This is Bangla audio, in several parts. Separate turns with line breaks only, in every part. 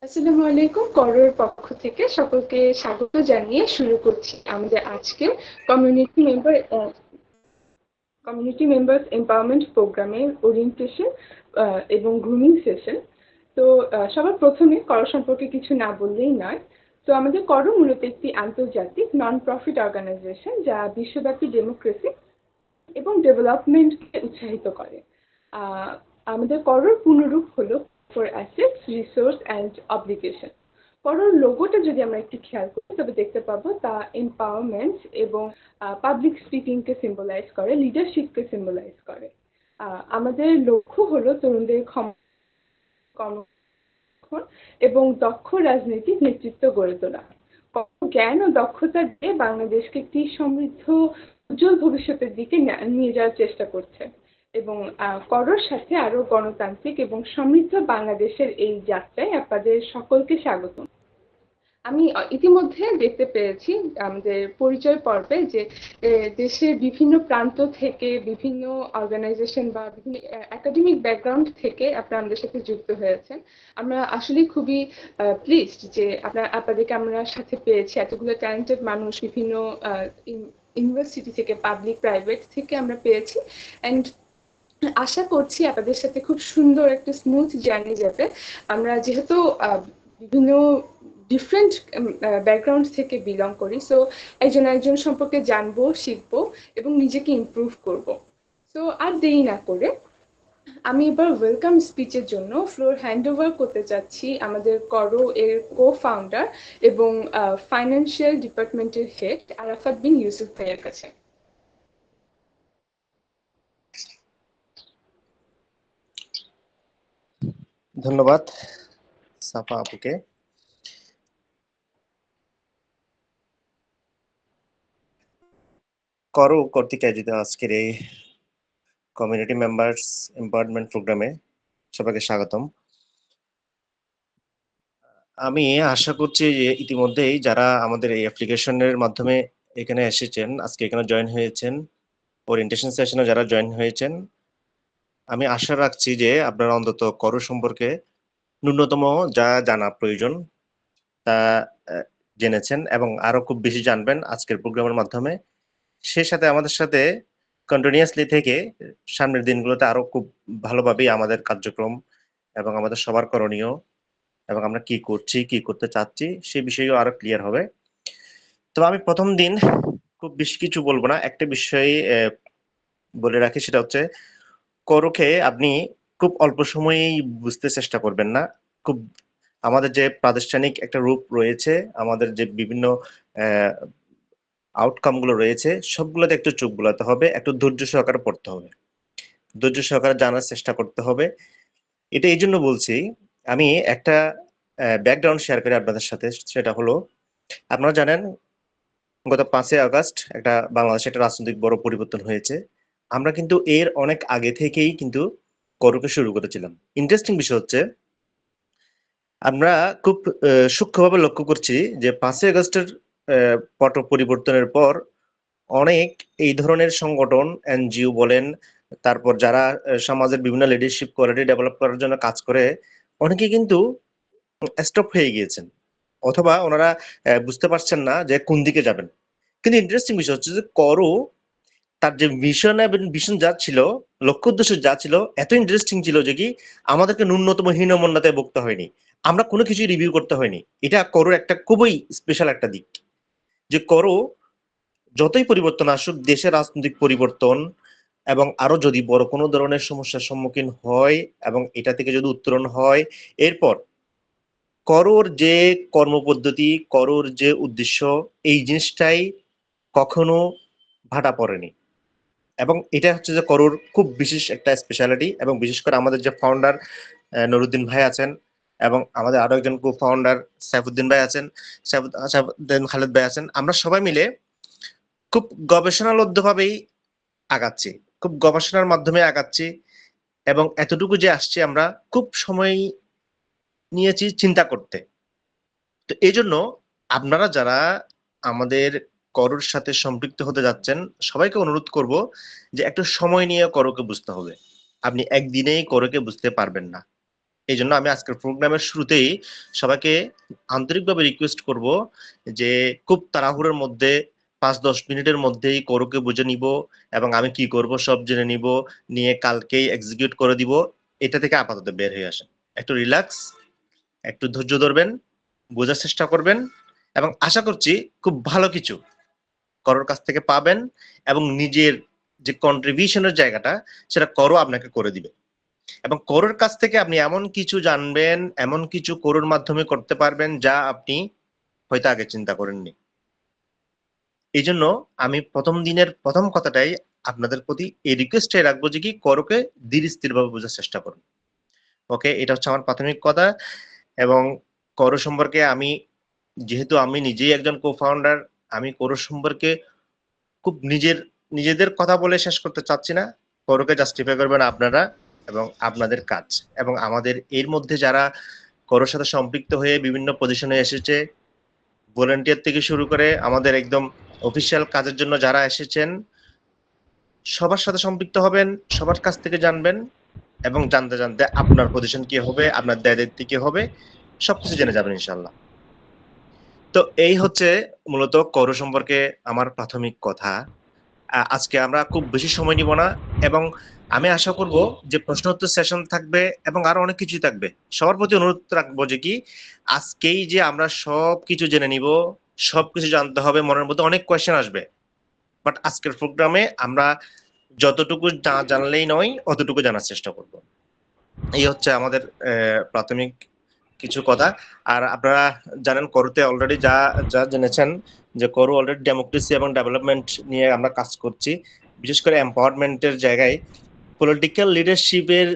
আসসালামু আলাইকুম। করোর পক্ষ থেকে সকলকে স্বাগত জানিয়ে শুরু করছি আমাদের আজকের community member community members empowerment প্রোগ্রামের ওরিয়েন্টেশন এবং গ্রুমিং সেশন। তো সবার প্রথমে কর সম্পর্কে কিছু না বললেই নয়। তো আমাদের কর মূলত একটি আন্তর্জাতিক নন প্রফিট অর্গানাইজেশন যা বিশ্বব্যাপী ডেমোক্রেসি এবং ডেভেলপমেন্টকে উৎসাহিত করে। আহ, আমাদের করর পূর্ণরূপ হলো for assets resource and obligation. করর লোগোটা যদি আমরা একটু খেয়াল করি তবে দেখতে পাবো তা এম্পাওয়ারমেন্ট এবং পাবলিক স্পিকিংকে সিম্বলাইজ করে, লিডারশিপকে সিম্বলাইজ করে। আমাদের লক্ষ্য হলো তরুণদের কর্মক্ষম এবং দক্ষ রাজনৈতিক নেতৃত্ব গড়ে তোলা। জ্ঞান ও দক্ষতা দিয়ে বাংলাদেশকে একটি সমৃদ্ধ উজ্জ্বল ভবিষ্যতের দিকে নিয়ে যাওয়ার চেষ্টা করছে এবং করোর সাথে আরো গণতান্ত্রিক এবং সমৃদ্ধ বাংলাদেশের এই যাত্রায় আপনাদের সকলকে স্বাগত। আমি ইতিমধ্যে দেখতে পেরেছি আমাদের পরিচয় পর্বে যে দেশের বিভিন্ন প্রান্ত থেকে বিভিন্ন অর্গানাইজেশন বা বিভিন্ন একাডেমিক ব্যাকগ্রাউন্ড থেকে আপনারা আমাদের সাথে যুক্ত হয়েছেন। আমরা আসলে খুবই প্লিজড যে আপনাদেরকে আমরা সাথে পেয়েছি। এতগুলো ট্যালেন্টেড মানুষ বিভিন্ন ইউনিভার্সিটি থেকে, পাবলিক প্রাইভেট থেকে আমরা পেয়েছি। অ্যান্ড আশা করছি আপনাদের সাথে খুব সুন্দর একটা স্মুথ জার্নি যাবে। আমরা যেহেতু বিভিন্ন ডিফারেন্ট ব্যাকগ্রাউন্ড থেকে বিলং করি, সো একজন একজন সম্পর্কে জানবো, শিখবো এবং নিজেকে ইমপ্রুভ করব। সো আর দেরি না করে আমি এবার ওয়েলকাম স্পিচের জন্য ফ্লোর হ্যান্ড ওভার করতে চাচ্ছি আমাদের করো এর কো ফাউন্ডার এবং ফাইন্যান্সিয়াল ডিপার্টমেন্টের হেড আরাফাত বিন ইউসুফ ভাইয়ের কাছে।
ধন্যবাদ সাফা আপুকে। করো কর্তৃক আয়োজিত আজকের এই কমিউনিটি মেম্বার্স এম্পাওয়ারমেন্ট প্রোগ্রামে সবাইকে স্বাগতম। আমি আশা করছি যে ইতিমধ্যেই যারা আমাদের এই অ্যাপ্লিকেশনের মাধ্যমে এখানে এসেছেন, আজকে এখানে জয়েন হয়েছেন, ওরিয়েন্টেশন সেশনে যারা জয়েন হয়েছেন, আমি আশা রাখছি যে আপনারা অন্তত করো সম্পর্কে ন্যূনতম যা জানা প্রয়োজন তা জেনেছেন এবং আরো খুব বেশি জানবেন আজকের প্রোগ্রামের মাধ্যমে। সেই সাথে আমাদের সাথে কন্টিনিউয়াসলি থেকে সামনের দিনগুলোতে আরো খুব ভালোভাবেই আমাদের কার্যক্রম এবং আমাদের সবার করণীয় এবং আমরা কি করছি কি করতে চাচ্ছি সেই বিষয়েও আরো ক্লিয়ার হবে। তো আমি প্রথম দিন খুব বেশি কিছু বলবো না, একটা বিষয় বলে রাখি, সেটা হচ্ছে করোকে আপনি খুব অল্প সময়েই বুঝতে চেষ্টা করবেন না। খুব আমাদের যে প্রাতিষ্ঠানিক একটা রূপ রয়েছে, আমাদের যে বিভিন্ন আউটকাম গুলো রয়েছে, সবগুলোতে একটু চোখ বুলাতে হবে, একটু ধৈর্য সহকারে পড়তে হবে, ধৈর্য সহকারে জানার চেষ্টা করতে হবে। এটা এই জন্য বলছি, আমি একটা ব্যাকগ্রাউন্ড শেয়ার করি আপনাদের সাথে। সেটা হলো, আপনারা জানেন গত 5ই আগস্ট একটা বাংলাদেশে একটা রাজনৈতিক বড় পরিবর্তন হয়েছে। আমরা কিন্তু এর অনেক আগে থেকেই কিন্তু করোকে শুরু করেছিলাম। ইন্টারেস্টিং বিষয় হচ্ছে, আমরা খুব সূক্ষ্মভাবে লক্ষ্য করছি যে 5ই আগস্টের পট পরিবর্তনের পর অনেক এই ধরনের সংগঠন, এনজিও বলেন, তারপর যারা সমাজের বিভিন্ন লিডারশিপ কোয়ালিটি ডেভেলপ করার জন্য কাজ করে, অনেকে কিন্তু স্টপ হয়ে গিয়েছেন, অথবা ওনারা বুঝতে পারছেন না যে কোন দিকে যাবেন। কিন্তু ইন্টারেস্টিং বিষয় হচ্ছে যে করো তার যে মিশন এবং ভিশন যা ছিল, লক্ষ্য উদ্দেশ্য যা ছিল, এত ইন্টারেস্টিং ছিল যে কি আমাদেরকে ন্যূনতম হীনমন্যতায় ভুগতে হয়নি, আমরা কোনো কিছু রিভিউ করতে হয়নি। এটা করোর একটা খুবই স্পেশাল একটা দিক, যে করো যতই পরিবর্তন আসুক, দেশের রাজনৈতিক পরিবর্তন এবং আরো যদি বড় কোনো ধরনের সমস্যার সম্মুখীন হয় এবং এটা থেকে যদি উত্তরণ হয়, এরপর করোর যে কর্মপদ্ধতি, করোর যে উদ্দেশ্য, এই জিনিসটাই কখনো ভাটা পড়েনি। এবং এটা হচ্ছে যে করোর খুব বিশেষ একটা স্পেশালিটি। এবং বিশেষ করে আমাদের যে ফাউন্ডার নুরুদ্দিন ভাই আছেন এবং আমাদের আরো একজন কো ফাউন্ডার সাইফুদ্দিন ভাই আছেন, সাইফুদ্দিন খালেদ ভাই আছেন, আমরা সবাই মিলে খুব গবেষণালব্ধভাবেই আগাচ্ছি, খুব গবেষণার মাধ্যমে আগাচ্ছি। এবং এতটুকু যে আসছে, আমরা খুব সময় নিয়েছি চিন্তা করতে। তো এই জন্য আপনারা যারা আমাদের করোর সাথে সম্পৃক্ত হতে যাচ্ছেন, সবাইকে অনুরোধ করব যে একটু সময় নিয়ে করোকে বুঝতে হবে। আপনি একদিনেই করোকে বুঝতে পারবেন না। এই জন্য আমি আজকের প্রোগ্রামের শুরুতেই সবাইকে আন্তরিকভাবে রিকোয়েস্ট করব যে খুব তাড়াহুড়োর মধ্যে 5-10 মিনিটের মধ্যেই করোকে বুঝে নিব এবং আমি কি করব সব জেনে নিব, নিয়ে কালকেই এক্সিকিউট করে দিব, এটা থেকে আপাতত বের হয়ে আসেন। একটু রিল্যাক্স, একটু ধৈর্য ধরবেন, বোঝার চেষ্টা করবেন এবং আশা করছি খুব ভালো কিছু করোর কাছ থেকে পাবেন এবং নিজের যে কন্ট্রিবিউশনের জায়গাটা সেটা করো আপনাকে করে দিবে এবং করোর কাছ থেকে আপনি এমন কিছু জানবেন, এমন কিছু করোর মাধ্যমে করতে পারবেন যা আপনি হয়তো আগে চিন্তা করেননি। এই জন্য আমি প্রথম দিনের প্রথম কথাটাই আপনাদের প্রতি এই রিকোয়েস্টটাই রাখবো যে কি করোকে ধীর স্থির ভাবে বোঝার চেষ্টা করুন। ওকে, এটা হচ্ছে আমার প্রাথমিক কথা। এবং করো সম্পর্কে আমি, যেহেতু আমি নিজেই একজন কো-ফাউন্ডার, আমি করো সম্পর্কে খুব নিজেদের কথা বলে শেষ করতে চাচ্ছি না। করোকে জাস্টিফাই করবেন আপনারা এবং আপনাদের কাজ, এবং আমাদের এর মধ্যে যারা করোর সাথে সম্পৃক্ত হয়ে বিভিন্ন পজিশনে এসেছে, ভলান্টিয়ার থেকে শুরু করে আমাদের একদম অফিসিয়াল কাজের জন্য যারা এসেছেন, সবার সাথে সম্পৃক্ত হবেন, সবার কাছ থেকে জানবেন এবং জানতে জানতে আপনার পজিশন কি হবে, আপনার দায়িত্ব কি হবে, সবকিছু জেনে যাবেন ইনশাল্লাহ। তো এই হচ্ছে মূলত করো সম্পর্কে আমার প্রাথমিক কথা। আজকে আমরা খুব বেশি সময় নিব না এবং আমি আশা করব যে প্রশ্ন উত্তর সেশন থাকবে এবং আরো অনেক কিছুই থাকবে। সবার প্রতি অনুরোধ রাখবো যে কি আজকেই যে আমরা সবকিছু জেনে নিব, সবকিছু জানতে হবে, মনের মধ্যে অনেক কোয়েশ্চেন আসবে, বাট আজকের প্রোগ্রামে আমরা যতটুকু জানলেই নয় অতটুকু জানার চেষ্টা করব। এই হচ্ছে আমাদের প্রাথমিক কিছু কথা। আর আপনারা জানেন করোতে অলরেডি যা যা জেনেছেন যে করো অলরেডি ডেমোক্রেসি এবং ডেভেলপমেন্ট নিয়ে আমরা কাজ করছি, বিশেষ করে এম্পাওয়ারমেন্টের জায়গায়, পলিটিক্যাল লিডারশিপের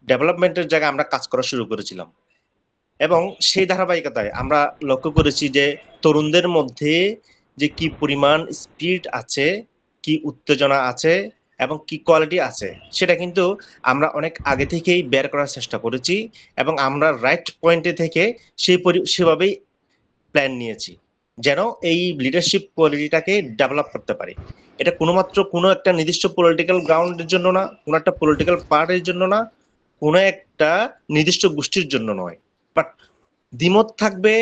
ডেভেলপমেন্টের জায়গায় আমরা কাজ করা শুরু করেছিলাম এবং সেই ধারাবাহিকতায় আমরা লক্ষ্য করেছি যে তরুণদের মধ্যে যে কি পরিমাণ স্পিরিট আছে, কি উত্তেজনা আছে এবং কি কোয়ালিটি আছে, সেটা কিন্তু আমরা অনেক আগে থেকেই বের করার চেষ্টা করেছি এবং আমরা রাইট পয়েন্টে থেকে সেভাবেই প্ল্যান নিয়েছি যেন এই লিডারশিপ কোয়ালিটিটাকে ডেভেলপ করতে পারি। এটা কোনো একটা নির্দিষ্ট পলিটিক্যাল গ্রাউন্ডের জন্য না, কোনো একটা পলিটিক্যাল পার্টির জন্য না, কোনো একটা নির্দিষ্ট গোষ্ঠীর জন্য নয়, বাট দ্বিমত থাকবে,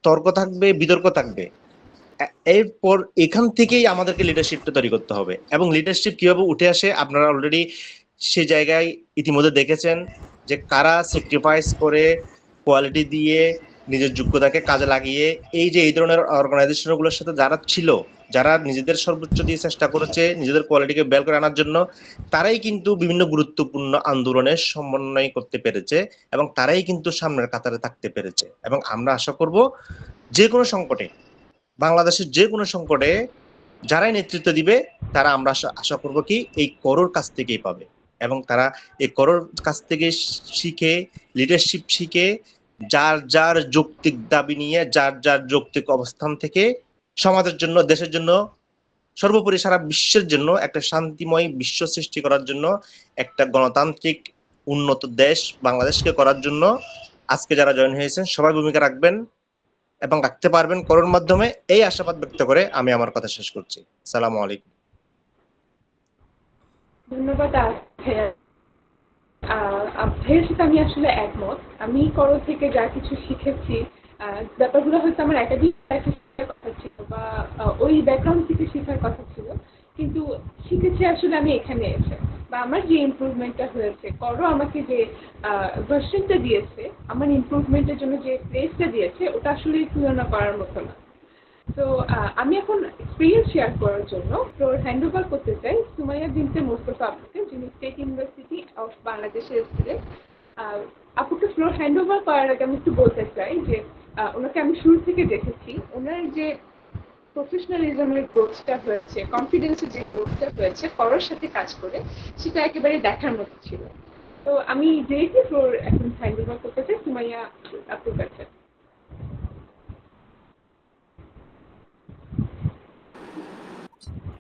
তর্ক থাকবে, বিতর্ক থাকবে, এরপর এখান থেকেই আমাদেরকে লিডারশিপটা তৈরি করতে হবে। এবং লিডারশিপ কিভাবে উঠে আসে আপনারা অলরেডি সে জায়গায় ইতিমধ্যে দেখেছেন যে কারা স্যাক্রিফাইস করে কোয়ালিটি দিয়ে নিজের যোগ্যতাকে কাজে লাগিয়ে এই ধরনের অর্গানাইজেশনগুলোর সাথে যারা ছিল, যারা নিজেদের সর্বোচ্চ দিয়ে চেষ্টা করেছে নিজেদের কোয়ালিটিকে বের করে আনার জন্য, তারাই কিন্তু বিভিন্ন গুরুত্বপূর্ণ আন্দোলনের সমন্বয় করতে পেরেছে এবং তারাই কিন্তু সামনের কাতারে থাকতে পেরেছে। এবং আমরা আশা করব যে কোনো সংকটে, বাংলাদেশের যে কোনো সংকটে যারাই নেতৃত্ব দিবে তারা আমরা আশা করব কি এই করোর কাছ থেকেই পাবে এবং তারা এই করোর কাছ থেকে শিখে, লিডারশিপ শিখে, যার যার যৌক্তিক দাবি নিয়ে, যার যার যৌক্তিক অবস্থান থেকে সমাজের জন্য, দেশের জন্য, সর্বোপরি সারা বিশ্বের জন্য একটা শান্তিময় বিশ্ব সৃষ্টি করার জন্য, একটা গণতান্ত্রিক উন্নত দেশ বাংলাদেশকে করার জন্য আজকে যারা জয়েন হয়েছেন সবাই ভূমিকা রাখবেন এবং রাখতে পারবেন করোর মাধ্যমে, এই আশাবাদ ব্যক্ত করে আমি আমার কথা শেষ করছি। আসসালামু আলাইকুম।
ধন্যবাদ ভাইয়া। ভাইয়ের সাথে আমি আসলে একমত। আমি করো থেকে যা কিছু শিখেছি, ব্যাপারগুলো হয়তো আমার একাধিক শেখার কথা ছিল বা ওই ব্যাকগ্রাউন্ড থেকে শেখার কথা ছিল, কিন্তু শিখেছি আসলে আমি এখানে এসে, বা আমার যে ইমপ্রুভমেন্টটা হয়েছে, করো আমাকে যে ভার্সনটা দিয়েছে, আমার ইমপ্রুভমেন্টের জন্য যে প্লেসটা দিয়েছে, ওটা আসলে তুলনা করার মতো না। তো আমি এখন এক্সপিরিয়েন্স শেয়ার করার জন্য ফ্লোর হ্যান্ড ওভার করতে চাই সুমাইয়া বিনতে মোস্তফা আপুকে, যিনি স্টেট ইউনিভার্সিটি অফ বাংলাদেশের স্টুডেন্ট। আপুকে ফ্লোর হ্যান্ড ওভার করার আগে আমি একটু বলতে চাই যে ওনাকে আমি শুরু থেকে দেখেছি, ওনার যে প্রফেশনালিজমের গ্রোথটা হয়েছে, কনফিডেন্সের যে গ্রোথটা হয়েছে করোর সাথে কাজ করে, সেটা একেবারে দেখার মতো ছিল। তো আমি ডিরেক্টলি ফ্লোর এখন হ্যান্ড ওভার করতে চাই সুমাইয়া আপুর কাছে।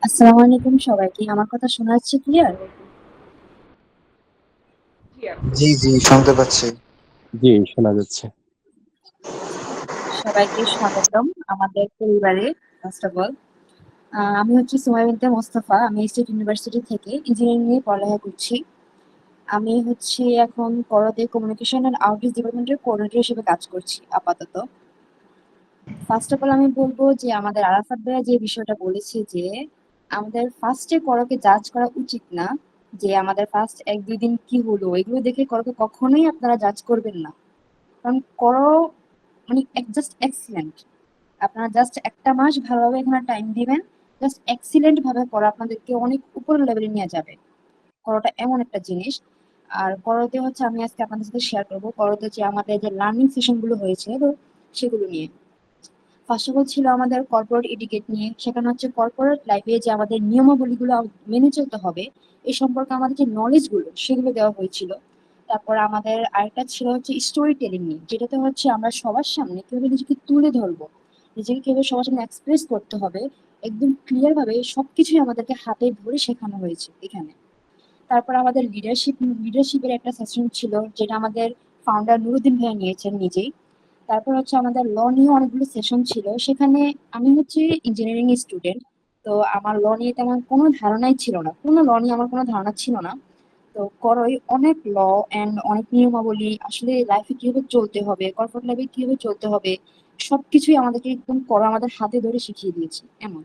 আসসালামু আলাইকুম সবাইকে। আমার কথা শোনা যাচ্ছে ক্লিয়ার?
জি আপু।
জি জি শুনতে পাচ্ছি।
জি, শোনা যাচ্ছে।
সবাইকে স্বাগতম আমাদের পরিবারে। ফার্স্ট অফ অল, আমি হচ্ছে সুমাইয়া বিনতে মোস্তফা। আমি স্টেট ইউনিভার্সিটি থেকে ইঞ্জিনিয়ারিং নিয়ে পড়ালেখা করছি। আমি হচ্ছে এখন করতে কমিউনিকেশন এন্ড আউটরিচ ডিপার্টমেন্টের কোঅর্ডিনেটর হিসেবে কাজ করছি আপাতত। ফার্স্ট অফ অল আমি বলবো যে আমাদের আরাফাত ভাইয়া যে বিষয়টা বলেছে যে আমাদের ফার্স্টে করকে জাজ করা উচিত না, যে আমাদের ফার্স্ট 1-2 দিন কি হলো এগুলো দেখে করকে কখনোই আপনারা জাজ করবেন না। কারণ করো মানে জাস্ট এক্সিলেন্ট। আপনারা জাস্ট একটা মাস ভালোভাবে এখানে টাইম দিবেন, জাস্ট এক্সিলেন্ট ভাবে করো আপনাদেরকে অনেক উপরের লেভেলে নিয়ে যাবে। করোটা এমন একটা জিনিস। আর করোতে হচ্ছে আমি আজকে আপনাদের সাথে শেয়ার করবো করোতে যে আমাদের যে লার্নিং সেশন গুলো হয়েছে তো সেগুলো নিয়ে। ফার্স্ট অফ অল ছিল আমাদের কর্পোরেট এটিকেট নিয়ে, সেখানে হচ্ছে কর্পোরেট লাইফে যে আমাদের নিয়মাবলীগুলো মেনে চলতে হবে এই সম্পর্কে আমাদের যে নলেজ গুলো সেগুলো দেওয়া হয়েছিল। তারপর আমাদের আরেকটা ছিল হচ্ছে স্টোরি টেলিং নিয়ে, যেটাতে হচ্ছে আমরা সবার সামনে কিভাবে নিজেকে তুলে ধরবো, নিজেকে কিভাবে সবার সামনে এক্সপ্রেস করতে হবে একদম ক্লিয়ার ভাবে সবকিছুই আমাদেরকে হাতে ধরে শেখানো হয়েছে এখানে। তারপর আমাদের লিডারশিপের একটা সেশন ছিল, যেটা আমাদের ফাউন্ডার নুরুদ্দিন ভাইয়া নিয়েছেন নিজেই। তারপর হচ্ছে আমাদের ল নিয়ে অনেকগুলো সেশন ছিল, সেখানে আমি হচ্ছে ইঞ্জিনিয়ারিং স্টুডেন্ট, তো আমার ল নিয়ে তেমন কোনো ধারণাই ছিল না, কোনো ল নিয়ে আমার কোনো ধারণা ছিল না। তো করই অনেক ল এন্ড অনেক নিয়মাবলী আসলে লাইফে কিভাবে চলতে হবে, কর্পোরেট লাইফে কিভাবে চলতে হবে সবকিছুই আমাদেরকে একদম করো আমাদের হাতে ধরে শিখিয়ে দিয়েছে এমন।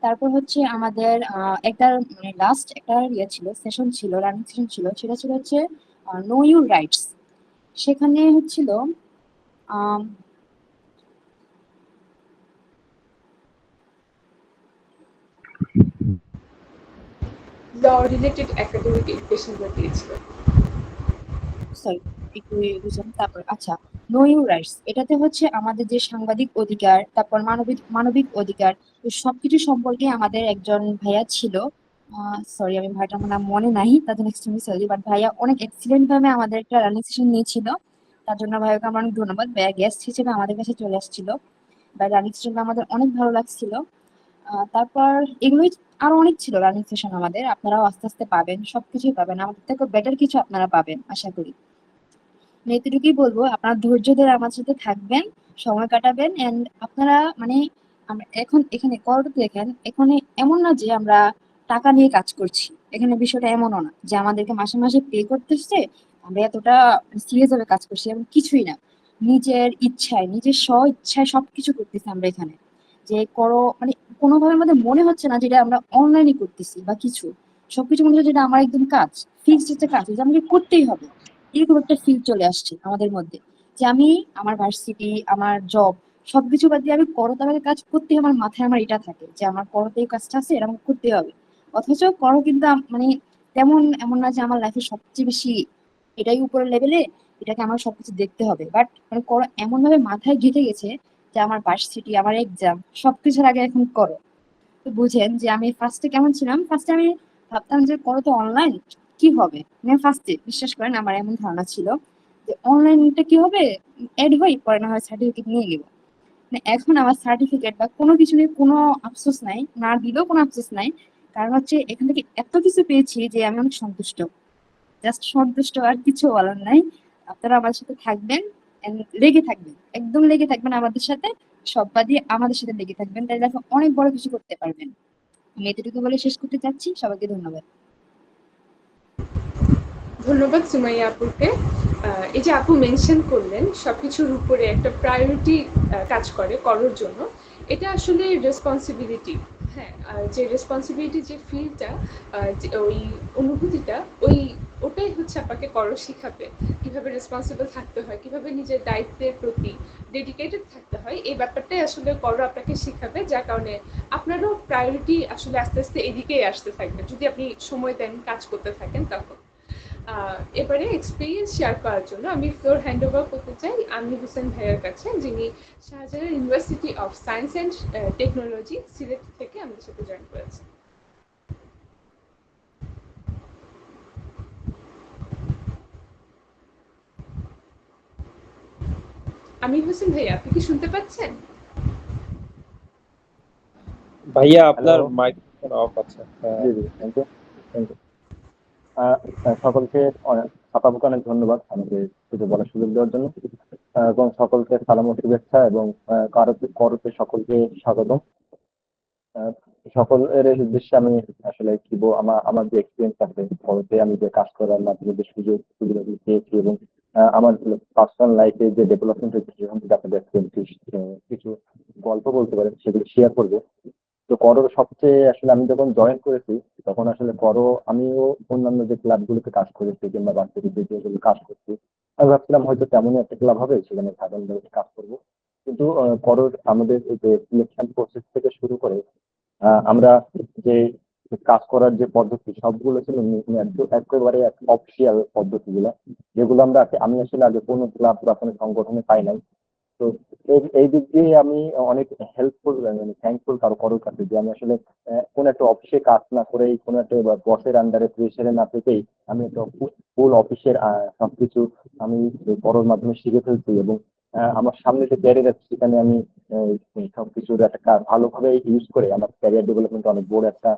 তারপর হচ্ছে আমাদের একটা মানে লাস্ট একটা ইয়ে ছিল, সেশন ছিল, রানিং সেশন ছিল, সেটা ছিল হচ্ছে নো ইউর রাইটস। সেখানে হচ্ছিল আম,
ল রিলেটেড একাডেমিক এডুকেশনগুলো দিয়েছিল।
সরি একটু বুঝলাম। তারপর আচ্ছা, নো ইউ রাইটস এটাতে হচ্ছে আমাদের যে সাংবাদিক অধিকার, তারপর মানবিক মানবিক অধিকার, তো সবকিছু সম্পর্কে আমাদের একজন ভাইয়া ছিল। সরি আমি ভাইটার আমার নাম মনে নাই, তার জন্য এক্সট্রিমলি সরি, বাট ভাইয়া অনেক এক্সিলেন্ট ভাবে আমাদের একটা রানিং সেশন নিয়েছিল। তার জন্য ভাইয়াকে আমার অনেক ধন্যবাদ, ভাইয়া গেস্ট হিসেবে আমাদের কাছে চলে আসছিল। ভাই রানিং সেশনটা আমাদের অনেক ভালো লাগছিল। তারপর এগুলোই আরো অনেক ছিল রানিং সেশন আমাদের, আপনারাও আস্তে আস্তে পাবেন, সবকিছুই পাবেন, আমাদের থেকে বেটার কিছু আপনারা পাবেন আশা করি। মানে এতটুকুই বলবো, আপনারা ধৈর্য ধরে আমার সাথে থাকবেন, সময় কাটাবেন এন্ড আপনারা মানে আমরা এখন এখানে করতে দেখেন এখানে এমন না যে আমরা টাকা নিয়ে কাজ করছি, এখানে বিষয়টা এমনও না যে আমাদেরকে মাসে মাসে পে করতেছে আমরা এতটা সিরিয়াস ভাবে কাজ করছি, এমন কিছুই না। নিজের ইচ্ছায় নিজের স্ব ইচ্ছায় সবকিছু করতেছি আমরা এখানে। যে করো মানে কোনোভাবে আমাদের মনে হচ্ছে না যেটা আমরা অনলাইনে করতেছি বা কিছু, সবকিছু মনে হচ্ছে যেটা আমার একদম কাজ, ফিক্সড একটা কাজ যেটা আমাকে করতেই হবে। এরকম একটা ফিল চলে আসছে আমাদের মধ্যে, যে আমি আমার ভার্সিটি আমার জব সবকিছু বাদ দিয়ে আমি করতে আমাকে কাজ করতে, আমার মাথায় আমার এটা থাকে যে আমার করতে এই কাজটা আছে এটা আমাকে করতে হবে। অথচ করো কিন্তু মানে তেমন এমন না যে আমার লাইফে সবচেয়ে বেশি এটাই উপরের লেভেলে, এটাকে আমার সবকিছু দেখতে হবে, বাট মানে করো এমন ভাবে মাথায় গেঁথে গেছে যে আমার ভার্সিটি আমার এক্সাম সবকিছুর আগে এখন করো। তো বুঝেন যে আমি ফার্স্টে কেমন ছিলাম, ফার্স্টে আমি ভাবতাম যে করো তো অনলাইন কি হবে, মানে ফার্স্টে বিশ্বাস করেন আমার এমন ধারণা ছিল যে অনলাইনটা কি হবে, এড হই পরে না হয় সার্টিফিকেট নিয়ে নিব। মানে এখন আমার সার্টিফিকেট বা কোনো কিছু নিয়ে কোনো আফসোস নাই, না দিলেও কোনো আফসোস নাই। কারণ হচ্ছে এখান থেকে এত কিছু পেয়েছি যে আমি অনেক সন্তুষ্ট, জাস্ট সন্তুষ্ট, আর কিছু বলার নাই। আপনারা আমার সাথে থাকবেন and লেগে থাকবেন, একদম লেগে থাকবেন আমাদের সাথে, সব বাদিয়ে আমাদের সাথে লেগে থাকবেন, তাই দেখো অনেক বড় কিছু করতে পারবেন। আমি এতটুকু বলে শেষ করতে চাচ্ছি, সবাইকে ধন্যবাদ।
ধন্যবাদ সুমাইয়া আপুকে। এই যে আপু মেনশন করলেন সবকিছুর উপরে একটা প্রায়োরিটি কাজ করে করার জন্য, এটা আসলে রেসপন্সিবিলিটি। হ্যাঁ, আর যে রেসপন্সিবিলিটি যে ফিলটা, ওই অনুভূতিটা, ওটাই হচ্ছে আপনাকে করো শিখাবে কিভাবে রেসপন্সিবল থাকতে হয়, কিভাবে নিজের দায়িত্বের প্রতি ডেডিকেটেড থাকতে হয়। এই ব্যাপারটাই আসলে করো আপনাকে শিখাবে, যার কারণে আপনারও প্রায়োরিটি আসলে আস্তে আস্তে এদিকেই আসতে থাকবে যদি আপনি সময় দেন, কাজ করতে থাকেন তখন। এবারে এক্সপিরিয়েন্স শেয়ার করার জন্য আমি ফ্লোর হ্যান্ড ওভার করতে চাই আমির হোসেন ভাইয়ের কাছে, যিনি Shahjalal university of science and technology Sylhet থেকে আমাদের সাথে জয়েন করেছেন। আমির হোসেন ভাইয়া, আপনি কি শুনতে পাচ্ছেন?
ভাইয়া আপনার
হ্যালো।
মাইক্রোফোন অফ আছে।
জি জি, থ্যাংক ইউ। Thank you. সকলকে আপাতত অনেক ধন্যবাদ আমাকে কিছু বলার সুযোগ দেওয়ার জন্য, এবং সকলকে সালাম ও শুভেচ্ছা, এবং করতে সকলকে স্বাগতম। সকলের উদ্দেশ্যে আমি আসলে কি বলবো, আমার যে এক্সপিরিয়েন্স আছে পরতে আমি যে কাজ করার মাধ্যমে যে সুযোগ সুবিধাগুলো পেয়েছি এবং আমার পার্সোনাল লাইফে যে ডেভেলপমেন্ট হয়েছে সেখান থেকে আপনাদের কিছু গল্প বলতে পারেন, সেগুলো শেয়ার করবো। তো করো সবচেয়ে আসলে আমি যখন জয়েন করেছি তখন আসলে করো আমিও অন্যান্য যে ক্লাবগুলোতে কাজ করেছি কিংবা বাচ্চাদের যেগুলো কাজ করছি, আমি ভাবছিলাম হয়তো তেমনই একটা ক্লাব হবে, সেখানে সাধারণভাবে কাজ করবো। কিন্তু করোর আমাদের এই যে সিলেকশন প্রসেস থেকে শুরু করে আমরা যে কাজ করার যে পদ্ধতি সবগুলো ছিল একেবারে অফিসিয়াল পদ্ধতিগুলো, যেগুলো আমি আসলে আগে কোনো ক্লাব বা কোনো সংগঠনে পাই নাই। তো এই দিক দিয়ে আমি অনেক হেল্পফুল, মানে থ্যাঙ্কফুল কারোর কাছে, যে আমি আসলে কোনো একটা অফিসে কাজ না করেই, কোনো একটা বসের আন্ডারে প্রেশারে না থেকেই আমি একটা ফুল অফিসের সবকিছু আমি করোর মাধ্যমে শিখে ফেলছি। এবং আমার সামনে যে ক্যারিয়ার আছে সেখানে আমি সবকিছুর একটা ভালোভাবে ইউজ করে আমার ক্যারিয়ার ডেভেলপমেন্ট অনেক বড় একটা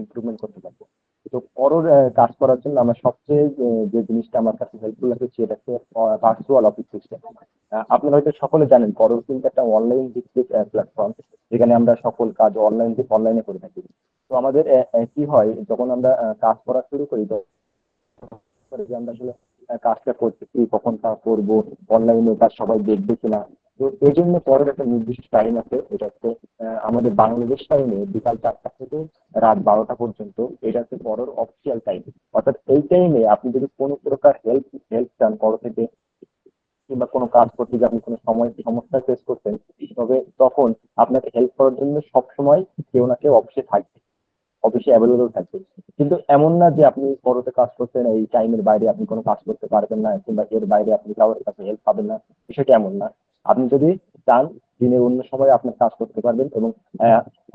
ইমপ্রুভমেন্ট করতে পারবো। তো করোর কাজ করার জন্য আমার সবচেয়ে যে জিনিসটা আমার কাছে হেল্পফুল লাগে সেটা হচ্ছে ভার্চুয়াল অফিস সিস্টেম। আপনারা হয়তো সকলে জানেন করোর কিন্তু একটা অনলাইন ভিত্তিক প্ল্যাটফর্ম, যেখানে আমরা সকল কাজ অনলাইনে করে থাকি। তো আমাদের কি হয় যখন আমরা কাজ করা শুরু করি, যে আমরা আসলে কাজটা করতেছি কখন তা করবো, অনলাইনে কাজ সবাই দেখবে কিনা। তো এই জন্য পরের একটা নির্দিষ্ট টাইম আছে, এটা হচ্ছে আমাদের বাংলাদেশ টাইমে বিকাল 4টা থেকে রাত 12টা পর্যন্ত। এটা হচ্ছে পরের অফিসিয়াল টাইম। অর্থাৎ এই টাইমে আপনি যদি কোনো প্রকার হেল্প চান করো থেকে, কিংবা কোনো কাজ করতে গিয়ে আপনি কোনো সমস্যা ফেস করছেন, তবে তখন আপনাকে হেল্প করার জন্য সবসময় কেউ না কেউ অফিসে অ্যাভেলেবল থাকবে। কিন্তু এমন না যে আপনি পরতে কাজ করছেন, এই টাইমের বাইরে আপনি কোনো কাজ করতে পারবেন না, কিংবা এর বাইরে আপনি কারোর কাছে হেল্প পাবেন না, বিষয়টা এমন না। আপনি যদি চান দিনের অন্য সময় আপনার কাজ করতে পারবেন। এবং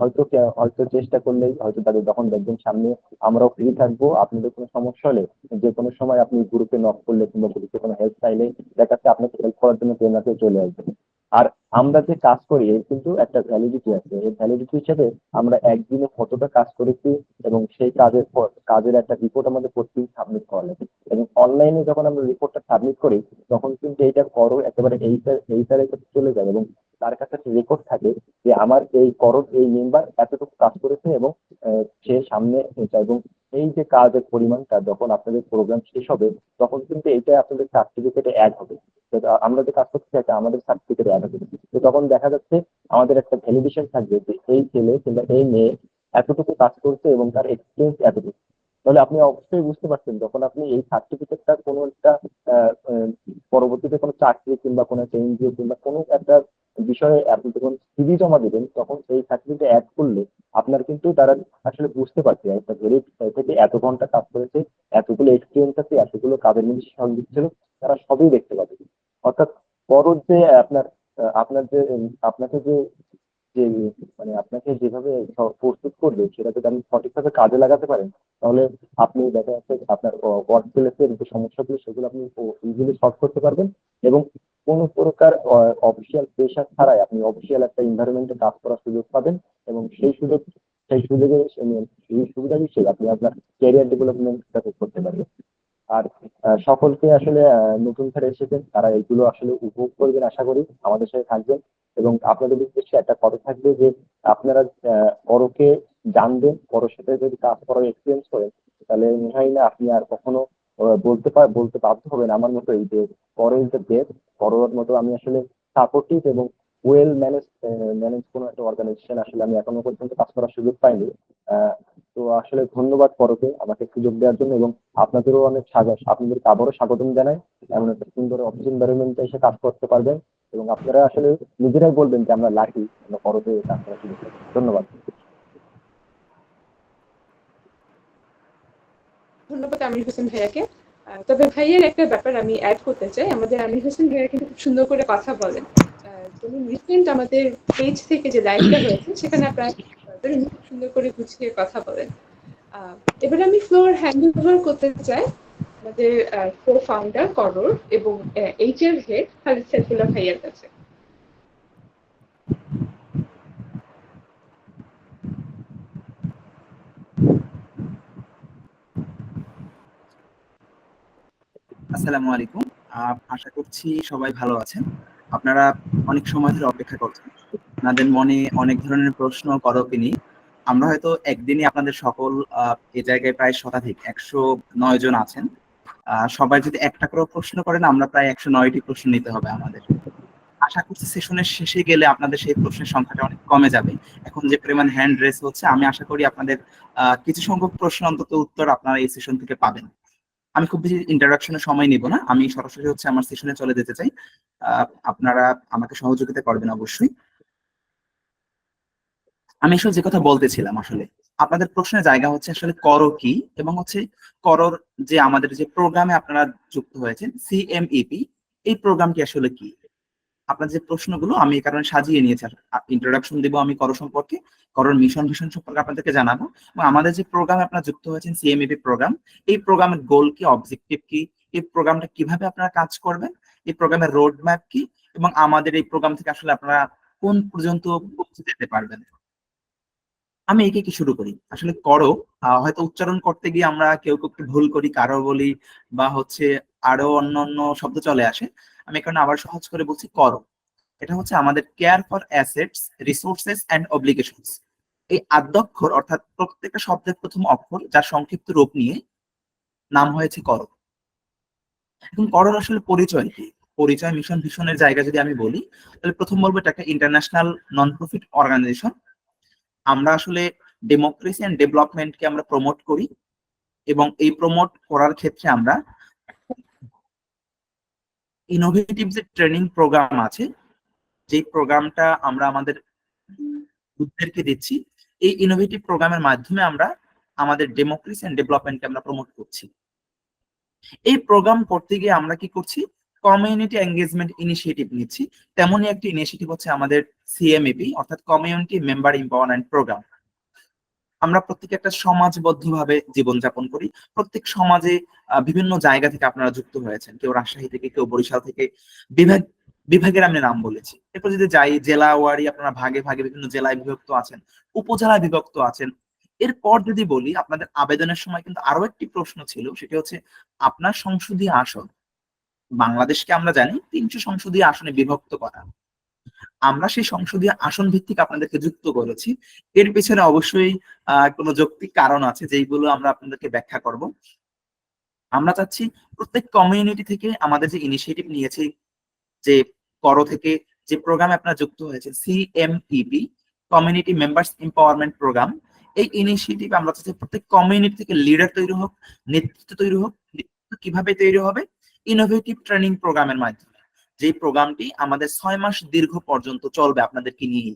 হয়তো চেষ্টা করলেই হয়তো তাদের যখন দেখবেন সামনে আমরাও ফ্রি থাকবো, আপনাদের কোনো সমস্যা হলে যে কোনো সময় আপনি গ্রুপে নক করলে কিংবা গ্রুপে কোনো হেল্প চাইলে দেখা যাচ্ছে আপনাকে হেল্প করার জন্য কেউ না কেউ চলে আসবে। আর আমরা যে কাজ করি এর কিন্তু একটা ভ্যালিডিটি আছে। এই ভ্যালিডিটি হিসেবে আমরা একদিনে কতটা কাজ করেছি এবং সেই কাজের একটা রিপোর্ট আমাদের প্রতিদিন সাবমিট করা লাগে। এবং অনলাইনে যখন আমরা রিপোর্টটা সাবমিট করি তখন কিন্তু এইটা করো একেবারে এইটার কাছে চলে যায়, এবং তার কাছে একটা রেকর্ড থাকে যে আমার এই করোর এই মেম্বার এতটুকু কাজ করেছে এবং সে সামনে যায়। এবং এই যে কাজের পরিমাণটা যখন আপনাদের প্রোগ্রাম শেষ হবে তখন কিন্তু এইটা আপনাদের সার্টিফিকেটে অ্যাড হবে। তো আমরা যে কাজ করতে চাই আমাদের সার্টিফিকেটে অ্যাড হবে। তো তখন দেখা যাচ্ছে আমাদের একটা ভ্যালিডেশন থাকবে যে এই ছেলে কিংবা এই মেয়ে এতটুকু কাজ করছে এবং তার এক্সপিরিয়েন্স এতটুকু। তাহলে আপনি অবশ্যই বুঝতে পারছেন যখন আপনি এই সার্টিফিকেটটা কোনো একটা পরবর্তীতে কোনো চাকরি কিংবা কোনো একটা এনজিও কিংবা কোনো একটা বিষয়ে আপনি যখন সিভি জমা দেবেন তখন এই সার্টিফিকেট অ্যাড করলে আপনার কিন্তু তারা আসলে বুঝতে পারছে একটা ভেরিফ থেকে এত ঘন্টা কাজ করেছে, এতগুলো এক্সপিরিয়েন্স আছে, এতগুলো কাজের মধ্যে সঙ্গীত ছিল, তারা সবই দেখতে পাবে। অর্থাৎ পরর যে আপনার যে আপনাকে যে যে মানে আপনাকে যেভাবে প্রস্তুত করবে সেটা যদি আপনি সঠিকভাবে কাজে লাগাতে পারেন, তাহলে আপনি দেখা যাচ্ছে আপনার ওয়ার্ক প্লেসের যে সমস্যাগুলো সেগুলো আপনি ইজিলি সলভ করতে পারবেন। এবং কোনো প্রকার অফিসিয়াল প্রেশার ছাড়াই আপনি অফিসিয়াল একটা এনভায়রনমেন্টে কাজ করার সুযোগ পাবেন। এবং সেই সুবিধা হিসেবে আপনি আপনার ক্যারিয়ার ডেভেলপমেন্ট করতে পারবেন। আর সকলকে আসলে নতুন যারা এসেছেন তারা এগুলো আসলে উপভোগ করবেন, আশা করি আমাদের সাথে থাকবেন। এবং আপনাদের উদ্দেশ্যে একটা কথা থাকবে যে আপনারা পরকে জানবেন, পরের সাথে যদি কাজ করার এক্সপিরিয়েন্স করেন তাহলে মনে হয় না আপনি আর কখনো বলতে বাধ্য হবেন আমার মতো এই যে পর ইজ দ্য বেস্ট। পরের মতো আমি আসলে সাপোর্টিভ এবং ওয়েল ম্যানেজ কোনো একটা অর্গানাইজেশন আসলে আমি এখনো পর্যন্ত কাজ করার সুযোগ পাইনি। তো আসলে ধন্যবাদ পরকে আমাকে সুযোগ দেওয়ার জন্য। এবং আপনাদেরও অনেক স্বাগত, আপনাদেরকে আবারও স্বাগতম জানাই। এমন একটা সুন্দর অফিস এনভায়রনমেন্টে এসে কাজ করতে পারবেন এবং আপনারা আসলে নিজেরাই বলবেন যে আমরা লাকি আমরা পরতে কাজ করার সুযোগ পাই। ধন্যবাদ।
ধন্যবাদ আমির হোসেন ভাইয়াকে। তবে ভাইয়ের একটা ব্যাপার আমি অ্যাড করতে চাই, আমাদের আমির হোসেন ভাইয়া কিন্তু খুব সুন্দর করে কথা বলেন। যেমন রিসেন্ট আমাদের পেজ থেকে যে লাইভটা হয়েছে সেখানে আপনারা উনি খুব সুন্দর করে গুছিয়ে কথা বলেন। এবার আমি ফ্লোর হ্যান্ড ওভার করতে চাই আমাদের কো ফাউন্ডার করোর এবং এইচএর হেড খালিদ সাইফুল্লাহ ভাইয়ার কাছে।
আসসালামু আলাইকুম। আশা করছি সবাই ভালো আছেন। আপনারা অনেক সময় ধরে অপেক্ষা করছেন। আপনাদের মনে অনেক ধরনের প্রশ্ন করকে নিয়ে আমরা হয়তো একদিনই আপনাদের সকল এই জায়গায় প্রায় শতাধিক 109 জন আছেন। সবাই যদি একটা করে প্রশ্ন করেন আমরা প্রায় 109টি প্রশ্ন নিতে হবে আমাদের। আশা করছি সেশনের শেষে গেলে আপনাদের সেই প্রশ্নের সংখ্যাটা অনেক কমে যাবে। এখন যে পরিমাণ হ্যান্ড রেস হচ্ছে আমি আশা করি আপনাদের কিছু সংখ্যক প্রশ্ন অন্তত উত্তর আপনারা এই সেশন থেকে পাবেন। আমি খুব বেশি ইন্টারাকশনের সময় নিব না, আমি সরাসরি হচ্ছে আমার সেশনে চলে যেতে চাই। আপনারা আমাকে সহযোগিতা করবেন অবশ্যই। আমি আসলে যে কথা বলতেছিলাম, আসলে আপনাদের প্রশ্নের জায়গা হচ্ছে আসলে করো কি, এবং হচ্ছে করোর যে আমাদের যে প্রোগ্রামে আপনারা যুক্ত হয়েছেন সিএমইপি, এই প্রোগ্রামটি আসলে কি। আপনার যে প্রশ্নগুলো আমি এই কারণে সাজিয়ে নিয়েছি, ইন্ট্রোডাকশন দিব আমি করো সম্পর্কে, করোর মিশন ভিশন সম্পর্কে আপনাদেরকে জানাবো, এবং আমাদের যে প্রোগ্রামে আপনারা যুক্ত হয়েছেন সিএমইপি প্রোগ্রাম, এই প্রোগ্রামের গোল কি, অবজেক্টিভ কি, এই প্রোগ্রামটা কিভাবে আপনারা কাজ করবেন, এই প্রোগ্রামের রোড ম্যাপ কি, এবং আমাদের এই প্রোগ্রাম থেকে আসলে আপনারা কোন পর্যন্ত পৌঁছে যেতে পারবেন। আমি একে কি শুরু করি। আসলে করো হয়তো উচ্চারণ করতে গিয়ে আমরা কেউ কেউ একটু ভুল করি, কারো বলি বা হচ্ছে আরো অন্য অন্য শব্দ চলে আসে। আমি এখানে আবার সহজ করে বলছি করো। এটা হচ্ছে আমাদের care for assets, resources and obligations. এই আদ্যক্ষর অর্থাৎ প্রত্যেকটা শব্দের প্রথম অক্ষর যার সংক্ষিপ্ত রূপ নিয়ে নাম হয়েছে করো। এখন করোর আসলে পরিচয় কি, পরিচয় মিশন ভিশনের জায়গা যদি আমি বলি, তাহলে প্রথম বলবো এটা একটা ইন্টারন্যাশনাল নন প্রফিট অর্গানাইজেশন। আমরা আসলে ডেমোক্রেসি এন্ড ডেভেলপমেন্টকে আমরা প্রমোট করি, এবং এই প্রমোট করার ক্ষেত্রে আমরা ইনোভেটিভ যে ট্রেনিং প্রোগ্রাম আছে, যে প্রোগ্রামটা আমরা আমাদের যুদ্ধদেরকে দিচ্ছি, এই ইনোভেটিভ প্রোগ্রামের মাধ্যমে আমরা আমাদের ডেমোক্রেসি এন্ড ডেভেলপমেন্টকে আমরা প্রমোট করছি। এই প্রোগ্রাম করতে গিয়ে আমরা কি করছি, কমিউনিটি এঙ্গেজমেন্ট ইনিশিয়েটিভ নিচ্ছি। তেমনই একটি ইনিশিয়েটিভ হচ্ছে আমাদের সিএমইপি অর্থাৎ কমিউনিটি মেম্বার এম্পাওয়ারমেন্ট প্রোগ্রাম। আমরা প্রত্যেকে একটা সমাজবদ্ধভাবে জীবনযাপন করি, প্রত্যেক সমাজে বিভিন্ন জায়গা থেকে আপনারা যুক্ত হয়েছেন, কেউ রাজশাহী থেকে, কেউ বরিশাল থেকে, বিভাগ বিভাগের আমি নাম বলেছি। এরপর যদি যাই জেলা ওয়ারি, আপনারা ভাগে ভাগে বিভিন্ন জেলায় বিভক্ত আছেন, উপজেলায় বিভক্ত আছেন। এরপর যদি বলি আপনাদের আবেদনের সময় কিন্তু আরো একটি প্রশ্ন ছিল, সেটি হচ্ছে আপনার সংসদীয় আসন। বাংলাদেশকে আমরা জানি 300 সংসদীয় আসনে বিভক্ত করা। আমরা সেই সংসদীয় আসন ভিত্তিক আপনাদেরকে যুক্ত করেছি। এর পেছনে অবশ্যই কোনো যৌক্তিক কারণ আছে, যেইগুলো আমরা আপনাদেরকে ব্যাখ্যা করব। আমরা চাচ্ছি প্রত্যেক কমিউনিটি থেকে আমাদের যে ইনিশিয়েটিভ নিয়েছি, যে করো থেকে যে প্রোগ্রামে আপনারা যুক্ত হয়েছে সিএমইপি কমিউনিটি মেম্বার্স এম্পাওয়ারমেন্ট প্রোগ্রাম, এই ইনিশিয়েটিভ আমরা চাচ্ছি প্রত্যেক কমিউনিটি থেকে লিডার তৈরি হোক, নেতৃত্ব তৈরি হোক। নেতৃত্ব কিভাবে তৈরি হবে, ইনোভেটিভ ট্রেনিং প্রোগ্রামের মাধ্যমে, যে প্রোগ্রামটি আমাদের 6 মাস দীর্ঘ পর্যন্ত চলবে আপনাদেরকে নিয়ে।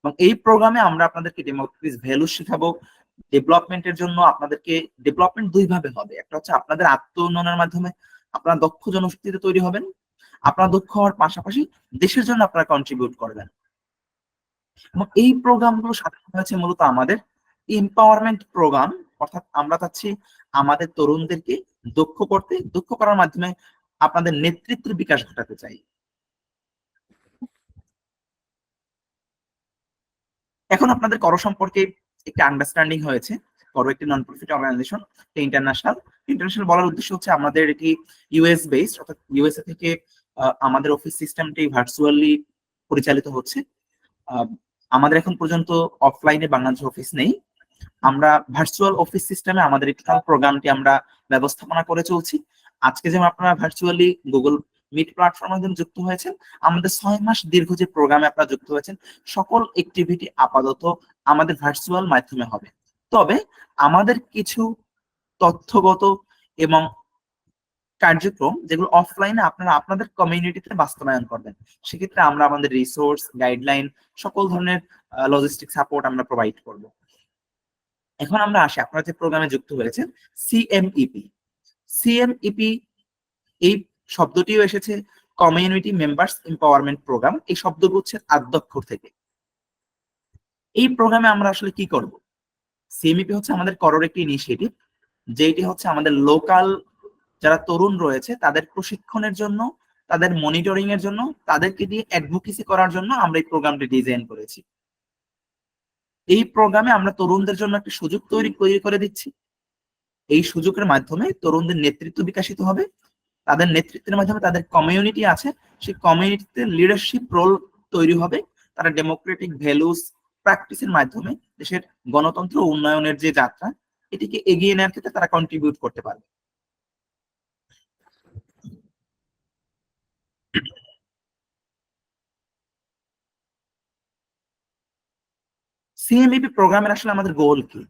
এবং এই প্রোগ্রামে আমরা আপনাদেরকে ডেমোক্রেসি ভ্যালু শেখাবো। ডেভেলপমেন্টের জন্য আপনাদেরকে ডেভেলপমেন্ট দুই ভাবে হবে, একটা হচ্ছে আপনাদের আত্ম উন্নয়নের মাধ্যমে আপনারা দক্ষ জনশক্তিতে তৈরি হবেন, আপনারা দক্ষ হওয়ার পাশাপাশি দেশের জন্য আপনারা কন্ট্রিবিউট করবেন। এবং এই প্রোগ্রামগুলো সাজানো হয়েছে মূলত আমাদের এম্পাওয়ারমেন্ট প্রোগ্রাম, অর্থাৎ আমরা চাচ্ছি আমাদের তরুণদেরকে দক্ষ করতে, দক্ষ করার মাধ্যমে আপনাদের নেতৃত্বের বিকাশ ঘটাতে চাই। এখন আপনাদের করো সম্পর্কে একটি আন্ডারস্ট্যান্ডিং হয়েছে। করো একটি non profit organisation, international. International বলার উদ্দেশ্য হচ্ছে আমাদের এটি ইউএস বেসড, অর্থাৎ ইউএসএ থেকে আমাদের অফিস সিস্টেমটি ভার্চুয়ালি পরিচালিত হচ্ছে। আমাদের এখন পর্যন্ত অফলাইনে বাংলাদেশ অফিস নেই, আমরা ভার্চুয়াল অফিস সিস্টেমে আমাদের টোটাল প্রোগ্রামটি আমরা ব্যবস্থাপনা করে চলছি। আজকে যেমন আপনারা ভার্চুয়ালি গুগল মিট প্ল্যাটফর্মের মাধ্যমে যুক্ত হয়েছেন, আমাদের 6 মাস দীর্ঘ যে প্রোগ্রামে আপনারা যুক্ত হয়েছেন, সকল অ্যাক্টিভিটি আপাতত আমাদের ভার্চুয়াল মাধ্যমে হবে। তবে আমাদের কিছু তথ্যগত এবং কার্যক্রম যেগুলো অফলাইনে আপনারা আপনাদের কমিউনিটিতে বাস্তবায়ন করবেন, সেক্ষেত্রে আমরা আমাদের রিসোর্স, গাইডলাইন, সকল ধরনের লজিস্টিক সাপোর্ট আমরা প্রোভাইড করব। এখন আমরা আসি আপনারা যে প্রোগ্রামে যুক্ত হয়েছেন সিএমইপি। সিএমইপি এই শব্দটিও এসেছে কমিউনিটি মেম্বার্স এম্পাওয়ারমেন্ট প্রোগ্রাম, এই শব্দগুচ্ছের আদ্যক্ষর থেকে। এই প্রোগ্রামে আমরা আসলে কি করব, সিএমইপি হচ্ছে আমাদের করোর একটি ইনিশিয়েটিভ, যেটি হচ্ছে আমাদের লোকাল যারা তরুণ রয়েছে তাদের প্রশিক্ষণের জন্য, তাদের মনিটরিং এর জন্য, তাদেরকে দিয়ে অ্যাডভোকেসি করার জন্য আমরা এই প্রোগ্রামটি ডিজাইন করেছি। এই প্রোগ্রামে আমরা তরুণদের জন্য একটা সুযোগ তৈরি করে দিচ্ছি। এই সুযোগের মাধ্যমে তরুণদের নেতৃত্ব বিকাশিত হবে, তাদের নেতৃত্বের মাধ্যমে তাদের কমিউনিটি আছে, সেই কমিউনিটিতে লিডারশিপ রোল তৈরি হবে, তারা ডেমোক্রেটিক ভ্যালুস প্র্যাকটিসের মাধ্যমে দেশের গণতন্ত্র উন্নয়নের যে যাত্রা এটিকে এগিয়ে নেওয়ার ক্ষেত্রে তারা কন্ট্রিবিউট করতে পারবে। সিএমইপি প্রোগ্রামের আসলে আমাদের গোল কি?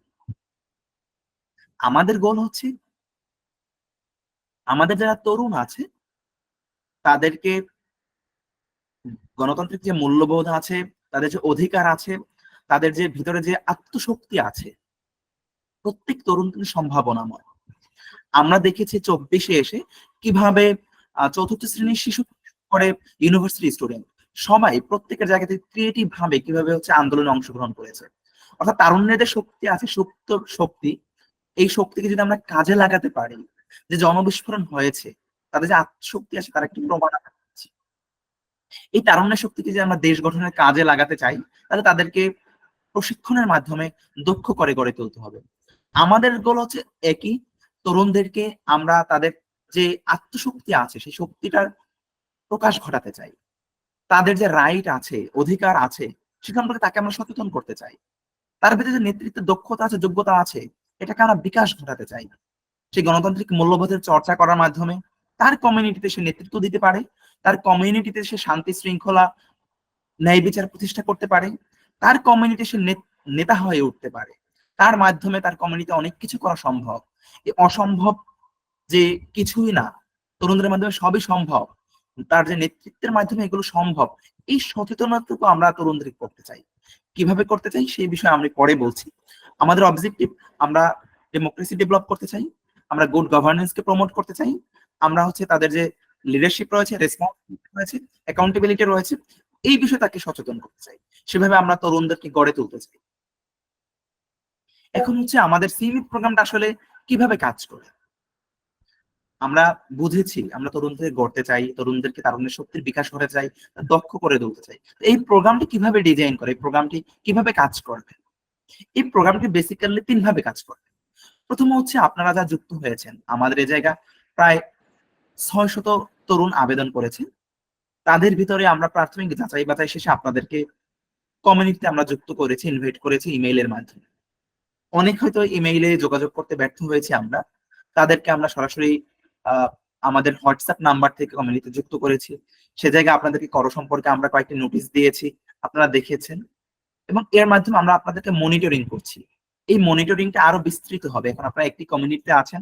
আমাদের গোল হচ্ছে আমাদের যারা তরুণ আছে তাদেরকে গণতান্ত্রিক যে মূল্যবোধ আছে, তাদের যে অধিকার আছে, তাদের যে ভিতরে যে আত্মশক্তি আছে, প্রত্যেক তরুণ কিন্তু সম্ভাবনাময়। আমরা দেখেছি 24-এ এসে কিভাবে চতুর্থ শ্রেণীর শিশু করে ইউনিভার্সিটি স্টুডেন্ট সবাই প্রত্যেকের জায়গা থেকে ক্রিয়েটিভ ভাবে কিভাবে হচ্ছে আন্দোলনে অংশগ্রহণ করেছে। অর্থাৎ তারুণ্যের শক্তি আছে, সুপ্ত শক্তি, এই শক্তিকে যদি আমরা কাজে লাগাতে পারি, যে জনবিস্ফোরণ হয়েছে, তাদের যে আত্মশক্তি আছে তার একটি প্রমাণ আমরা পাচ্ছি। এই তারুণ্যের শক্তিকে যদি আমরা দেশ গঠনের কাজে লাগাতে চাই তাহলে তাদেরকে প্রশিক্ষণের মাধ্যমে দক্ষ করে গড়ে তুলতে হবে। আমাদের গোল হচ্ছে একই, তরুণদেরকে আমরা তাদের যে আত্মশক্তি আছে সেই শক্তিটার প্রকাশ ঘটাতে চাই। তাদের যে রাইট আছে, অধিকার আছে, সে সম্পর্কে তাকে আমরা সচেতন করতে চাই। তার ভিতরে যে নেতৃত্বের দক্ষতা আছে, যোগ্যতা আছে, এটাকে আমরা বিকাশ ঘটাতে চাই। সেই গণতান্ত্রিক মূল্যবোধের চর্চা করার মাধ্যমে তার কমিউনিটিতে সে নেতৃত্ব দিতে পারে, তার কমিউনিটিতে সে শান্তি শৃঙ্খলা ন্যায় বিচার প্রতিষ্ঠা করতে পারে, তার কমিউনিটি সে নেতা হয়ে উঠতে পারে। তার মাধ্যমে তার কমিউনিটি অনেক কিছু করা সম্ভব। এই অসম্ভব যে কিছুই না, তরুণদের মাধ্যমে সবই সম্ভব। তার যে নেতৃত্বের মাধ্যমে এগুলো সম্ভব, এই সচেতনতাটুকু আমরা তরুণদের করতে চাই। কিভাবে করতে চাই সেই বিষয়ে আমরা পরে বলছি। আমাদের অবজেক্টিভ, আমরা ডেমোক্রেসি ডেভেলপ করতে চাই, আমরা গুড গভর্নেন্স কে প্রমোট করতে চাই, আমরা হচ্ছে তাদের যে লিডারশিপ রয়েছে, রেসপন্সিবিলিটি রয়েছে, অ্যাকাউন্টেবিলিটি রয়েছে, এই বিষয়ে তাকে সচেতন করতে চাই। সেভাবে আমরা তরুণদেরকে গড়ে তুলতে চাই। এখন হচ্ছে আমাদের সিএমইপি প্রোগ্রামটা আসলে কিভাবে কাজ করে আমরা বুঝেছি। আমরা তরুণদের গড়তে চাই, তরুণদেরকে তারুণ্যের শক্তির বিকাশ করতে চাই, দক্ষ করে তুলতে চাই। এই প্রোগ্রামটি কিভাবে ডিজাইন করে, এই প্রোগ্রামটি কিভাবে কাজ করবে? এই প্রোগ্রামটি বেসিক্যালি 3 ভাবে কাজ করবে। প্রথম হচ্ছে আপনারা যা যুক্ত হয়েছেন, আমাদের এই জায়গা প্রায় 600 তরুণ আবেদন করেছে। তাদের ভিতরে আমরা প্রাথমিক যাচাই বাছাই শেষে আপনাদেরকে কমিউনিটিতে আমরা যুক্ত করেছি, ইনভাইট করেছি ইমেইলের মাধ্যমে। অনেক হয়তো ইমেইলে যোগাযোগ করতে ব্যর্থ হয়েছি আমরা, তাদেরকে আমরা সরাসরি আমাদের হোয়াটসঅ্যাপ নাম্বার থেকে কমিউনিটিতে যুক্ত করেছি। সে জায়গায় আপনাদেরকে কর সম্পর্কে আমরা কয়েকটি নোটিশ দিয়েছি, আপনারা দেখেছেন, এবং এর মাধ্যমে আমরা আপনাদেরকে মনিটরিং করছি। এই মনিটরিংটা আরো বিস্তৃত হবে। এখন আপনারা একটি কমিউনিটিতে আছেন,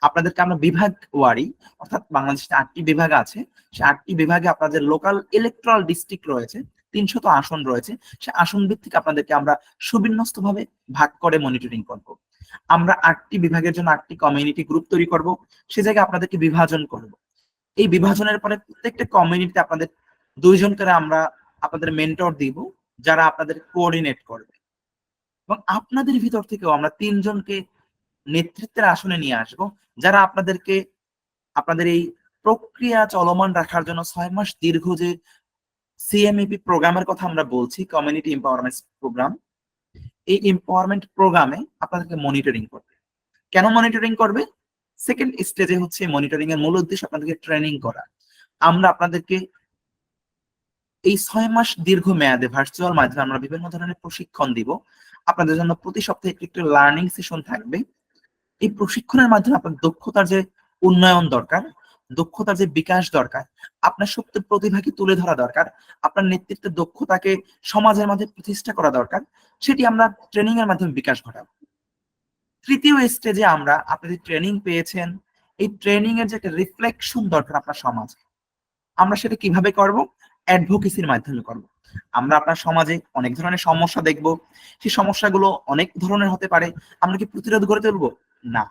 আপনাদেরকে আমরা বিভাগ ওয়ারি, অর্থাৎ বাংলাদেশে 8টি বিভাগ আছে, সেই 8টি বিভাগে আপনাদের লোকাল ইলেকট্রাল ডিস্ট্রিক্ট রয়েছে, 300 আসন রয়েছে, সে আসন ভিত্তিক আপনাদেরকে আমরা সুবিন্যস্ত ভাবে ভাগ করে মনিটরিং করব। আমরা 8টি বিভাগের জন্য 8টি কমিউনিটি গ্রুপ তৈরি করব, সে জায়গায় আপনাদেরকে বিভাজন করব। এই বিভাজনের পরে প্রত্যেকটা কমিউনিটিতে আপনাদের 2 জন করে আমরা আপনাদের মেন্টর দিব, যারা আপনাদের কোঅর্ডিনেট করবে, এবং আপনাদের ভিতর থেকেও আমরা 3 জনকে নেতৃত্বের আসনে নিয়ে আসবো, যারা আপনাদেরকে আপনাদের এই প্রক্রিয়া চলমান রাখার জন্য 6 মাস দীর্ঘ যে সিএমইপি প্রোগ্রামের কথা আমরা বলছি, কমিউনিটি এম্পাওয়ারমেন্ট প্রোগ্রাম, এই এম্পাওয়ারমেন্ট প্রোগ্রামে আপনাদেরকে মনিটরিং করবে। কেন মনিটরিং করবে? সেকেন্ড স্টেজে হচ্ছে মনিটরিং এর মূল উদ্দেশ্য আপনাদেরকে ট্রেনিং করা। আমরা আপনাদেরকে এই 6 মাস দীর্ঘ মেয়াদে ভার্চুয়াল মাধ্যমে আমরা বিভিন্ন ধরনের প্রশিক্ষণ দিব। আপনাদের জন্য প্রতি সপ্তাহে একটু লার্নিং সেশন থাকবে। এই প্রশিক্ষণের মাধ্যমে আপনার দক্ষতার যে উন্নয়ন দরকার, দক্ষতার যে বিকাশ দরকার, আপনার সুপ্ত প্রতিভাকে তুলে ধরা দরকার, আপনার নেতৃত্বের দক্ষতাকে সমাজের মধ্যে প্রতিষ্ঠা করা দরকার, সেটি আমরা ট্রেনিং এর মাধ্যমে বিকাশ ঘটাবো। তৃতীয় স্টেজে আমরা আপনাদের ট্রেনিং পেয়েছেন, এই ট্রেনিং এর যে একটা রিফ্লেকশন দরকার আপনার সমাজে, আমরা সেটা কিভাবে করব? অ্যাডভোকেসির মাধ্যমে করব। আমরা আপনার সমাজে অনেক ধরনের সমস্যা দেখব, সেই সমস্যাগুলো অনেক ধরনের হতে পারে, আমরা কি প্রতিরোধ করে তুলবো? না,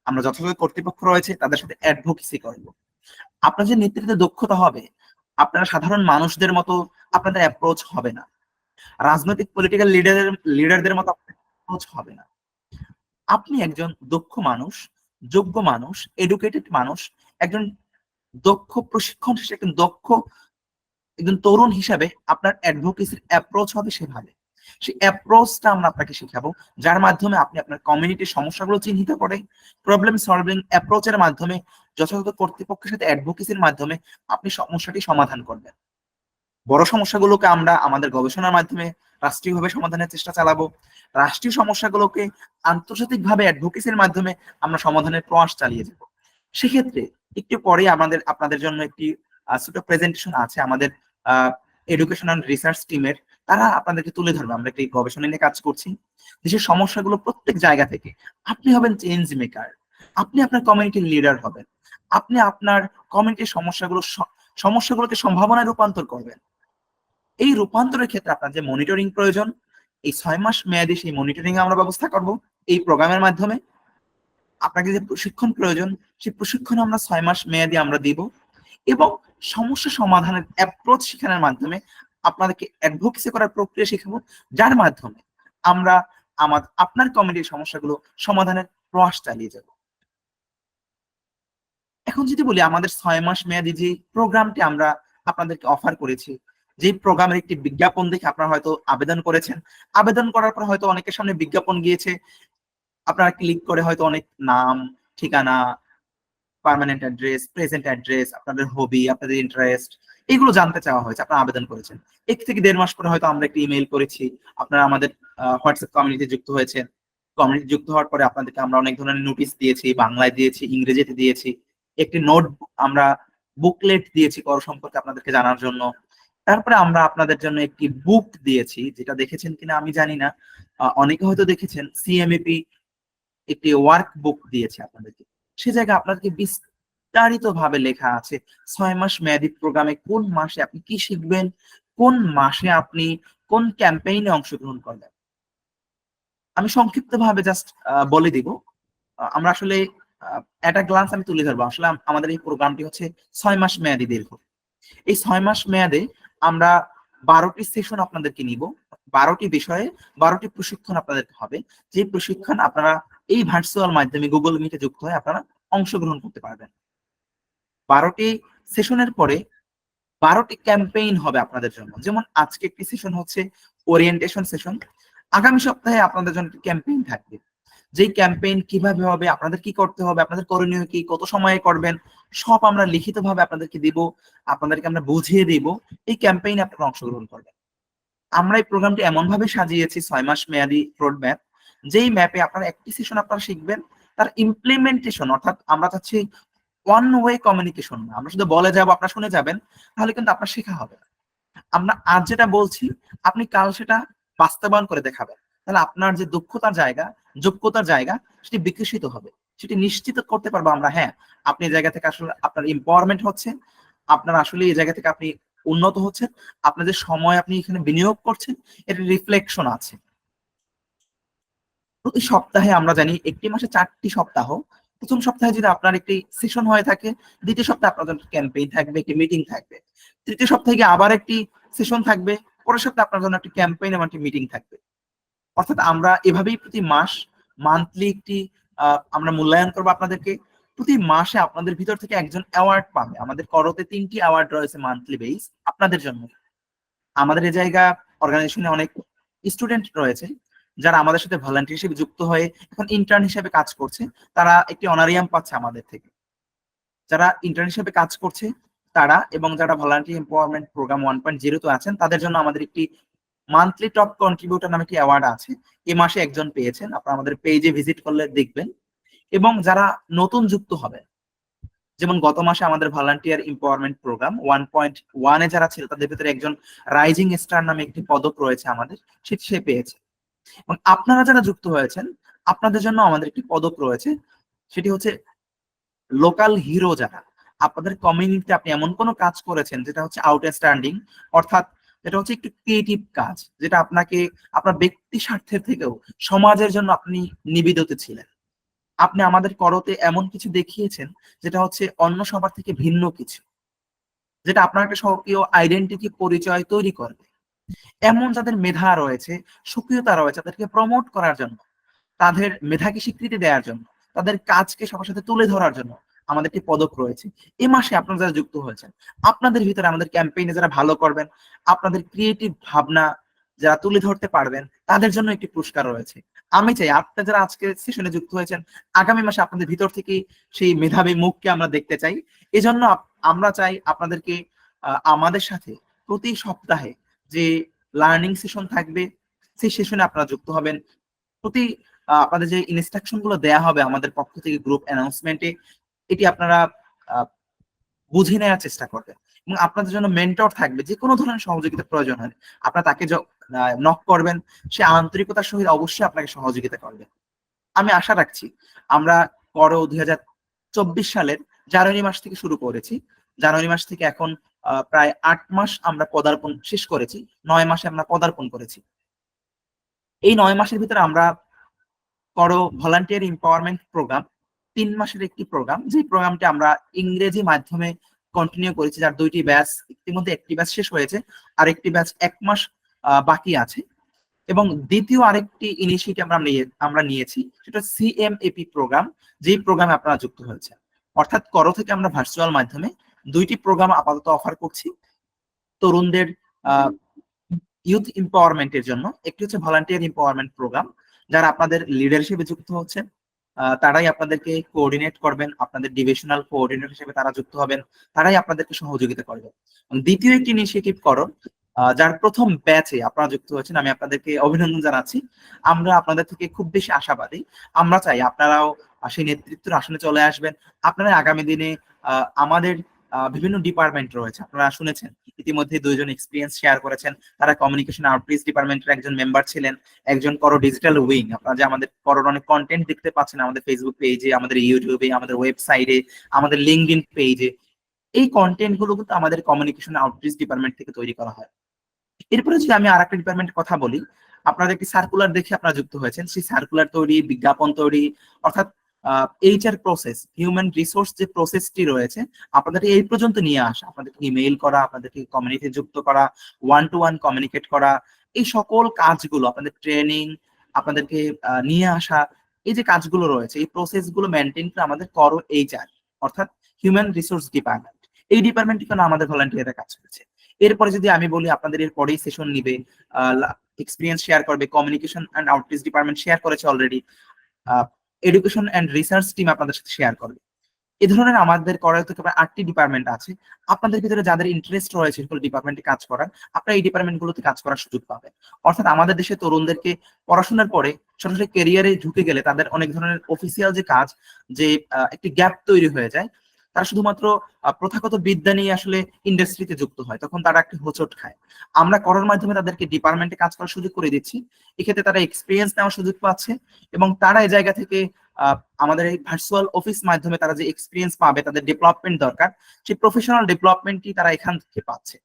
আমরা যথাযথ কর্তৃপক্ষ রয়েছে তাদের সাথে অ্যাডভোকেসি করব। আপনার যে নেতৃত্বে দক্ষতা হবে, আপনারা সাধারণ মানুষদের মতো আপনাদের অ্যাপ্রোচ হবে না, রাজনৈতিক পলিটিক্যাল লিডারদের মতো অ্যাপ্রোচ হবে না। আপনি একজন দক্ষ মানুষ, যোগ্য মানুষ, এডুকেটেড মানুষ, একজন দক্ষ প্রশিক্ষণ শেষে একজন তরুণ হিসাবে আপনার অ্যাডভোকেসির অ্যাপ্রোচ হবে সেভাবে। সেই অ্যাপ্রোচটা আমরা আপনাকে শেখাবো, যার মাধ্যমে আপনি আপনার কমিউনিটির সমস্যাগুলো চিহ্নিত করে প্রবলেম সলভিং অ্যাপ্রোচের মাধ্যমে যথাযথ কর্তৃপক্ষের সাথে অ্যাডভোকেসির মাধ্যমে আপনি সমস্যাটি সমাধান করবেন। বড় সমস্যাগুলোকে আমরা আমাদের গবেষণার মাধ্যমে রাষ্ট্রীয়ভাবে সমাধানের চেষ্টা চালাবো, রাষ্ট্রীয় সমস্যাগুলোকে আন্তর্জাতিকভাবে অ্যাডভোকেসির মাধ্যমে আমরা সমাধানের প্রয়াস চালিয়ে যাব। সেক্ষেত্রে একটু পরে আপনাদের জন্য একটি ছোট প্রেজেন্টেশন আছে আমাদের এডুকেশন অ্যান্ড রিসার্চ টিমের, তারা আপনাদেরকে তুলে ধরবে। আমরা একটি গবেষণা নিয়ে কাজ করছি, দেশের সমস্যাগুলো প্রত্যেক জায়গা থেকে। আপনি হবেন চেঞ্জ মেকার, আপনি আপনার কমিউনিটির লিডার হবেন, আপনি আপনার কমিউনিটির সমস্যাগুলোকে সম্ভাবনায় রূপান্তর করবেন। এই রূপান্তরের ক্ষেত্রে আপনার যে মনিটরিং প্রয়োজন, এই 6 মাস মেয়াদী সেই মনিটরিং আমরা ব্যবস্থা করব এই প্রোগ্রামের মাধ্যমে। আপনাকে যে প্রশিক্ষণ প্রয়োজন, সেই প্রশিক্ষণ আমরা 6 মাস মেয়াদী আমরা দিব, এবং সমস্যা সমাধানের অ্যাপ্রোচ শেখানোর মাধ্যমে আপনাদেরকে অ্যাডভোকেসি করার প্রক্রিয়া শেখাবো, যার মাধ্যমে আমরা আপনার কমিউনিটির সমস্যাগুলো সমাধানের প্রয়াস চালিয়ে যাব। এখন যদি বলি আমাদের 6 মাস মেয়াদী যে প্রোগ্রামটি আমরা আপনাদেরকে অফার করেছি, যে প্রোগ্রামের একটি বিজ্ঞাপন দেখে আপনারা হয়তো আবেদন করেছেন, আবেদন করার পর হয়তো অনেকের সামনে বিজ্ঞাপন গিয়েছে, আপনারা ক্লিক করে হয়তো অনেক নাম, ঠিকানা, পার্মানেন্ট অ্যাড্রেস, প্রেজেন্ট অ্যাড্রেস, আপনাদের হবি, আপনাদের ইন্টারেস্ট, এগুলো জানতে চাওয়া হয়েছে, আপনারা আবেদন করেছেন। 1 থেকে 1.5 মাস পরে হয়তো আমরা একটি ইমেল করেছি, আপনারা আমাদের হোয়াটসঅ্যাপ কমিউনিটি যুক্ত হয়েছেন। কমিউনিটি যুক্ত হওয়ার পরে আপনাদেরকে আমরা অনেক ধরনের নোটিশ দিয়েছি, বাংলায় দিয়েছি, ইংরেজিতে দিয়েছি, একটি নোট আমরা বুকলেট দিয়েছি কর সম্পর্কে আপনাদেরকে জানার জন্য। তারপরে আমরা আপনাদের জন্য একটি বুক দিয়েছি, যেটা দেখেছেন কিনা আমি জানি না, অনেকে হয়তো দেখেছেন, সিএমএপি একটি ওয়ার্ক বুক দিয়েছে আপনাদেরকে। সে জায়গায় আপনাদেরকে বিস্তারিত ভাবে লেখা আছে 6 মাস মেয়াদী প্রোগ্রামে কোন মাসে আপনি কি শিখবেন, কোন মাসে আপনি কোন ক্যাম্পেইনে অংশগ্রহণ করবেন। আমি সংক্ষিপ্ত ভাবে জাস্ট বলে দিব। আমরা আসলে এট আ গ্লান্স আমি তুলে ধরবো। আসলে আমাদের এই প্রোগ্রামটি হচ্ছে 6 মাস মেয়াদী দীর্ঘ। এই 6 মাস মেয়াদে আমরা 12টি সেশন আপনাদেরকে নিব, 12টি বিষয়ে 12টি প্রশিক্ষণ আপনাদেরকে হবে, যে প্রশিক্ষণ আপনারা এই ভার্চুয়াল মাধ্যমে গুগল মিটে যুক্ত হয়ে আপনারা অংশগ্রহণ করতে পারবেন। 12টি সেশনের পরে 12টি ক্যাম্পেইন হবে আপনাদের জন্য। যেমন আজকে একটি সেশন হচ্ছে ওরিয়েন্টেশন সেশন, আগামী সপ্তাহে আপনাদের জন্য একটি ক্যাম্পেইন থাকবে। যেই ক্যাম্পেইন কিভাবে হবে, আপনাদের কি করতে হবে, আপনাদের করণীয় কি, কত সময়ে করবেন, সব আমরা লিখিতভাবে আপনাদেরকে দিব, আপনাদেরকে আমরা বুঝিয়ে দিব। এই ক্যাম্পেইনে আপনারা অংশগ্রহণ করবেন। আমরা এই প্রোগ্রামটি এমন ভাবে সাজিয়েছি 6 মাস মেয়াদী রোড ম্যাপ, যেই ম্যাপে আপনারা একটি সেশন আপনারা শিখবেন, তার ইমপ্লিমেন্টেশন, অর্থাৎ আমরা চাচ্ছি ওয়ান ওয়ে কমিউনিকেশন না, আমরা শুধু বলে যাব আপনারা শুনে যাবেন, তাহলে কিন্তু আপনার শেখা হবে না। আমরা আজ যেটা বলছি আপনি কাল সেটা বাস্তবায়ন করে দেখাবেন, তাহলে আপনার যে দক্ষতার জায়গা, যোগ্যতার জায়গা, সেটি বিকশিত হবে, সেটি নিশ্চিত করতে পারবো আমরা। হ্যাঁ, আপনি এই জায়গা থেকে আসলে আপনার এম্পাওয়ারমেন্ট হচ্ছে, আপনার আসলে এই জায়গা থেকে আপনি উন্নত হচ্ছেন, আপনার যে সময় আপনি এখানে বিনিয়োগ করছেন, এর রিফ্লেকশন আছে। প্রতি সপ্তাহে আমরা জানি একটি মাসে 4টি সপ্তাহ। প্রথম সপ্তাহে যদি আপনার একটি সেশন হয়ে থাকে, দ্বিতীয় সপ্তাহে আপনার জন্য ক্যাম্পেইন থাকবে, একটি মিটিং থাকবে, তৃতীয় সপ্তাহে গিয়ে আবার একটি সেশন থাকবে, পরের সপ্তাহে আপনার জন্য একটি ক্যাম্পেইন এবং একটি মিটিং থাকবে। অর্থাৎ আমরা এভাবেই প্রতি মাস মান্থলি একটি আমরা মূল্যায়ন করবো আপনাদেরকে। প্রতি মাসে আপনাদের ভিতর থেকে একজন অ্যাওয়ার্ড পাবে। আমাদের করতে 3টি অ্যাওয়ার্ড রয়েছে মান্থলি বেস আপনাদের জন্য। আমাদের এই জায়গা অর্গানাইজেশনে অনেক স্টুডেন্ট রয়েছে যারা আমাদের সাথে ভলান্টিয়ার হিসেবে যুক্ত হয়ে এখন ইন্টার্ন হিসেবে কাজ করছে, তারা একটি অনারিয়াম পাচ্ছে আমাদের থেকে। যারা ইন্টার্ন হিসেবে কাজ করছে তারা, এবং যারা ভলান্টিয়ার এম্পাওয়ারমেন্ট প্রোগ্রাম 1.0 তে আছেন, তাদের জন্য আমাদের একটি মান্থলি টপ কন্ট্রিবিউটর নামে একটি অ্যাওয়ার্ড আছে। এই মাসে একজন পেয়েছেন, আপনারা আমাদের পেজে ভিজিট করলে দেখবেন। এবং যারা নতুন যুক্ত হবে, যেমন গত মাসে আমাদের ভলান্টিয়ার এম্পাওয়ারমেন্ট প্রোগ্রাম 1.1 এ যারা ছিল, তাদের ভিতরে একজন রাইজিং স্টার নামে একটি পদক রয়েছে আমাদের, সে পেয়েছে। এবং আপনারা যারা যুক্ত হয়েছেন, আপনাদের জন্য আমাদের একটি পদক রয়েছে, সেটি হচ্ছে লোকাল হিরো। যারা আপনাদের কমিউনিটিতে আপনি এমন কোনো কাজ করেছেন যেটা হচ্ছে আউটস্ট্যান্ডিং, অর্থাৎ যেটা হচ্ছে একটু ক্রিয়েটিভ কাজ, যেটা আপনাকে আপনার ব্যক্তি স্বার্থের থেকেও সমাজের জন্য আপনি নিবেদিত ছিলেন, আপনি আমাদের করতে এমন কিছু দেখিয়েছেন যেটা হচ্ছে অন্য সবার থেকে ভিন্ন কিছু, যেটা আপনার একটা স্বকীয় আইডেন্টিটি পরিচয় তৈরি করবে। এমন যাদের মেধা রয়েছে, সক্রিয়তা রয়েছে, তাদেরকে প্রমোট করার জন্য, তাদের মেধাকে স্বীকৃতি দেওয়ার জন্য, তাদের কাজকে সবার সাথে তুলে ধরার জন্য আমাদের একটি পদক রয়েছে। এই মাসে আপনারা যারা যুক্ত হয়েছেন, আপনাদের ভিতরে আমাদের ক্যাম্পেইনে যারা ভালো করবেন, আপনাদের ক্রিয়েটিভ ভাবনা যারা তুলে ধরতে পারবেন, তাদের জন্য একটি পুরস্কার রয়েছে। আমি চাই আপনারা যারা আজকে সেশনে যুক্ত হয়েছেন, আগামী মাসে আপনাদের ভিতর থেকে সেই মেধাবী মুখকে আমরা দেখতে চাই। এজন্য আমরা চাই আপনাদেরকে আমাদের সাথে প্রতি সপ্তাহে যে লার্নিং সেশন থাকবে সেই সেশনে আপনারা যুক্ত হবেন। প্রতি আপনাদের যে ইনস্ট্রাকশন গুলো দেয়া হবে আমাদের পক্ষ থেকে গ্রুপ অ্যানাউন্সমেন্টে, এটি আপনারা আহ, বুঝে নেওয়ার চেষ্টা করবেন। এবং আপনাদের জন্য মেন্টর থাকবে, যে কোনো ধরনের সহযোগিতা প্রয়োজন হয় আপনারা তাকে নক করবেন, সে আন্তরিকতার সহিত অবশ্যই আপনাকে সহযোগিতা করবে। আমি আশা রাখছি আমরা করো 2024 সালের জানুয়ারি মাস থেকে শুরু করেছি। জানুয়ারি মাস থেকে এখন প্রায় 8 মাস আমরা পদার্পণ শেষ করেছি, 9 মাসে আমরা পদার্পণ করেছি। এই 9 মাসের ভিতরে আমরা করো ভলান্টিয়ার এম্পাওয়ারমেন্ট প্রোগ্রাম 3 মাসের একটি প্রোগ্রাম, যে প্রোগ্রামটি আমরা ইংরেজি মাধ্যমে কন্টিনিউ করেছি, যার 2টি ব্যাচ ইতিমধ্যে একটি ব্যাচ শেষ হয়েছে, আর একটি ব্যাচ 1 মাস বাকি আছে। এবং দ্বিতীয় আরেকটি ইনিশিয়েটিভ আমরা নিয়েছি, সেটা সিএমএপি প্রোগ্রাম, যেই প্রোগ্রামে আপনারা যুক্ত হয়েছে। অর্থাৎ করো থেকে আমরা ভার্চুয়াল মাধ্যমে 2টি প্রোগ্রাম আপাতত অফার করছি তরুণদের ইউথ এম্পাওয়ারমেন্টের জন্য। একটি হচ্ছে ভলান্টিয়ার এম্পাওয়ারমেন্ট প্রোগ্রাম, যারা আপনাদের লিডার হিসেবে যুক্ত হচ্ছে তারাই আপনাদেরকে কোঅর্ডিনেট করবেন, আপনাদের ডিভিশনাল কোঅর্ডিনেটর হিসেবে তারা যুক্ত হবেন, তারাই আপনাদেরকে সহযোগিতা করবে। দ্বিতীয় একটি ইনিশিয়েটিভ করো, যার প্রথম ব্যাচে আপনারা যুক্ত হয়েছেন, আমি আপনাদেরকে অভিনন্দন জানাচ্ছি। আমরা আপনাদের থেকে খুব বেশি আশাবাদী। আমরা চাই আপনারাও সেই নেতৃত্বের আসনে চলে আসবেন। আপনারা আগামী দিনে আমাদের বিভিন্ন ডিপার্টমেন্ট রয়েছে, আপনারা শুনেছেন ইতিমধ্যে 2জন এক্সপিরিয়েন্স শেয়ার করেছেন, তারা কমিউনিকেশন আউটরিচ ডিপার্টমেন্টের একজন মেম্বার ছিলেন, একজন করো ডিজিটাল উইং। আপনারা যে আমাদের করোর অনেক কন্টেন্ট দেখতে পাচ্ছেন আমাদের ফেসবুক পেজে, আমাদের ইউটিউবে, আমাদের ওয়েবসাইটে, আমাদের লিঙ্কডইন পেজে, এই কন্টেন্ট গুলো কিন্তু আমাদের কমিউনিকেশন আউটরিচ ডিপার্টমেন্ট থেকে তৈরি করা হয়। এরপরে যদি আমি আরেকটা ডিপার্টমেন্টের কথা বলি, আপনাদের একটি সার্কুলার দেখে আপনারা যুক্ত হয়েছেন, সেই সার্কুলার তৈরি, বিজ্ঞাপন তৈরি, অর্থাৎ এইচআর প্রসেস, হিউম্যান রিসোর্স যে প্রসেসটি রয়েছে আপনাদেরকে এই পর্যন্ত নিয়ে আসা, আপনাদেরকে ইমেইল করা, আপনাদেরকে কমিউনিটি যুক্ত করা, 1-to-1 কমিউনিকেট করা, এই সকল কাজগুলো, আপনাদের ট্রেনিং, আপনাদেরকে নিয়ে আসা, এই যে কাজগুলো রয়েছে, এই প্রসেস গুলো মেনটেন করে আমাদের করো এইচআর, অর্থাৎ হিউম্যান রিসোর্স ডিপার্টমেন্ট, এই ডিপার্টমেন্টে কেন আমাদের ভলান্টিয়াররা কাজ করছে। এরপরে যদি আমি বলি, আপনাদের এর পরেই সেশন নিবে, এক্সপিরিয়েন্স শেয়ার করবে, communication and outreach department share করেছে already, education and research team আপনাদের সাথে শেয়ার করবে। এই ধরনের আমাদের করার থেকে প্রায় 8টি ডিপার্টমেন্ট আছে। আপনাদের ভিতরে যাদের ইন্টারেস্ট রয়েছে সকল ডিপার্টমেন্টে কাজ করার, আপনারা এই ডিপার্টমেন্ট গুলোতে কাজ করার সুযোগ পাবেন। অর্থাৎ আমাদের দেশে তরুণদেরকে পড়াশোনার পরে সরাসরি ক্যারিয়ারে ঢুকে গেলে তাদের অনেক ধরনের অফিসিয়াল যে কাজ, যে একটি গ্যাপ তৈরি হয়ে যায়, তারা শুধুমাত্র প্রথাগত বিদ্যা নিয়ে আসলে ইন্ডাস্ট্রিতে যুক্ত হয়, তখন তারা একটি হোঁচট খায়। আমরা করার মাধ্যমে তাদেরকে ডিপার্টমেন্টে কাজ করার সুযোগ করে দিচ্ছি। এক্ষেত্রে তারা এক্সপিরিয়েন্স নেওয়ার সুযোগ পাচ্ছে, এবং তারা এই জায়গা থেকে আমাদের এই ভার্চুয়াল অফিস মাধ্যমে তারা যে এক্সপিরিয়েন্স পাবে, তাদের ডেভেলপমেন্ট দরকার, সেই প্রফেশনাল ডেভেলপমেন্টই তারা এখান থেকে পাচ্ছে।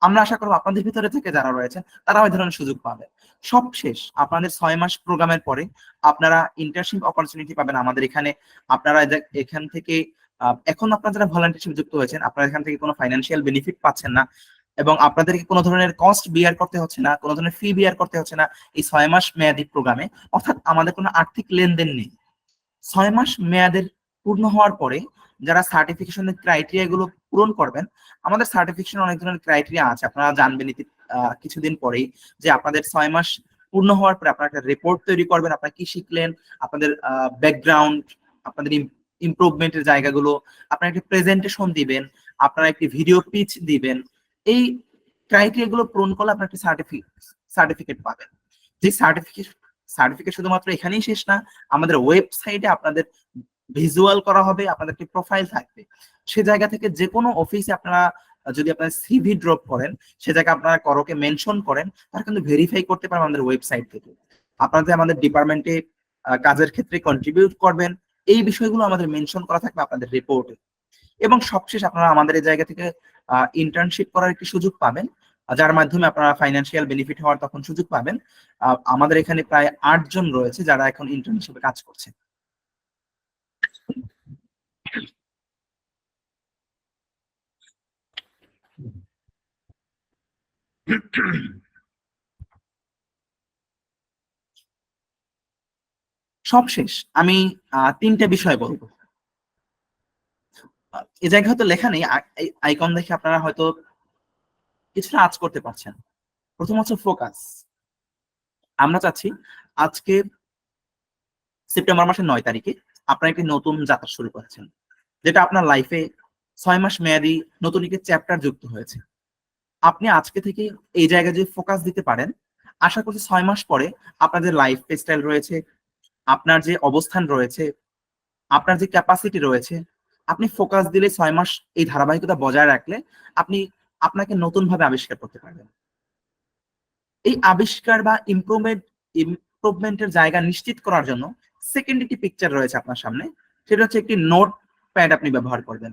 আমরা আশা করবো আপনাদের ভিতরে থেকে যারা রয়েছেন তারা ওই ধরনের সুযোগ পাবে। সব শেষ, আপনাদের 6 মাস প্রোগ্রামের পরে আপনারা ইন্টার্নশিপ অপরচুনিটি পাবেন আমাদের এখানে। আপনারা এখান থেকে এখন আপনারা যারা ভলান্টিয়ারশিপ যুক্ত হয়েছেন, আপনারা এখান থেকে কোনো ফাইন্যান্সিয়াল বেনিফিট পাচ্ছেন না, এবং আপনাদেরকে কোনো ধরনের কস্ট বিয়ার করতে হচ্ছে না, কোনো ধরনের ফি বিয়ার করতে হচ্ছে না এই 6 মাস মেয়াদী প্রোগ্রামে। অর্থাৎ আমাদের কোনো আর্থিক লেনদেন নেই। 6 মাস মেয়াদের পূর্ণ হওয়ার পরে যারা সার্টিফিকেশনের ক্রাইটেরিয়া গুলো পূরণ করবেন, আমাদের সার্টিফিকেশন অনেক ধরনের ক্রাইটেরিয়া আছে, আপনারা জানবেন কিছুদিন পরেই, যে আপনাদের 6 মাস পূর্ণ হওয়ার পরে আপনারা একটা রিপোর্ট তৈরি করবেন, আপনারা কি শিখলেন, আপনাদের ব্যাকগ্রাউন্ড, আপনাদের ইমপ্রুভমেন্টের জায়গাগুলো, আপনারা একটা প্রেজেন্টেশন দিবেন, আপনারা একটি ভিডিও পিচ দিবেন। এই ক্রাইটেরিয়া গুলো পূরণ করলে আপনারা একটা সার্টিফিকেট পাবেন। যে সার্টিফিকেট শুধুমাত্র এখানেই শেষ না, আমাদের ওয়েবসাইটে আপনাদের ভিজুয়াল করা হবে, আপনাদের একটি প্রোফাইল থাকবে। সে জায়গা থেকে যে কোনো অফিসে আপনারা যদি আপনার সিভি ড্রপ করেন, সে জায়গায় আপনারা করোকে মেনশন করেন, তারা কিন্তু ভেরিফাই করতে পারবেন আমাদের ওয়েবসাইট থেকে। আপনাদের আমাদের ডিপার্টমেন্টে কাজের ক্ষেত্রে কন্ট্রিবিউট করবেন, এই বিষয়গুলো আমাদের মেনশন করা থাকবে আপনাদের রিপোর্টে। এবং সবশেষ আপনারা আমাদের এই জায়গা থেকে ইন্টার্নশিপ করার একটি সুযোগ পাবেন, যার মাধ্যমে আপনারা ফাইন্যান্সিয়াল বেনিফিট হওয়ার তখন সুযোগ পাবেন। আমাদের এখানে প্রায় 8 জন রয়েছে যারা এখন ইন্টার্নশিপে কাজ করছে। সবশেষ আমি 3টে বিষয় বলবো। এই জায়গায় হয়তো লেখা নেই, আইকন দেখে আপনারা হয়তো কিছুটা আঁচ করতে পারছেন। প্রথম হচ্ছে ফোকাস। আমরা চাচ্ছি আজকে সেপ্টেম্বর মাসের 9 তারিখে আপনারা একটি নতুন যাত্রা শুরু করেছেন, যেটা আপনার লাইফে 6 মাস মেয়াদী নতুন একটি চ্যাপ্টার যুক্ত হয়েছে। আপনি আজকে থেকে এই জায়গায় যে ফোকাস দিতে পারেন, আশা করছি 6 মাস পরে আপনার যে লাইফ স্টাইল রয়েছে, আপনার যে অবস্থান রয়েছে, আপনার যে ক্যাপাসিটি রয়েছে, আপনি ফোকাস দিলে 6 মাস এই ধারাবাহিকতা বজায় রাখলে আপনি আপনাকে নতুন ভাবে আবিষ্কার করতে পারবেন। এই আবিষ্কার বা ইমপ্রুভমেন্টের জায়গা নিশ্চিত করার জন্য সেকেন্ড একটি পিকচার রয়েছে আপনার সামনে, সেটা হচ্ছে একটি নোট প্যাড আপনি ব্যবহার করবেন।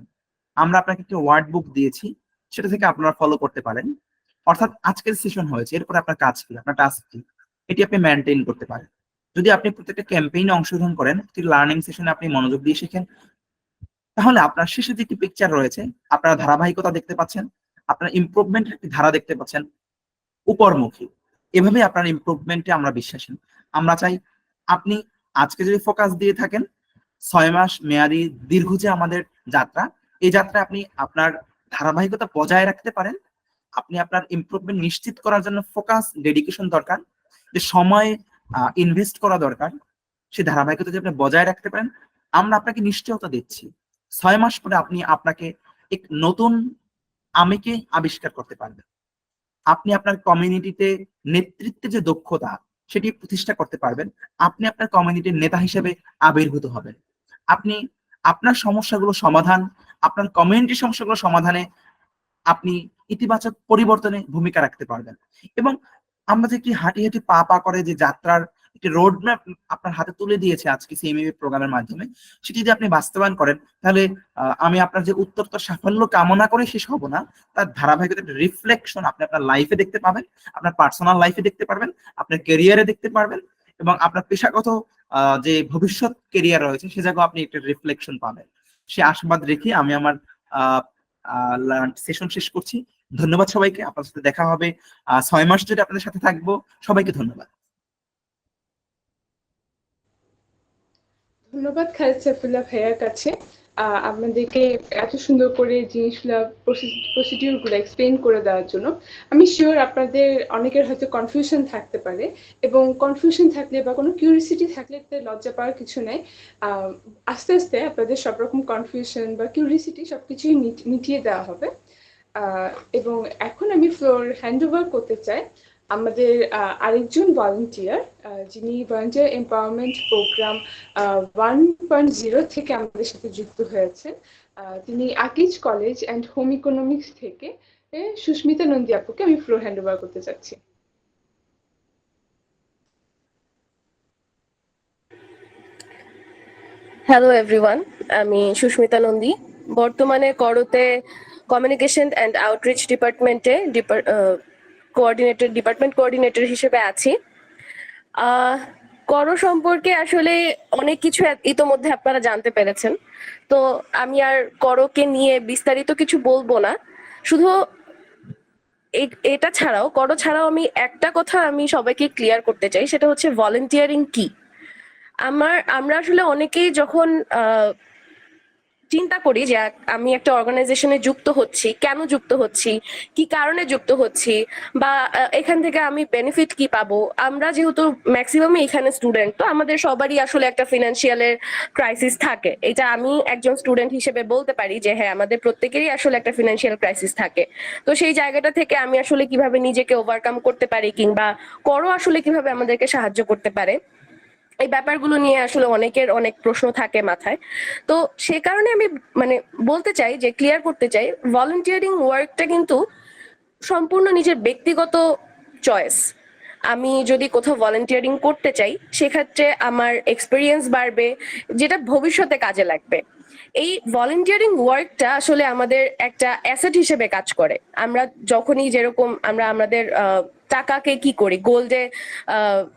আমরা আপনাকে একটি ওয়ার্ড বুক দিয়েছি, সেটা থেকে আপনারা ফলো করতে পারেন। অর্থাৎ আজকের সেশন হয়েছে, এরপরে আপনার কাজ কি, আপনার টাস্ক কি, এটি আপনি মেনটেন করতে পারেন। যদি আপনি প্রত্যেকটা ক্যাম্পেইনে অংশগ্রহণ করেন, লার্নিং সেশনে আপনি মনোযোগ দিয়ে শেখেন, তাহলে আপনার শেষে যে একটি পিকচার রয়েছে, আপনারা ধারাবাহিকতা দেখতে পাচ্ছেন, আপনার ইমপ্রুভমেন্টের একটি ধারা দেখতে পাচ্ছেন উপরমুখী। এভাবে আপনার ইমপ্রুভমেন্টে আমরা বিশ্বাসী। আমরা চাই আপনি আজকে যদি ফোকাস দিয়ে থাকেন, 6 মাস মেয়াদি দীর্ঘ যে আমাদের যাত্রা, এই যাত্রায় আপনি আপনার ধারাবাহিকতা বজায় রাখতে পারেন। আপনি আপনার ইমপ্রুভমেন্ট নিশ্চিত করার জন্য ফোকাস, ডেডিকেশন দরকার, যে সময় ইনভেস্ট করা দরকার, সেই ধারাবাহিকতা যদি আপনি বজায় রাখতে পারেন, আমরা আপনাকে নিশ্চয়তা দিচ্ছি 6 মাস পরে আপনি আপনাকে এক নতুন আমিকে আবিষ্কার করতে পারবেন। আপনি আপনার কমিউনিটিতে নেতৃত্বের যে দক্ষতা, সেটি প্রতিষ্ঠা করতে পারবেন। আপনি আপনার কমিউনিটির নেতা হিসেবে আবির্ভূত হবেন। আপনি আপনার সমস্যাগুলো সমাধান, আপনার কমিউনিটির সমস্যাগুলো সমাধানে আপনি ইতিবাচক পরিবর্তনে ভূমিকা রাখতে পারবেন। এবং আমরা যে কি হাঁটি হাঁটি পা পা করে যে যাত্রার একটি রোড ম্যাপ আপনার হাতে তুলে দিয়েছে আজকে সিএমএ প্রোগ্রামের মাধ্যমে, সেটি যদি আপনি বাস্তবায়ন করেন, তাহলে আমি আপনার যে উত্তরোত্তর সাফল্য কামনা করে শেষ হব না, তার ধারাবাহিকতা রিফ্লেকশন আপনি আপনার লাইফে দেখতে পাবেন, আপনার পার্সোনাল লাইফে দেখতে পারবেন, আপনার ক্যারিয়ারে দেখতে পারবেন, এবং আপনার পেশাগত যে ভবিষ্যৎ ক্যারিয়ার রয়েছে সে জায়গায় আপনি একটা রিফ্লেকশন পাবেন। সে আশাবাদ রেখে আমি আমার সেশন শেষ করছি। ধন্যবাদ সবাইকে। আপনার সাথে দেখা হবে 6 মাস ধরে আপনাদের সাথে থাকবো। সবাইকে ধন্যবাদ।
ধন্যবাদ খালেদ সাইফুল্লাহ ভাইয়ার কাছে আপনাদেরকে এত সুন্দর করে জিনিসগুলো প্রসিডিউরগুলো এক্সপ্লেন করে দেওয়ার জন্য। আমি শিওর আপনাদের অনেকের হয়তো কনফিউশন থাকতে পারে, এবং কনফিউশন থাকলে বা কোনো কিউরিসিটি থাকলে লজ্জা পাওয়ার কিছু নেই। আস্তে আস্তে আপনাদের সব রকম কনফিউশন বা কিউরিসিটি সবকিছুই মিটিয়ে দেওয়া হবে। এবং এখন আমি ফ্লোর হ্যান্ড ওভার করতে চাই আমাদের আরেকজন ভলান্টিয়ার, যিনি ভলান্টিয়ার এম্পাওয়ারমেন্ট প্রোগ্রাম 1.0 থেকে আমাদের সাথে যুক্ত হয়েছেন। তিনি Akij college and home economics থেকে সুস্মিতা নন্দী আপুকে আমি ফ্লোর হ্যান্ড ওভার করতে চাচ্ছি।
হ্যালো এভরিওয়ান, আমি সুস্মিতা নন্দী। বর্তমানে করতে কমিউনিকেশন অ্যান্ড আউটরিচ ডিপার্টমেন্টে ডিপার্টমেন্ট কোঅর্ডিনেটর হিসেবে আছি। কর সম্পর্কে আসলে অনেক কিছু ইতোমধ্যে আপনারা জানতে পেরেছেন, তো আমি আর করকে নিয়ে বিস্তারিত কিছু বলবো না। শুধু এটা ছাড়াও, কর ছাড়াও আমি একটা কথা আমি সবাইকে ক্লিয়ার করতে চাই, সেটা হচ্ছে ভলেন্টিয়ারিং কি। আমরা আসলে অনেকেই যখন চিন্তা করি যে আমি একটা অর্গানাইজেশনে যুক্ত হচ্ছি, কেন যুক্ত হচ্ছি, কি কারণে যুক্ত হচ্ছি, বা এখান থেকে আমি বেনিফিট কি পাবো। আমরা যেহেতু ম্যাক্সিমামই এখানে স্টুডেন্ট, তো আমাদের সবারই আসলে একটা ফিনান্সিয়ালের ক্রাইসিস থাকে। এটা আমি একজন স্টুডেন্ট হিসেবে বলতে পারি যে হ্যাঁ, আমাদের প্রত্যেকেরই আসলে একটা ফিনান্সিয়াল ক্রাইসিস থাকে। তো সেই জায়গাটা থেকে আমি আসলে কিভাবে নিজেকে ওভারকাম করতে পারি, কিংবা করো আসলে কিভাবে আমাদেরকে সাহায্য করতে পারে, এই ব্যাপারগুলো নিয়ে আসলে অনেকের অনেক প্রশ্ন থাকে মাথায়। তো সে কারণে আমি বলতে চাই, যে ক্লিয়ার করতে চাই, ভলান্টিয়ারিং ওয়ার্কটা কিন্তু সম্পূর্ণ নিজের ব্যক্তিগত চয়েস। আমি যদি কোথাও ভলান্টিয়ারিং করতে চাই, সেক্ষেত্রে আমার এক্সপিরিয়েন্স বাড়বে, যেটা ভবিষ্যতে কাজে লাগবে। এই ভলান্টিয়ারিং ওয়ার্কটা আসলে আমাদের একটা অ্যাসেট হিসেবে কাজ করে। আমরা যখনই যেরকম আমরা আমাদের টাকাকে কি করি, গোল্ডে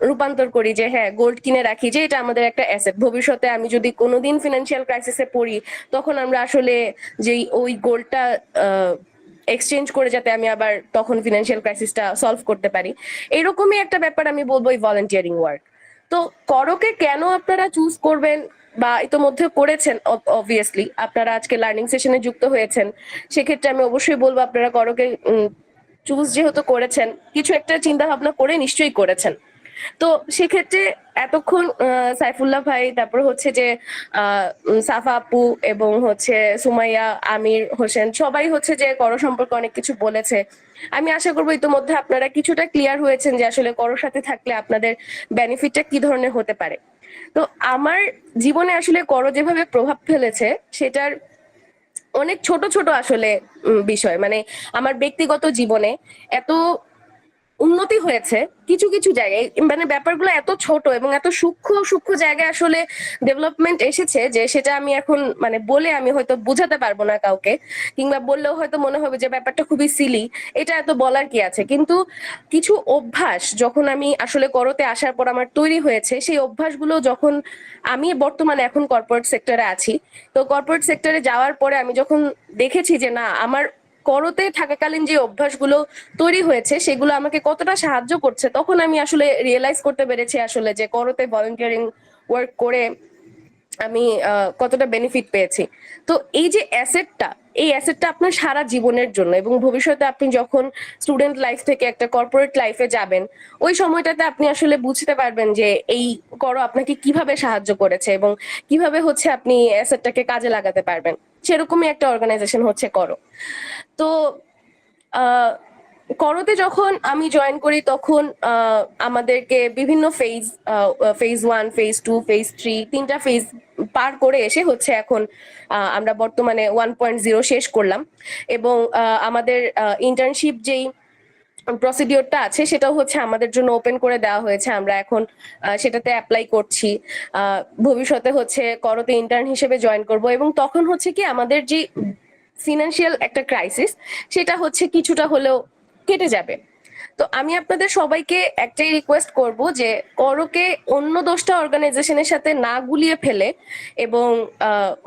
রূপান্তর করি, যে হ্যাঁ গোল্ড কিনে রাখি, যে এটা আমাদের একটা অ্যাসেট। ভবিষ্যতে আমি যদি কোনোদিন ফিনান্সিয়াল ক্রাইসিসে পড়ি, তখন আমরা আসলে যে ওই গোল্ডটা এক্সচেঞ্জ করে যাতে আমি আবার তখন ফিনান্সিয়াল ক্রাইসিসটা সলভ করতে পারি। এরকমই একটা ব্যাপার আমি বলবো এই ভলান্টিয়ারিং ওয়ার্ক। তো করকে কেন আপনারা চুজ করবেন বা ইতোমধ্যে করেছেন, অবভিয়াসলি আপনারা আজকে লার্নিং সেশনে যুক্ত হয়েছেন, সেক্ষেত্রে আমি অবশ্যই বলবো আপনারা করকে চুজ যেহেতু করেছেন, কিছু একটা চিন্তা ভাবনা করে নিশ্চয়ই করেছেন। তো সেক্ষেত্রে এতক্ষণ সাইফুল্লাহ ভাই, তারপর হচ্ছে যে সাফা আপু এবং হচ্ছে সুমাইয়া, আমির হোসেন সবাই হচ্ছে যে করো সম্পর্কে অনেক কিছু বলেছে। আমি আশা করবো ইতিমধ্যে আপনারা কিছুটা ক্লিয়ার হয়েছেন যে আসলে করোর সাথে থাকলে আপনাদের বেনিফিটটা কি ধরনের হতে পারে। তো আমার জীবনে আসলে করো যেভাবে প্রভাব ফেলেছে সেটার অনেক ছোট ছোট আসলে বিষয়, মানে আমার ব্যক্তিগত জীবনে এত উন্নতি হয়েছে কিছু কিছু জায়গায়, মানে ব্যাপারগুলো এত ছোট এবং এত সূক্ষ্ম সূক্ষ্ম জায়গায় আসলে ডেভেলপমেন্ট এসেছে যে সেটা আমি এখন মানে বলে আমি হয়তো বোঝাতে পারবো না কাউকে, কিংবা বললেও হয়তো মনে হবে যে ব্যাপারটা খুবই সিলি, এটা এত বলার কি আছে। কিন্তু কিছু অভ্যাস যখন আমি আসলে করতে আসার পর আমার তৈরি হয়েছে, সেই অভ্যাসগুলো যখন আমি বর্তমানে এখন কর্পোরেট সেক্টরে আছি, তো কর্পোরেট সেক্টরে যাওয়ার পরে আমি যখন দেখেছি যে না, আমার করতে থাকাকালীন যে অভ্যাসগুলো তৈরি হয়েছে সেগুলো আমাকে কতটা সাহায্য করছে, তখন আমি আসলে রিয়েলাইজ করতে পেরেছি আসলে যে করতে ভলান্টিয়ারিং ওয়ার্ক করে আমি কতটা বেনিফিট পেয়েছি। তো এই যে অ্যাসেটটা, এই অ্যাসেটটা আপনার সারা জীবনের জন্য, এবং ভবিষ্যতে আপনি যখন স্টুডেন্ট লাইফ থেকে একটা কর্পোরেট লাইফে যাবেন, ওই সময়টাতে আপনি আসলে বুঝতে পারবেন যে এই করো আপনাকে কিভাবে সাহায্য করেছে এবং কিভাবে হচ্ছে আপনি অ্যাসেটটাকে কাজে লাগাতে পারবেন। সেরকমই একটা অর্গানাইজেশন হচ্ছে করো। তো আহ করতে যখন আমি জয়েন করি তখন আমাদেরকে বিভিন্ন ফেজ 1, ফেজ 2, ফেজ 3, 3টা ফেজ পার করে এসে হচ্ছে এখন আমরা বর্তমানে 1.0 শেষ করলাম। এবং আমাদের ইন্টার্নশিপ যেই প্রসিডিওরটা আছে সেটাও হচ্ছে আমাদের জন্য ওপেন করে দেওয়া হয়েছে, আমরা এখন সেটাতে অ্যাপ্লাই করছি। ভবিষ্যতে হচ্ছে করতে ইন্টার্ন হিসেবে জয়েন করব, এবং তখন হচ্ছে কি আমাদের যে ফিনান্সিয়াল একটা ক্রাইসিস সেটা হচ্ছে কিছুটা হলেও কেটে যাবে। তো আমি আপনাদের সবাইকে একটাই রিকোয়েস্ট করব যে করকে অন্য 10টা অর্গানাইজেশনের সাথে না গুলিয়ে ফেলে, এবং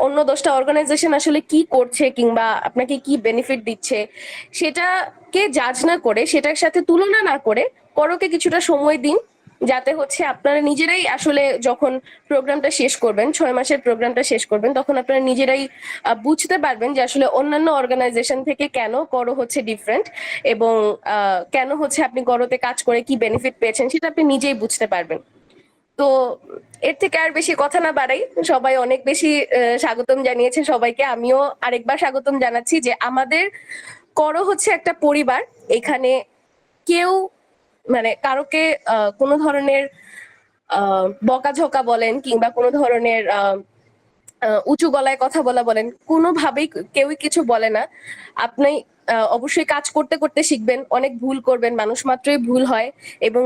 অন্য 10টা অর্গানাইজেশন আসলে কি করছে কিংবা আপনাকে কি বেনিফিট দিচ্ছে সেটাকে জাজ না করে, সেটার সাথে তুলনা না করে করকে কিছুটা সময় দিন, যাতে হচ্ছে আপনারা নিজেরাই আসলে যখন প্রোগ্রামটা শেষ করবেন, 6 মাসের প্রোগ্রামটা শেষ করবেন, তখন আপনারা নিজেরাই বুঝতে পারবেন যে আসলে অন্যান্য অর্গানাইজেশন থেকে কেন করো হচ্ছে ডিফারেন্ট, এবং কেন হচ্ছে আপনি করতে কাজ করে কি বেনিফিট পেয়েছেন সেটা আপনি নিজেই বুঝতে পারবেন। তো এর থেকে আর বেশি কথা না বাড়াই, সবাই অনেক বেশি স্বাগতম জানিয়েছে সবাইকে, আমিও আরেকবার স্বাগতম জানাচ্ছি যে আমাদের করো হচ্ছে একটা পরিবার। এখানে কেউ মানে কারোকে কোনো ধরনের বকাঝকা বলেন কিংবা কোনো ধরনের উঁচু গলায় কথা বলা বলেন, কোনোভাবেই কেউই কিছু বলে না। আপনি অবশ্যই কাজ করতে করতে শিখবেন, অনেক ভুল করবেন, মানুষ মাত্রই ভুল হয়। এবং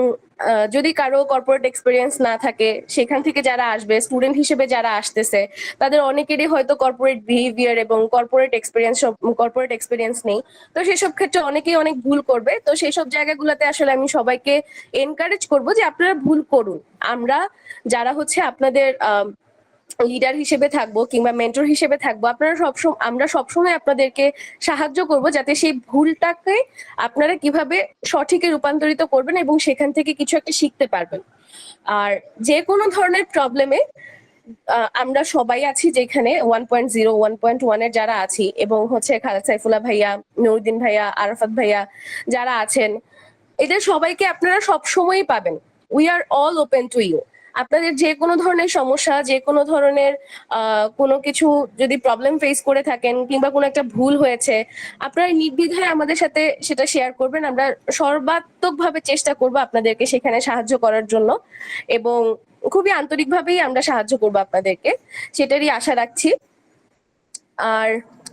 যদি কারো কর্পোরেট এক্সপিরিয়েন্স না থাকে, সেখান থেকে যারা আসবে, স্টুডেন্ট হিসেবে যারা আসতেছে, তাদের অনেকেরই হয়তো কর্পোরেট বিহেভিয়ার এবং কর্পোরেট এক্সপিরিয়েন্স নেই। তো সেসব ক্ষেত্রে অনেকেই অনেক ভুল করবে। তো সেসব জায়গাগুলোতে আসলে আমি সবাইকে এনকারেজ করব যে আপনারা ভুল করুন। আমরা যারা হচ্ছে আপনাদের লিডার হিসেবে থাকবো কিংবা মেন্টর হিসেবে থাকবো, আমরা সবসময় আপনাদেরকে সাহায্য করব যাতে সেই ভুলটাকে আপনারা কিভাবে সঠিকে রূপান্তরিত করবেন এবং সেখান থেকে কিছু একটা শিখতে পারবেন। আর যে কোনো ধরনের প্রবলেমে আমরা সবাই আছি, যেখানে 1.0, 1.1 এর যারা আছি, এবং হচ্ছে খালেদ সাইফুল্লাহ ভাইয়া, নুরুদ্দিন ভাইয়া, আরাফাত ভাইয়া যারা আছেন, এদের সবাইকে আপনারা সবসময়ই পাবেন। We are all open to you. আপনাদের যে কোনো ধরনের সমস্যা, যে কোনো ধরনের কোনো কিছু যদি প্রবলেম ফেস করে থাকেন কিংবা কোনো একটা ভুল হয়েছে, আপনারা নির্দ্বিধায় আমাদের সাথে সেটা শেয়ার করবেন। আমরা সর্বাত্মকভাবে চেষ্টা করব আপনাদেরকে সেখানে সাহায্য করার জন্য, এবং খুবই আন্তরিকভাবেই আমরা সাহায্য করব আপনাদেরকে, সেটারই আশা রাখছি। আর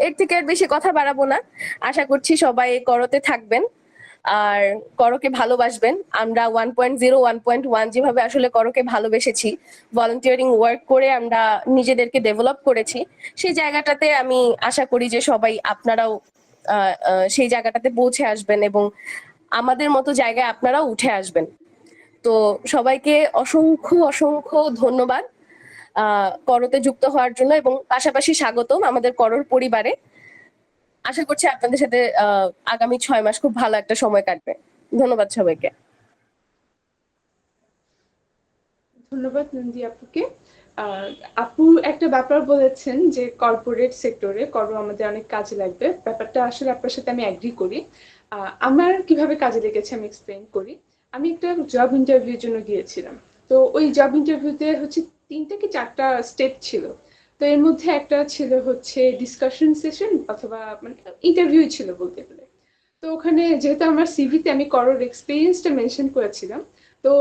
এর থেকে আর বেশি কথা বাড়াবো না, আশা করছি সবাই করতে থাকবেন আর করকে ভালোবাসবেন। আমরা 1.0, 1.1 যেভাবে আসলে করকে ভালোবেসেছি, ভলান্টিয়ারিং ওয়ার্ক করে আমরা নিজেদেরকে ডেভেলপ করেছি, সেই জায়গাটাতে আমি আশা করি যে সবাই আপনারাও সেই জায়গাটাতে পৌঁছে আসবেন এবং আমাদের মতো জায়গায় আপনারাও উঠে আসবেন। তো সবাইকে অসংখ্য অসংখ্য ধন্যবাদ করতে যুক্ত হওয়ার জন্য, এবং পাশাপাশি স্বাগতম আমাদের করর পরিবারে। আশা করছি আপনাদের সাথে আগামী 6 মাস খুব ভালো একটা সময় কাটবে। ধন্যবাদ সবাইকে।
ধন্যবাদ নন্দী আপুকে। আপু একটা ব্যাপার বলেছেন যে কর্পোরেট সেক্টরে করো আমাদের অনেক কাজে লাগবে, ব্যাপারটা আসলে আপনার সাথে আমি অ্যাগ্রি করি। আমার কিভাবে কাজে লেগেছে আমি এক্সপ্লেইন করি। আমি একটা জব ইন্টারভিউর জন্য গিয়েছিলাম। তো ওই জব ইন্টারভিউতে হচ্ছে ৩ কি ৪টা স্টেপ ছিল। তো এর মধ্যে একটা ছিল হচ্ছে ডিসকাশন সেশন অথবা মানে ইন্টারভিউ ছিল বলতে গেলে। তো ওখানে যেহেতু আমার সিভিতে আমি করোর এক্সপেরিয়েন্সটা মেনশন করেছিলাম, তো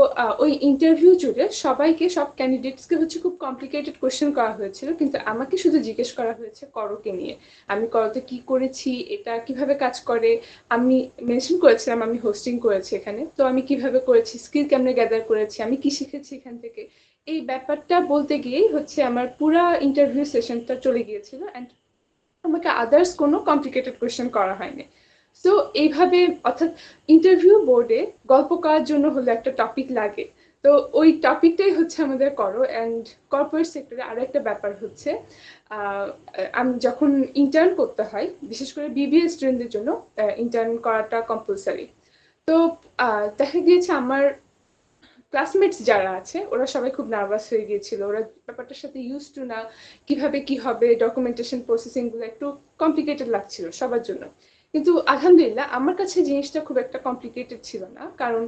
ওই ইন্টারভিউ জুড়ে সবাইকে সব ক্যান্ডিডেটসকে হচ্ছে খুব কমপ্লিকেটেড কোয়েশ্চেন করা হয়েছিল, কিন্তু আমাকে শুধু জিজ্ঞেস করা হয়েছে করোকে নিয়ে। আমি করোতে কি করেছি, এটা কিভাবে কাজ করে। আমি মেনশন করেছিলাম আমি হোস্টিং করেছি এখানে, তো আমি কিভাবে করেছি, স্কিল কেমনে গ্যাদার করেছি, আমি কি শিখেছি এখান থেকে। এই ব্যাপারটা বলতে গিয়েই হচ্ছে আমার পুরা ইন্টারভিউ সেশনটা চলে গিয়েছিল, অ্যান্ড আমাকে আদার্স কোনো কমপ্লিকেটেড কোয়েশ্চেন করা হয়নি। সো এইভাবে অর্থাৎ ইন্টারভিউ বোর্ডে গল্প করার জন্য হলে একটা টপিক লাগে। তো ওই টপিকটাই হচ্ছে আমাদের করো। অ্যান্ড কর্পোরেট সেক্টরে আরো একটা ব্যাপার হচ্ছে আমি যখন ইন্টার্ন করতে হয়, বিশেষ করে বিবিএ স্টুডেন্টদের জন্য ইন্টার্ন করাটা কম্পালসারি। তো দেখা গিয়েছে আমার ক্লাসমেটস যারা আছে ওরা সবাই খুব নার্ভাস হয়ে গিয়েছিল, ওরা ব্যাপারটার সাথে ইউজ টু না, কিভাবে কি হবে, ডকুমেন্টেশন প্রসেসিং গুলো একটু কমপ্লিকেটেড লাগছিল সবার জন্য। কিন্তু আলহামদুলিল্লাহ আমার কাছে জিনিসটা খুব একটা কমপ্লিকেটেড ছিল না, কারণ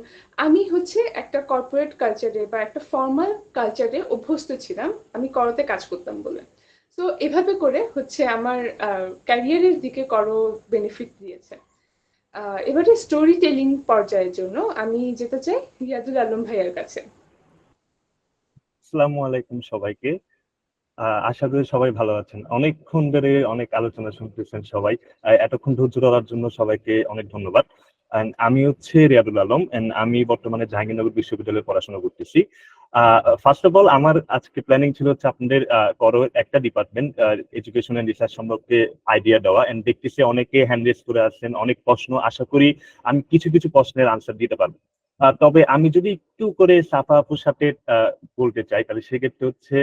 আমি হচ্ছে একটা কর্পোরেট কালচারে বা একটা ফর্মাল কালচারে অভ্যস্ত ছিলাম, আমি করতে কাজ করতাম বলে। তো এভাবে করে হচ্ছে আমার ক্যারিয়ারের দিকে করো বেনিফিট দিয়েছে। এবারে স্টোরি টেলিং পর্যায়ের জন্য আমি যেতে চাই রিয়াদুল আলম ভাইয়ার কাছে।
আসসালামু আলাইকুম সবাইকে। আশা করি সবাই ভালো আছেন। অনেকক্ষণ ধরে অনেক আলোচনা শুনতেছেন সবাই। এতক্ষণ ধৈর্য ধরার জন্য সবাইকে অনেক ধন্যবাদ। And আমি হচ্ছে রিয়াদুল আলম, and আমি বর্তমানে জাহাঙ্গীরনগর বিশ্ববিদ্যালয়ে পড়াশোনা করতেছি। ফার্স্ট অফ অল আমার আজকে প্ল্যানিং ছিল হচ্ছে আপনাদের করো একটা ডিপার্টমেন্ট এডুকেশন এন্ড রিসার্চ সম্পর্কে আইডিয়া দেওয়া, এন্ড দেখতেছি অনেকে হ্যান্ড রেজ করে আছেন, অনেক প্রশ্ন। আশা করি আমি কিছু কিছু প্রশ্নের আনসার দিতে পারবো। তবে আমি যদি একটু করে সাফা আপুর সাথে বলতে চাই, তাহলে সেক্ষেত্রে হচ্ছে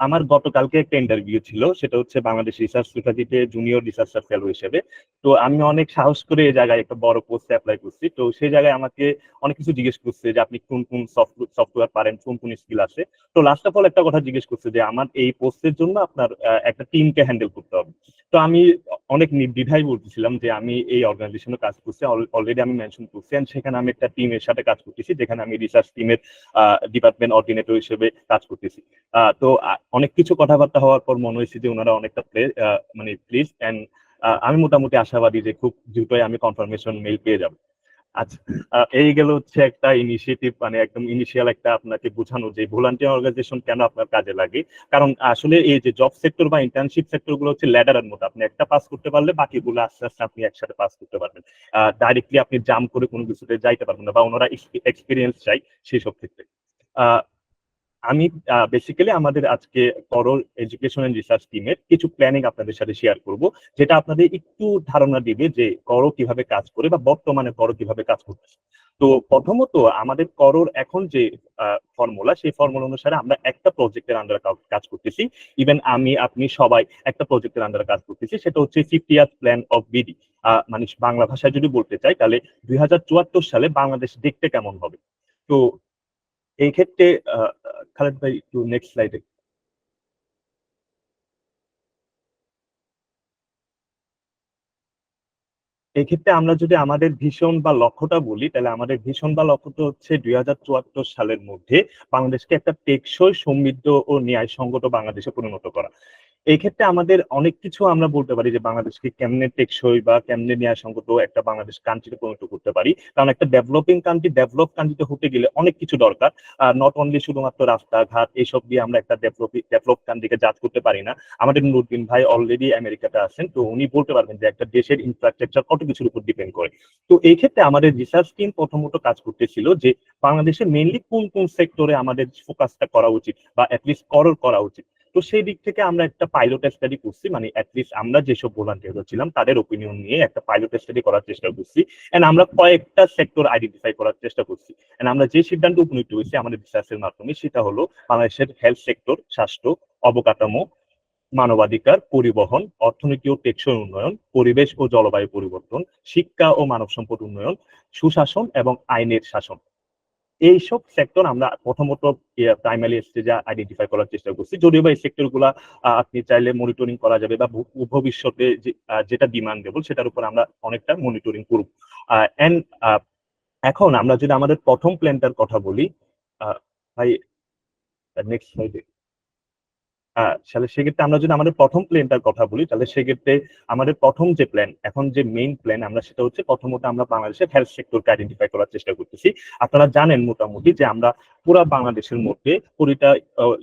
আমার গতকালকে একটা ইন্টারভিউ ছিল, সেটা হচ্ছে বাংলাদেশ রিসার্চ সোসাইটিতে জুনিয়র রিসার্চার ফেলো হিসেবে। তো আমি অনেক সাহস করে এই জায়গায় একটা বড় পোস্টে অ্যাপ্লাই করছি। তো সেই জায়গায় আমাকে অনেক কিছু জিজ্ঞেস করছে যে আপনি কোন কোন সফটওয়্যার পারেন, কোন কোন স্কিল আছে। তো লাস্ট অফ অল একটা কথা জিজ্ঞেস করছে যে আমার এই পোস্টের জন্য আপনার একটা টিমকে হ্যান্ডেল করতে হবে। তো আমি অনেক নির্দ্বিধায় বলতেছিলাম যে আমি এই অর্গানাইজেশনে কাজ করছি, অলরেডি আমি মেনশন করছি, and সেখানে আমি একটা টিমের সাথে কাজ করতেছি, যেখানে আমি রিসার্চ টিমের ডিপার্টমেন্ট অর্ডিনেটর হিসেবে কাজ করতেছি। তো অনেক কিছু কথাবার্তা হওয়ার পর মনে হয়েছে যে ওনারা অনেকটা মানে প্লিজ, এন্ড আমি মোটামুটি আশাবাদী যে খুব দ্রুতই আমি কনফার্মেশন মেইল পেয়ে যাব। আচ্ছা, এই গেল হচ্ছে একটা ইনিশিয়েটিভ, মানে একদম ইনিশিয়াল একটা আপনাকে বোঝানো যে ভলান্টিয়ার অর্গানাইজেশন কেন আপনার কাজে লাগে। কারণ আসলে এই যে জব সেক্টর বা ইন্টার্নশিপ সেক্টর গুলো হচ্ছে ল্যাডারের মতো, আপনি একটা পাস করতে পারলে বাকিগুলো আস্তে আস্তে আপনি একসাথে পাস করতে পারবেন। ডাইরেক্টলি আপনি জাম্প করে কোনো কিছুতে যাইতে পারবেন না, বা ওনারা এক্সপিরিয়েন্স চাই সেই সব ক্ষেত্রে। আমি বেসিক্যালি আমাদের আজকে করো এডুকেশন এন্ড রিসার্চ টিমের কিছু প্ল্যানিং আপনাদের সাথে শেয়ার করব, যেটা আপনাদের একটু ধারণা দিবে যে করো কিভাবে কাজ করে বা বর্তমানে করো কিভাবে কাজ করতেছে। তো প্রথমত আমাদের করোর এখন যে ফর্মুলা, সেই ফর্মুলা অনুসারে আমরা একটা প্রজেক্টের আন্ডারে কাজ করতেছি। ইভেন আমি আপনি সবাই একটা প্রজেক্টের আন্ডারে কাজ করতেছি, সেটা হচ্ছে 50 ইয়ার্স প্ল্যান অফ বিডি। মানে বাংলা ভাষায় যদি বলতে চাই তাহলে 2074 সালে বাংলাদেশ দেখতে কেমন হবে। তো এই ক্ষেত্রে খালেদ ভাই একটু নেক্সট স্লাইডে। এই ক্ষেত্রে আমরা যদি আমাদের ভিশন বা লক্ষ্যটা বলি, তাহলে আমাদের ভিশন বা লক্ষ্যটা হচ্ছে 2074 সালের মধ্যে বাংলাদেশকে একটা টেকসই, সমৃদ্ধ ও ন্যায়সঙ্গত বাংলাদেশে পরিণত করা। এই ক্ষেত্রে আমাদের অনেক কিছু আমরা বলতে পারি যে বাংলাদেশকে কেমনে টেকসই বা কেমনে ন্যায়সঙ্গত একটা বাংলাদেশ কান্ট্রিতে পরিণত করতে পারি। কারণ একটা ডেভেলপিং কান্ট্রি, ডেভেলপ কান্ট্রিতে হতে গেলে অনেক কিছু দরকার। নট অনলি শুধুমাত্র রাস্তাঘাট এইসব দিয়ে আমরা একটা ডেভেলপ কান্ট্রিকে জাজ করতে পারি না। আমাদের নুরুদ্দিন ভাই অলরেডি আমেরিকাতে আছেন, তো উনি বলতে পারবেন যে একটা দেশের ইনফ্রাস্ট্রাকচার কত কিছুর উপর ডিপেন্ড করে। তো এই ক্ষেত্রে আমাদের রিসার্চ টিম প্রথমত কাজ করতেছিল যে বাংলাদেশে মেইনলি কোন কোন সেক্টরে আমাদের ফোকাসটা করা উচিত বা অ্যাটলিস্ট করা উচিত। তো সেই দিক থেকে আমরা একটা পাইলট স্টাডি করছি, মানে অ্যাটলিস্ট আমরা যেসব ভলান্টিয়ার ছিলাম তাদের ওপিনিয়ন নিয়ে একটা পাইলট স্টাডি করার চেষ্টা করছি, এন্ড আমরা কয়েকটা সেক্টর আইডেন্টিফাই করার চেষ্টা করছি। এন্ড আমরা যে সিদ্ধান্ত উপনীত হয়েছি আমাদের রিসার্চের মাধ্যমে, সেটা হলো বাংলাদেশের হেলথ সেক্টর, স্বাস্থ্য, অবকাঠামো, মানবাধিকার, পরিবহন, অর্থনীতি ও টেকসই উন্নয়ন, পরিবেশ ও জলবায়ু পরিবর্তন, শিক্ষা ও মানব সম্পদ উন্নয়ন, সুশাসন এবং আইনের শাসন। এইসব সেক্টর আমরা প্রথমত প্রাইমারি স্টেজে আইডেন্টিফাই করার চেষ্টা করছি। যদিও বা এই সেক্টর গুলা আপনি চাইলে মনিটরিং করা যাবে, বা ভবিষ্যতে যেটা ডিমান্ডেবল সেটার উপর আমরা অনেকটা মনিটরিং করব। এখন আমরা যদি আমাদের প্রথম প্ল্যানটার কথা বলি, ভাই নেক্সট স্লাইডে, তাহলে সেক্ষেত্রে আমরা যদি আমাদের প্রথম প্ল্যানটার কথা বলি, তাহলে সেক্ষেত্রে আমাদের প্রথম যে প্ল্যান, এখন যে মেইন প্ল্যান আমরা, সেটা হচ্ছে প্রথমত আমরা বাংলাদেশের হেলথ সেক্টরকে আইডেন্টিফাই করার চেষ্টা করতেছি। আপনারা জানেন মোটামুটি যে আমরা পুরো বাংলাদেশের মধ্যে কুড়িটা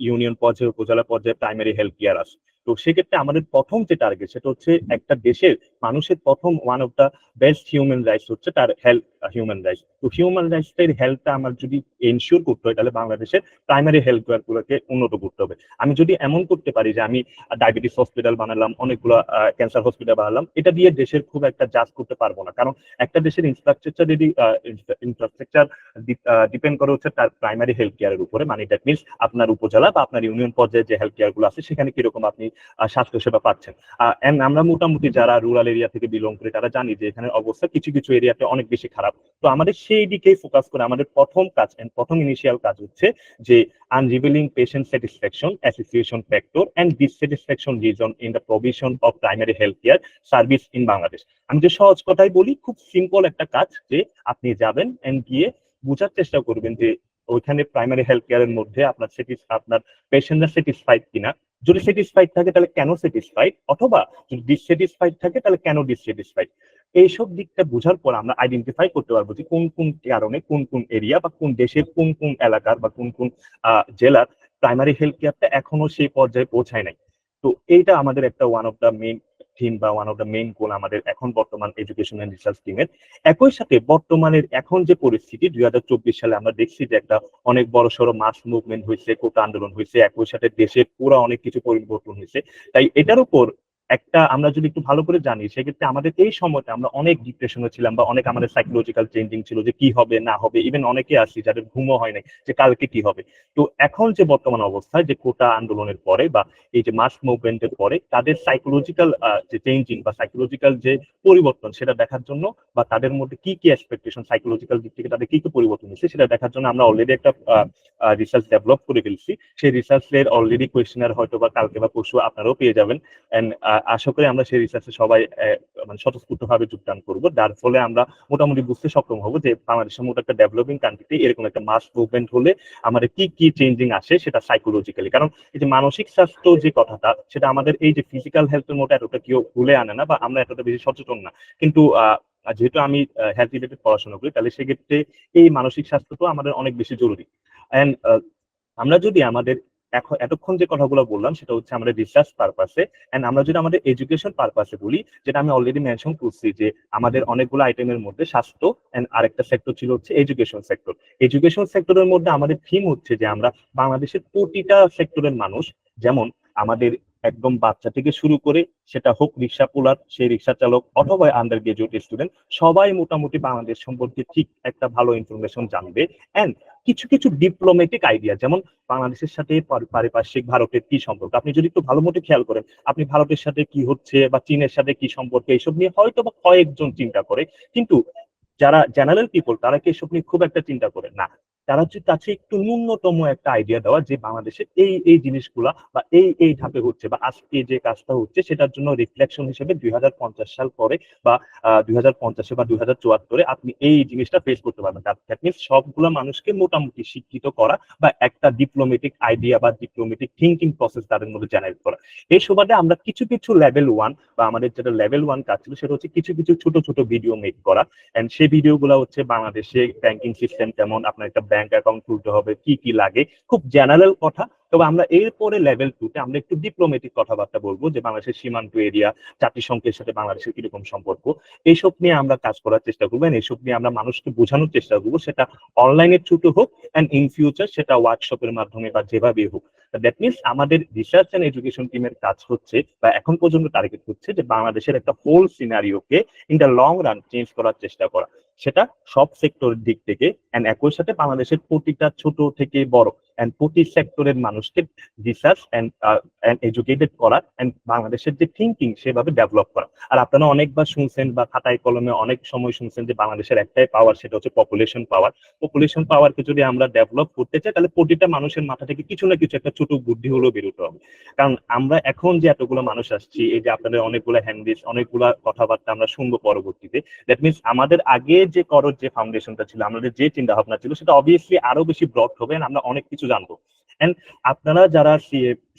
ইউনিয়ন পর্যায়ে, উপজেলা পর্যায়ে প্রাইমারি হেলথ কেয়ার আছে। তো সেক্ষেত্রে আমাদের প্রথম যে টার্গেট, সেটা হচ্ছে একটা দেশের মানুষের প্রথম one of the best human rights হচ্ছে তার হেলথ, হিউম্যান রাইটস। তো হিউম্যান রাইটসের হেলথটা আমার যদি এনশিওর করতে হয়, তাহলে বাংলাদেশের প্রাইমারি হেলথ কেয়ার গুলোকে উন্নত করতে হবে। আমি যদি এমন করতে পারি যে আমি ডায়াবেটিস হসপিটাল বানালাম, অনেকগুলো ক্যান্সার হসপিটাল বানালাম, এটা দিয়ে দেশের খুব একটা জাজ করতে পারবো না, কারণ একটা দেশের ইনফ্রাস্ট্রাকচার ডিপেন্ড করে হচ্ছে তার প্রাইমারি হেলথ কেয়ারের উপরে। মানে দ্যাট মিনস আপনার উপজেলা বা আপনার ইউনিয়ন পর্যায়ে যে হেলথ কেয়ার গুলো আছে সেখানে কিরকম আপনি স্বাস্থ্য সেবা পাচ্ছেন। আমরা মোটামুটি যারা রুরাল এরিয়া থেকে বিলং করি তারা জানি যে এখানে অবস্থা কিছু কিছু এরিয়াতে অনেক বেশি খারাপ। তো আমাদের সেই দিকেই ফোকাস করে আমাদের প্রথম কাজ, প্রথম ইনিশিয়াল কাজ হচ্ছে যে unrevealing patient satisfaction association factor and dissatisfaction reason in the provision of primary health care service in Bangladesh. আমি যে সহজ কথাই বলি, খুব সিম্পল একটা কাজ, যে আপনি যাবেন এন্ড গিয়ে বোঝার চেষ্টা করবেন যে ওইখানে প্রাইমারি হেলথ কেয়ারের মধ্যে আপনার পেশেন্টরা স্যাটিসফাইড কিনা। যদি স্যাটিসফাইড থাকে তাহলে কেন স্যাটিসফাইড, অথবা যদি ডিসস্যাটিসফাইড থাকে তাহলে কেন ডিসস্যাটিসফাইড। এইসব দিকটা বোঝার পর আমরা আইডেন্টিফাই করতে পারবো যে কোন কোন কারণে কোন কোন এরিয়া বা কোন দেশের কোন কোন এলাকার বা কোন কোন জেলার প্রাইমারি হেলথ কেয়ারটা এখনো সেই পর্যায়ে পৌঁছায় নাই। তো এইটা আমাদের একটা one of the main theme বা one of the main goal আমাদের এখন বর্তমান এডুকেশন এন্ড রিসার্চ টিমের। একই সাথে বর্তমানের এখন যে পরিস্থিতি 2024 সালে আমরা দেখছি যে একটা অনেক বড় সড়ো মাস মুভমেন্ট হয়েছে, কোটা আন্দোলন হয়েছে, একই সাথে দেশের পুরো অনেক কিছু পরিবর্তন হয়েছে। তাই এটার উপর একটা আমরা যদি একটু ভালো করে জানি, সেক্ষেত্রে আমাদের এই সময়টা আমরা অনেক ডিপ্রেশনে ছিলাম বা অনেক আমাদের সাইকোলজিক্যাল চেঞ্জিং ছিল যে কি হবে না হবে, ইভেন অনেকে আসি যাদের ঘুমও হয় নাই যে কালকে কি হবে। তো এখন যে বর্তমান অবস্থায় যে কোটা আন্দোলনের পরে বা এই যে মাস মুভমেন্টের পরে তাদের সাইকোলজিক্যাল যে চেঞ্জিং বা সাইকোলজিক্যাল যে পরিবর্তন, সেটা দেখার জন্য বা তাদের মধ্যে কি কি এক্সপেকটেশন সাইকোলজিক্যাল দিক থেকে তাদের কি কি পরিবর্তন হচ্ছে সেটা দেখার জন্য আমরা অলরেডি একটা রিসার্চ ডেভেলপ করে ফেলছি। সেই রিসার্চের অলরেডি কোয়েশ্চেনার হয়তো বা কালকে বা পরশু আপনারাও পেয়ে যাবেন। এন্ড আশা করি আমরা সেই রিসার্চে সবাই মানে স্বতঃস্ফূর্তভাবে যোগদান করবো, যার ফলে আমরা মোটামুটি বুঝতে সক্ষম হবো যে বাংলাদেশের মতো একটা ডেভেলপিং কান্ট্রিতে এরকম একটা মাস মুভমেন্ট হলে আমাদের কি কি চেঞ্জিং আসে সেটা সাইকোলজিক্যালি। কারণ এই যে মানসিক স্বাস্থ্য যে কথাটা, সেটা আমাদের এই যে ফিজিক্যাল হেলথের মতো এতটা কেউ ভুলে আনে না বা আমরা এতটা বেশি সচেতন না, কিন্তু যেহেতু আমি হেলথ রিলেটেড পড়াশোনা করি, তাহলে সেক্ষেত্রে এই মানসিক স্বাস্থ্যটা আমাদের অনেক বেশি জরুরি। এন্ড আমরা যদি আমাদের এতক্ষণ যে কথাগুলো বললাম সেটা হচ্ছে আমাদের রিসার্চ পারপাসে, এন্ড আমরা যদি আমাদের এডুকেশন পারপাসে বলি, যেটা আমি অলরেডি মেনশন করছি যে আমাদের অনেকগুলো আইটেমের মধ্যে স্বাস্থ্য এন্ড আরেকটা সেক্টর ছিল হচ্ছে এডুকেশন সেক্টর। এডুকেশন সেক্টরের মধ্যে আমাদের থিম হচ্ছে যে আমরা বাংলাদেশের প্রতিটা সেক্টরের মানুষ, যেমন আমাদের একদম বাচ্চা থেকে শুরু করে সেটা হোক রিক্সা পোলার, সেই রিক্সা চালক অথবা আন্ডার গ্রাজুয়েট স্টুডেন্ট, সবাই মোটামুটি বাংলাদেশ সম্পর্কে ঠিক একটা ভালো ইনফরমেশন জানবে। এন্ড কিছু কিছু ডিপ্লোম্যাটিক আইডিয়া, যেমন বাংলাদেশের সাথে পারিপার্শ্বিক ভারতের কি সম্পর্ক, আপনি যদি একটু ভালো মতো খেয়াল করেন, আপনি ভারতের সাথে কি হচ্ছে বা চীনের সাথে কি সম্পর্ক, এইসব নিয়ে হয়তো বা কয়েকজন চিন্তা করে, কিন্তু যারা জেনারেল পিপল তারা কি এসব নিয়ে খুব একটা চিন্তা করে না। তারা হচ্ছে কাছে একটু ন্যূনতম একটা আইডিয়া দেওয়া যে বাংলাদেশের এই এই জিনিসগুলা বা এই ধাপে হচ্ছে বা আজকে যে কাজটা হচ্ছে সেটার জন্য রিফ্লেকশন হিসেবে 2050 সাল পরে বা 2050 বা 2074 আপনি এই জিনিসটা ফেস করতে পারবেন। দ্যাট মিনস সবগুলো মানুষকে মোটামুটি শিক্ষিত করা বা একটা ডিপ্লোমেটিক আইডিয়া বা ডিপ্লোমেটিক থিঙ্কিং প্রসেস তাদের মধ্যে জেনারেট করা। এই সুবাদে আমরা কিছু কিছু লেভেল 1 বা আমাদের যেটা লেভেল 1 কাজ ছিল সেটা হচ্ছে কিছু কিছু ছোট ছোট ভিডিও মেক করা। এন্ড সেই ভিডিওগুলো হচ্ছে বাংলাদেশে ব্যাংকিং সিস্টেম কেমন, আপনার একটা ব্যাংক অ্যাকাউন্ট খুলতে হবে, কি কি লাগে, খুব জেনারেল কথা। তবে আমরা এরপরে লেভেল 2 তে আমরা একটু ডিপ্লোমেটিক কথাবার্তা বলবো যে বাংলাদেশের সীমান্ত এরিয়া, জাতিসংঘের সাথে বাংলাদেশের কিরকম সম্পর্ক, এইসব নিয়ে আমরা কাজ করার চেষ্টা করবো। এইসব নিয়ে আমরা মানুষকে বোঝানোর চেষ্টা করবো, সেটা অনলাইনের থ্রুতে হোক এন্ড ইন ফিউচার সেটা ওয়ার্কশপের মাধ্যমে বা যেভাবে হোক। দ্যাট মিনস আমাদের রিসার্চ এন্ড এডুকেশন টিমের কাজ হচ্ছে বা এখন পর্যন্ত টার্গেট হচ্ছে যে বাংলাদেশের একটা হোল সিনারিওকে in the long run change করার চেষ্টা করা, সেটা সব সেক্টরের দিক থেকে। এন্ড একই সাথে বাংলাদেশের প্রতিটা ছোট থেকে বড় এন্ড প্রতি সেক্টরের মানুষকে রিসার্চ এন্ড এডুকেটেড করা এন্ড বাংলাদেশের যে থিঙ্কিং সেভাবে ডেভেলপ করা। আর আপনারা অনেকবার শুনছেন বা খাতায় কলমে অনেক সময় শুনছেন যে বাংলাদেশের একটাই পাওয়ার, সেটা হচ্ছে পপুলেশন পাওয়ার। পপুলেশন পাওয়ারকে যদি আমরা ডেভেলপ করতে চাই তাহলে প্রতিটা মানুষের মাথা থেকে কিছু না কিছু একটা ছোট বুদ্ধি হলেও বেরোতে হবে। কারণ আমরা এখন যে এতগুলো মানুষ আসছি, এই যে আপনাদের অনেকগুলো হ্যান্ডিস, অনেকগুলো কথাবার্তা আমরা শুনবো পরবর্তীতে, দ্যাট মিনস আমাদের আগে যে করর যে ফাউন্ডেশনটা ছিল, আমাদের যে চিন্তা ভাবনা ছিল, সেটা অবভিয়াসলি আরো বেশি ব্রড হবে, আমরা অনেক কিছু জানবো। এন্ড আপনারা যারা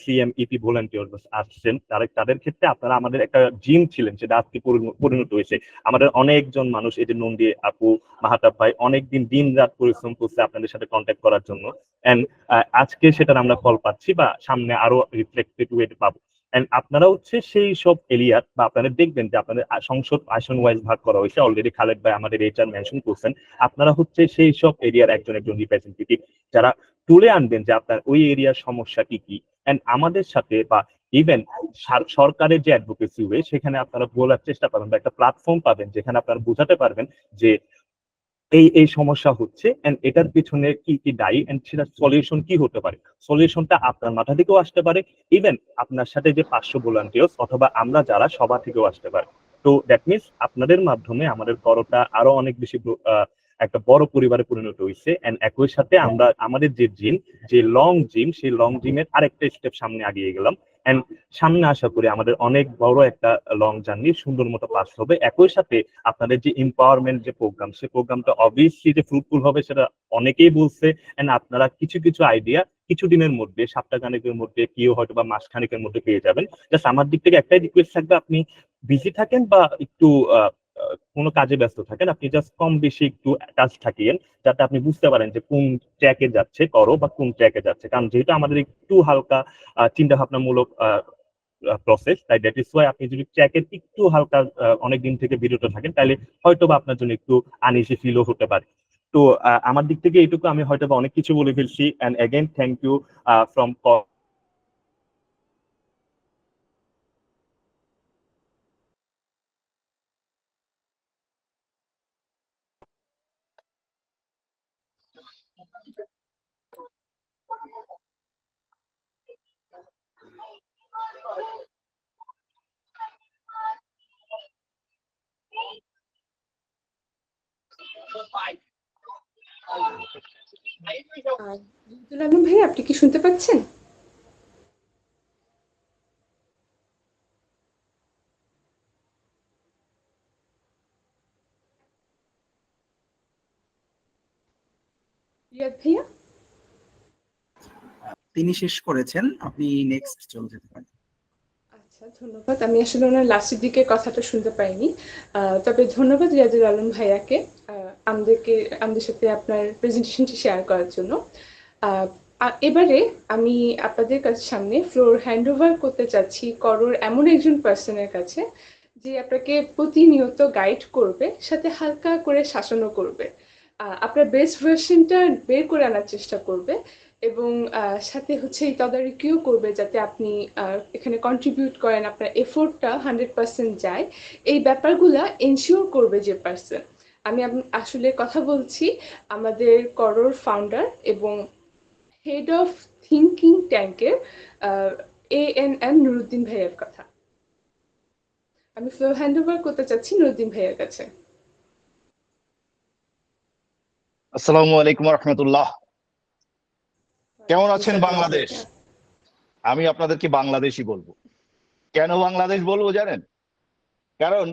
সিএমইপি ভলান্টিয়ার আসছেন, তাদের ক্ষেত্রে আপনারা আমাদের একটা জিম ছিলেন, সেটা আজকে পরিণত হয়েছে। আমাদের অনেকজন মানুষ, এই যে নন্দী আপু, মাহাতাব ভাই, অনেকদিন দিন রাত পরিশ্রম করছে আপনাদের সাথে কন্ট্যাক্ট করার জন্য। এন্ড আজকে সেটার আমরা ফল পাচ্ছি বা সামনে আরো রিফ্লেক্টেড ওয়েট পাবো। এন্ড আপনারা হচ্ছে সেই সব এরিয়ার, বা আপনারা দেখবেন যে আপনাদের সংসদ আসন ওয়াইজ ভাগ করা হয়েছে, অলরেডি খালেদ ভাই আমাদের এইচআর মেনশন করছেন। আপনারা হচ্ছে সেই সব এরিয়ার একজন রিপ্রেজেন্টেটিভ, যারা তুলে আনবেন যে আপনার ওই এরিয়ার সমস্যা কি কি। এন্ড আমাদের সাথে বা ইভেন সরকারের যে অ্যাডভোকেসি ওয়ে, সেখানে আপনারা বলার চেষ্টা পাবেন বা একটা প্ল্যাটফর্ম পাবেন যেখানে আপনারা বোঝাতে পারবেন যে এই সমস্যা হচ্ছে এন্ড এটার পিছনে কি কি দায়ী এন্ড সেটার সলিউশন কি হতে পারে। সলিউশনটা আপনার মাথা থেকেও আসতে পারে, ইভেন আপনার সাথে যে 500 ভলান্টিয়ার্স অথবা আমরা যারা সবার থেকেও আসতে পারে। তো দ্যাট মিনস আপনাদের মাধ্যমে আমাদের করটা আরো অনেক বেশি একটা বড় পরিবারে পরিণত হয়েছে। এন্ড একই সাথে আমরা আমাদের যে লং জিম, সেই লং জিমের আরেকটা স্টেপ সামনে আগিয়ে গেলাম। এন্ড সামনে আশা করি আমাদের অনেক বড় একটা লং জার্নি সুন্দর মতো পাস হবে। একই সাথে আপনাদের যে এম্পাওয়ারমেন্ট যে প্রোগ্রাম, সেই প্রোগ্রামটা অবভিয়াসলি যে ফ্রুটফুল হবে সেটা অনেকেই বলছে। এন্ড আপনারা কিছু কিছু আইডিয়া কিছু দিনের মধ্যে, সপ্তাহখানেকের মধ্যে, কেউ হয়তো বা মাসখানেকের মধ্যে পেয়ে যাবেন। জাস্ট আমার দিক থেকে একটাই রিকোয়েস্ট থাকবে, আপনি বিজি থাকেন বা একটু কোনো কাজে ব্যস্ত থাকেন, আপনি জাস্ট কম বেশি একটু কাজ থাকিয়েন, যাতে আপনি বুঝতে পারেন যে কোন ট্র্যাকে যাচ্ছে করো বা কোন ট্র্যাকে যাচ্ছে। কারণ যেহেতু আমাদের একটু হালকা চিন্তা ভাবনামূলক প্রসেস, তাই দ্যাট ইজ ওয়াই আপনি যদি ট্র্যাকের একটু হালকা অনেকদিন থেকে বিরত থাকেন, তাহলে হয়তো বা আপনার জন্য একটু আনইজি ফিলও হতে পারে। তো আমার দিক থেকে এইটুকু, আমি হয়তো বা অনেক কিছু বলে ফেলছি। And again thank you from
Abdul Alam ভাই, আপনি কি শুনতে পাচ্ছেন? রিয়াদ ভাইয়া?
তিনি শেষ করেছেন, আপনি নেক্সট চলে যেতে পারেন।
আচ্ছা, ধন্যবাদ। আমি আসলে ওনার লাস্টের দিকে কথাটা শুনতে পাইনি। তবে ধন্যবাদ রিয়াদুল আলম ভাইয়াকে আমাদের সাথে আপনার প্রেজেন্টেশনটি শেয়ার করার জন্য। এবারে আমি আপনাদের সামনে ফ্লোর হ্যান্ড ওভার করতে চাচ্ছি করোর এমন একজন পার্সনের কাছে, যে আপনাকে প্রতিনিয়ত গাইড করবে, সাথে হালকা করে শাসনও করবে, আপনার বেস্ট ভার্সনটা বের করে আনার চেষ্টা করবে, এবং সাথে হচ্ছে এই তদারকিও করবে যাতে আপনি এখানে কন্ট্রিবিউট করেন, আপনার এফোর্টটা 100% যায়। এই ব্যাপারগুলা এনশিওর করবে যে পার্সন। আমি আসলে কথা বলছি আমাদের করোর ফাউন্ডার এবং হেড অফ থিঙ্কিং ট্যাঙ্কের ANM নুরুদ্দিন ভাইয়ের কথা। আমি ফ্লোর হ্যান্ড ওভার করতে চাচ্ছি নুরুদ্দিন ভাইয়ের কাছে।
আসসালামু আলাইকুম রহমতুল্লাহ। কেমন আছেন বাংলাদেশ? আমি আপনাদেরকে বাংলাদেশি বলবো। কেন বাংলাদেশ বলবো জানেন? কারণ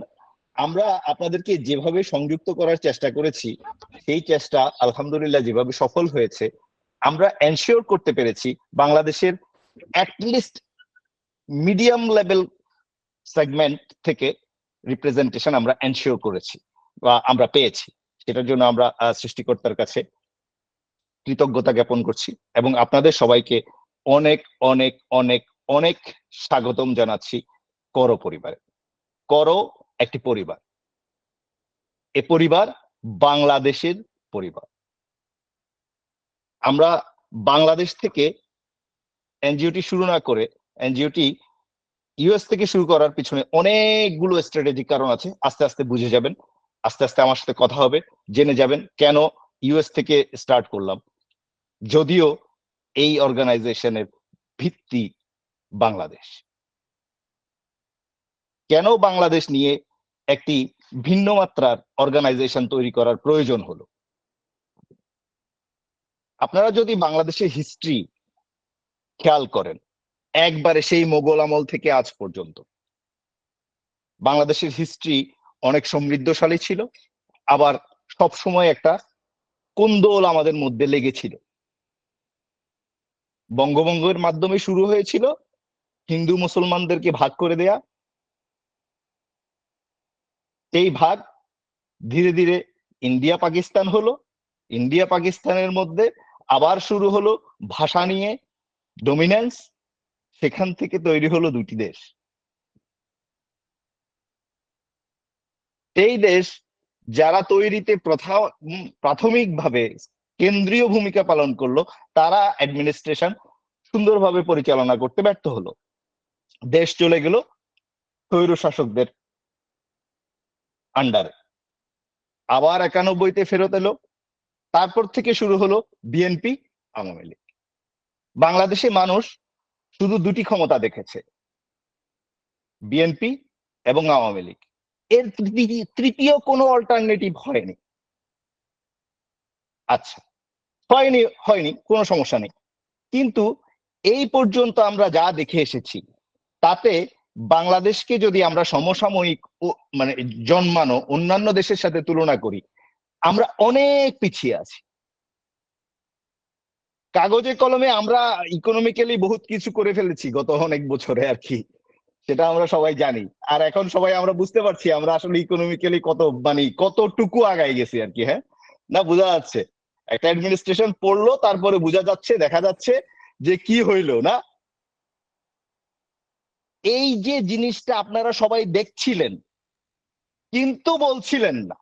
আমরা আপনাদেরকে যেভাবে সংযুক্ত করার চেষ্টা করেছি, সেই চেষ্টা আলহামদুলিল্লাহ যেভাবে সফল হয়েছে, আমরা এনশিওর করতে পেরেছি বাংলাদেশের অ্যাটলিস্ট মিডিয়াম লেভেল সেগমেন্ট থেকে রিপ্রেজেন্টেশন আমরা এনশিওর করেছি বা আমরা পেয়েছি। সেটার জন্য আমরা সৃষ্টিকর্তার কাছে কৃতজ্ঞতা জ্ঞাপন করছি এবং আপনাদের সবাইকে অনেক অনেক অনেক অনেক স্বাগতম জানাচ্ছি করো পরিবারে। করো একটি পরিবার, এ পরিবার বাংলাদেশের পরিবার। আমরা বাংলাদেশ থেকে এনজিওটি শুরু না করে, এনজিওটি ইউএস থেকে শুরু করার পিছনে অনেকগুলো স্ট্র্যাটেজিক কারণ আছে। আস্তে আস্তে বুঝে যাবেন, আস্তে আস্তে আমার সাথে কথা হবে, জেনে যাবেন কেন ইউএস থেকে স্টার্ট করলাম। যদিও এই অর্গানাইজেশনের ভিত্তি বাংলাদেশ। কেন বাংলাদেশ নিয়ে একটি ভিন্ন মাত্রার অর্গানাইজেশন তৈরি করার প্রয়োজন হলো? আপনারা যদি বাংলাদেশের হিস্ট্রি খেয়াল করেন, একবারে সেই মোগল আমল থেকে আজ পর্যন্ত বাংলাদেশের হিস্ট্রি অনেক সমৃদ্ধশালী ছিল, আবার সব সময় একটা কোন্দল আমাদের মধ্যে লেগেছিল। বঙ্গভঙ্গের মাধ্যমে শুরু হয়েছিল হিন্দু মুসলমানদেরকে ভাগ করে দেয়া, এই ভাগ ধীরে ধীরে ইন্ডিয়া পাকিস্তান হলো, ইন্ডিয়া পাকিস্তানের মধ্যে আবার শুরু হলো ভাষা নিয়ে ডমিনেন্স, সেখান থেকে তৈরি হলো দুটি দেশ। এই দেশ যারা তৈরিতে প্রাথমিকভাবে কেন্দ্রীয় ভূমিকা পালন করলো, তারা অ্যাডমিনিস্ট্রেশন সুন্দরভাবে পরিচালনা করতে ব্যর্থ হলো, দেশ চলে গেল স্বৈর শাসকদের আন্ডারে। আবার 91-তে ফেরত এলো, তারপর থেকে শুরু হলো বিএনপি আওয়ামী লীগ। বাংলাদেশে মানুষ শুধু দুটি ক্ষমতা দেখেছে, বিএনপি এবং আওয়ামী লীগ। এর তৃতীয় কোনো অল্টারনেটিভ হয়নি। আচ্ছা, হয়নি কোনো সমস্যা নেই, কিন্তু এই পর্যন্ত আমরা যা দেখে এসেছি তাতে বাংলাদেশকে যদি আমরা সমসাময়িক মানে জন্মানো অন্যান্য দেশের সাথে তুলনা করি, আমরা অনেক পিছিয়ে আছি। কাগজে কলমে আমরা ইকোনমিক্যালি বহুত কিছু করে ফেলেছি গত অনেক বছরে আর কি, সেটা আমরা সবাই জানি। আর এখন সবাই আমরা বুঝতে পারছি আমরা আসলে ইকোনমিক্যালি কতটুকু আগায় গেছি আর কি। হ্যাঁ, না বোঝা যাচ্ছে, একটা অ্যাডমিনিস্ট্রেশন পড়লো, তারপরে বোঝা যাচ্ছে, দেখা যাচ্ছে যে কি হইলো না। এই যে জিনিসটা আপনারা সবাই দেখছিলেন কিন্তু বলছিলেন না,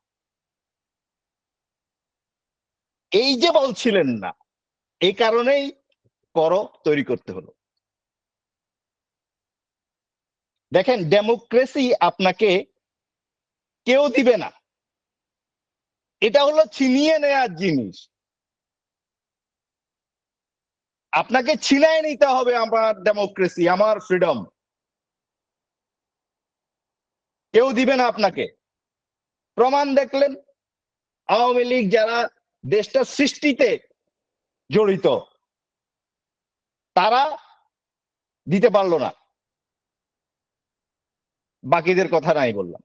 এই যে বলছিলেন না, এই কারণেই তৈরি করতে হলো। দেখেন, ডেমোক্রেসি আপনাকে কেউ দিবে না, এটা হলো ছিনিয়ে নেওয়ার জিনিস। আপনাকে ছিনায় নিতে হবে আমার ডেমোক্রেসি, আমার ফ্রিডম। কেউ দিবে না আপনাকে। প্রমাণ দেখলেন, আওয়ামী লীগ যারা দেশটা সৃষ্টিতে জড়িত, তারা দিতে পারলো না। বাকিদের কথা নাই বললাম।